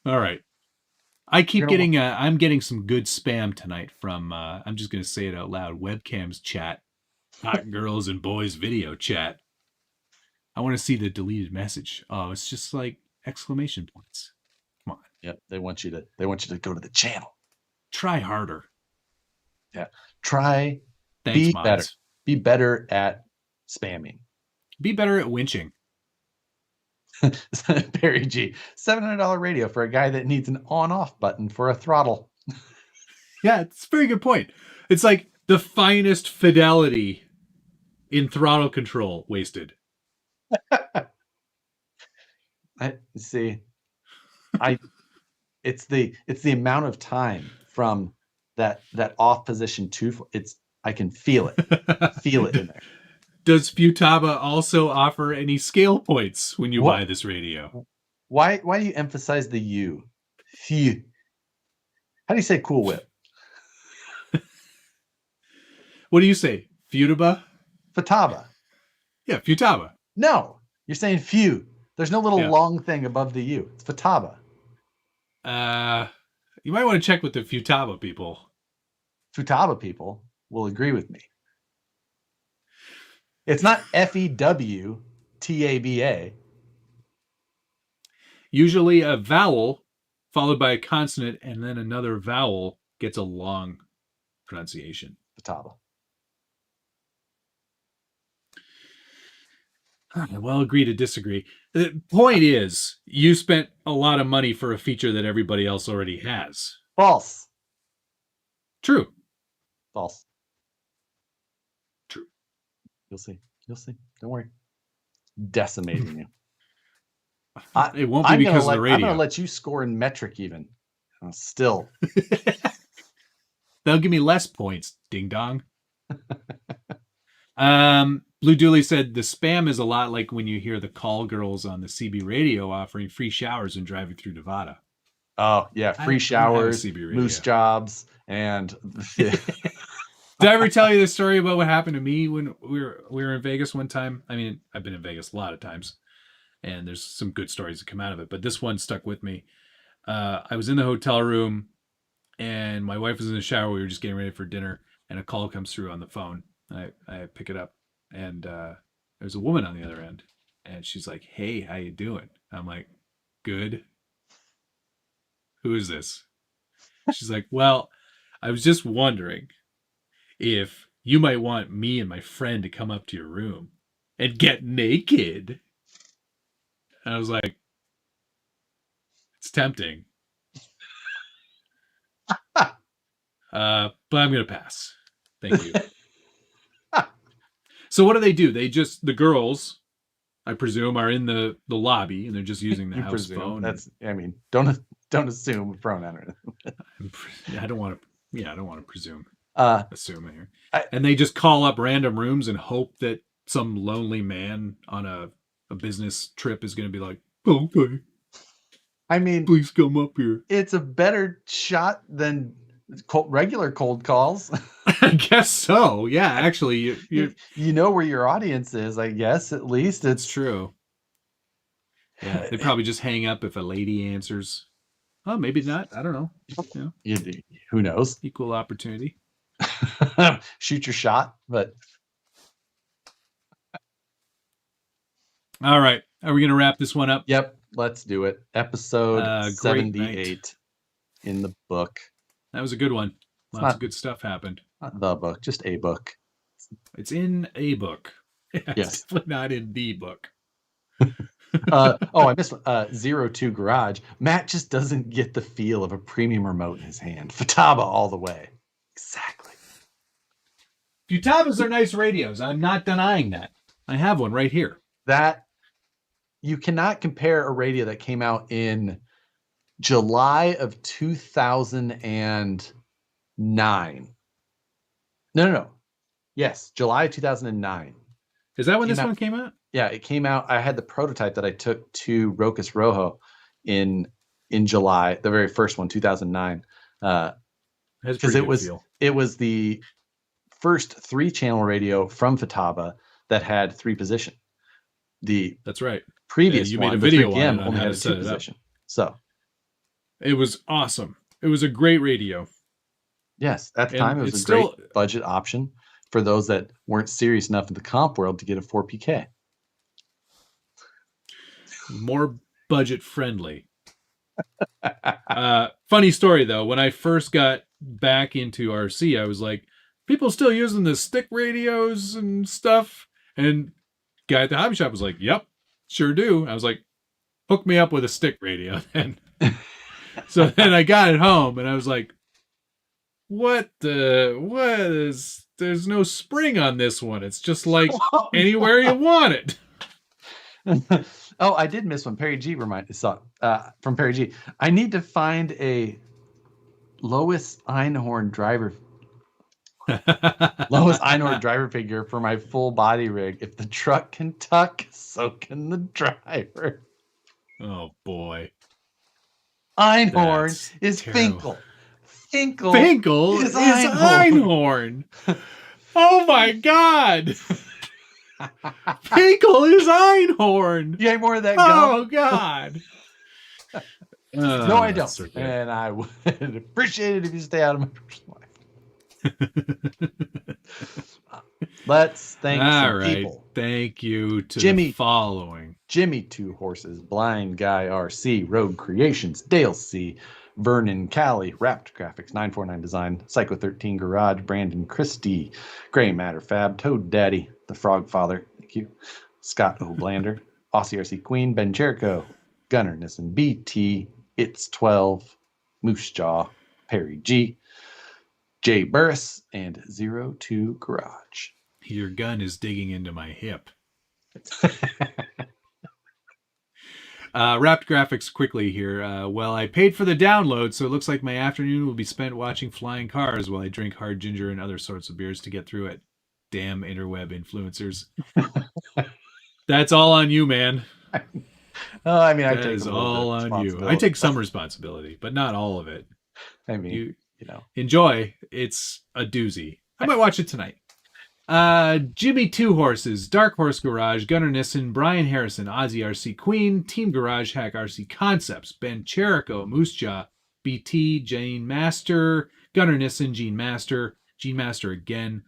All right. I keep getting. I'm getting some good spam tonight from. I'm just going to say it out loud. Webcams chat, hot girls and boys video chat. I want to see the deleted message. Oh, it's just like. Exclamation points. Come on. Yep. They want you to go to the channel. Try harder. Yeah. Try. Thanks, be mods. better. Be better at spamming. Be better at winching. Barry G. $700 radio for a guy that needs an on-off button for a throttle. Yeah, it's a very good point. It's like the finest fidelity in throttle control wasted. It's the amount of time from that off position to I can feel it in there. Does Futaba also offer any scale points when you buy this radio? Why do you emphasize the U? Phew. How do you say Cool Whip? What do you say? Futaba? Futaba. Yeah, Futaba. No, you're saying few. There's no little long thing above the U. It's Futaba. You might want to check with the Futaba people. Futaba people will agree with me. It's not FEWTABA. Usually a vowel followed by a consonant and then another vowel gets a long pronunciation. Futaba. Well, agree to disagree. The point is, you spent a lot of money for a feature that everybody else already has. False. True. False. True. You'll see. You'll see. Don't worry. Decimating you. It won't be because of the radio. I'm going to let you score in metric even. Still. They'll give me less points, ding dong. Blue Dooley said the spam is a lot like when you hear the call girls on the CB radio offering free showers when driving through Nevada. Oh, yeah. Free showers, moose jobs, and... Did I ever tell you the story about what happened to me when we were in Vegas one time? I mean, I've been in Vegas a lot of times, and there's some good stories that come out of it, but this one stuck with me. I was in the hotel room, and my wife was in the shower. We were just getting ready for dinner, and a call comes through on the phone. I pick it up, and there's a woman on the other end, and she's like, "Hey, how you doing?" I'm like, "Good." "Who is this?" She's like, "Well, I was just wondering if you might want me and my friend to come up to your room and get naked." And I was like, it's tempting. But I'm going to pass. Thank you. So what do? The girls, I presume, are in the lobby and they're just using the house phone. Don't assume a pronoun. I don't want to presume. Assume here. And they just call up random rooms and hope that some lonely man on a business trip is going to be like, "Okay, I mean, please come up here." It's a better shot than regular cold calls. I guess so. Yeah, actually, you know where your audience is. I guess at least it's true. Yeah, they probably just hang up if a lady answers. Oh, maybe not. I don't know. Who knows? Equal opportunity. Shoot your shot, but. All right. Are we going to wrap this one up? Yep. Let's do it. Episode 78 in the book. That was a good one. Lots of good stuff happened. Not the book, just a book. It's in a book. Yes. It's definitely not in the book. I missed 02 Garage. Matt just doesn't get the feel of a premium remote in his hand. Futaba all the way. Exactly. Futabas are nice radios. I'm not denying that. I have one right here. That you cannot compare a radio that came out in July of 2009. No. Yes, July 2009. Is that when this one came out? Yeah, it came out. I had the prototype that I took to Rocus Rojo in July, the very first one, 2009. Because it was the first 3-channel radio from Futaba that had 3 position. That's right. Previous you one, made a video on only had a 2 position. So it was awesome. It was a great radio. Yes, at the time it was a great budget option for those that weren't serious enough in the comp world to get a 4PK. More budget friendly. Funny story though, when I first got back into RC, I was like, people still using the stick radios and stuff? And guy at the hobby shop was like, "Yep, sure do." I was like, "Hook me up with a stick radio then." So then I got it home and I was like, what is, there's no spring on this one. It's just like anywhere you want it. Oh, I did miss one. Perry G from Perry G. I need to find a Lois Einhorn driver figure for my full body rig. If the truck can tuck, so can the driver. Oh boy. Einhorn is Finkel. Finkel is Einhorn. Oh my God. Finkel is Einhorn. You ain't more of that. Oh God. No, I don't. Okay. And I would appreciate it if you stay out of my personal life. Let's thank some people. Thank you to Jimmy, the following. Jimmy 2 Horses, Blind Guy RC, Rogue Creations, Dale C, Vernon Callie, Raptor Graphics, 949 Design, Psycho 13 Garage, Brandon Christie, Gray Matter Fab, Toad Daddy, The Frog Father, thank you, Scott O'Blander, Aussie RC Queen, Ben Jericho, Gunner Nissen, BT, It's 12, Moose Jaw, Perry G, Jay Burris, and 02 Garage. Your gun is digging into my hip. Wrapped graphics quickly here. Well, I paid for the download, so it looks like my afternoon will be spent watching flying cars while I drink hard ginger and other sorts of beers to get through it. Damn interweb influencers. That's all on you, man. Oh, I mean, I that take is all on you. I take some responsibility, but not all of it. I mean, you know, enjoy. It's a doozy. I might watch it tonight. Jimmy Two Horses, Dark Horse Garage, Gunnar Nissen, Brian Harrison, Ozzy RC Queen, Team Garage Hack RC Concepts, Ben Cherico, Moosejaw, BT, Jane Master, Gunnar Nissen, Gene Master again,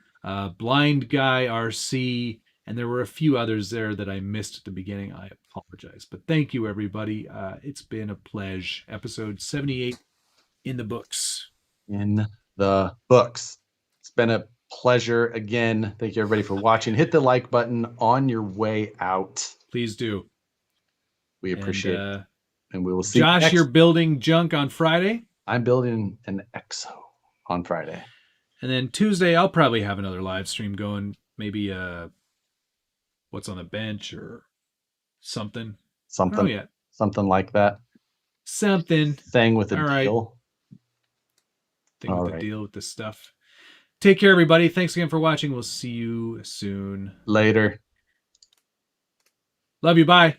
Blind Guy RC, and there were a few others there that I missed at the beginning. I apologize, but thank you, everybody. It's been a pleasure. Episode 78 in the books. In the books. It's been a pleasure again. Thank you, everybody, for watching. Hit the like button on your way out. Please do. We appreciate it. And we will see Josh, you're building junk on Friday? I'm building an EXO on Friday. And then Tuesday, I'll probably have another live stream going. Maybe What's on the Bench or something. Something. Oh, yeah. Something like that. Something. Thing with a deal. Thing with the deal with this stuff. Take care, everybody. Thanks again for watching. We'll see you soon. Later. Love you. Bye.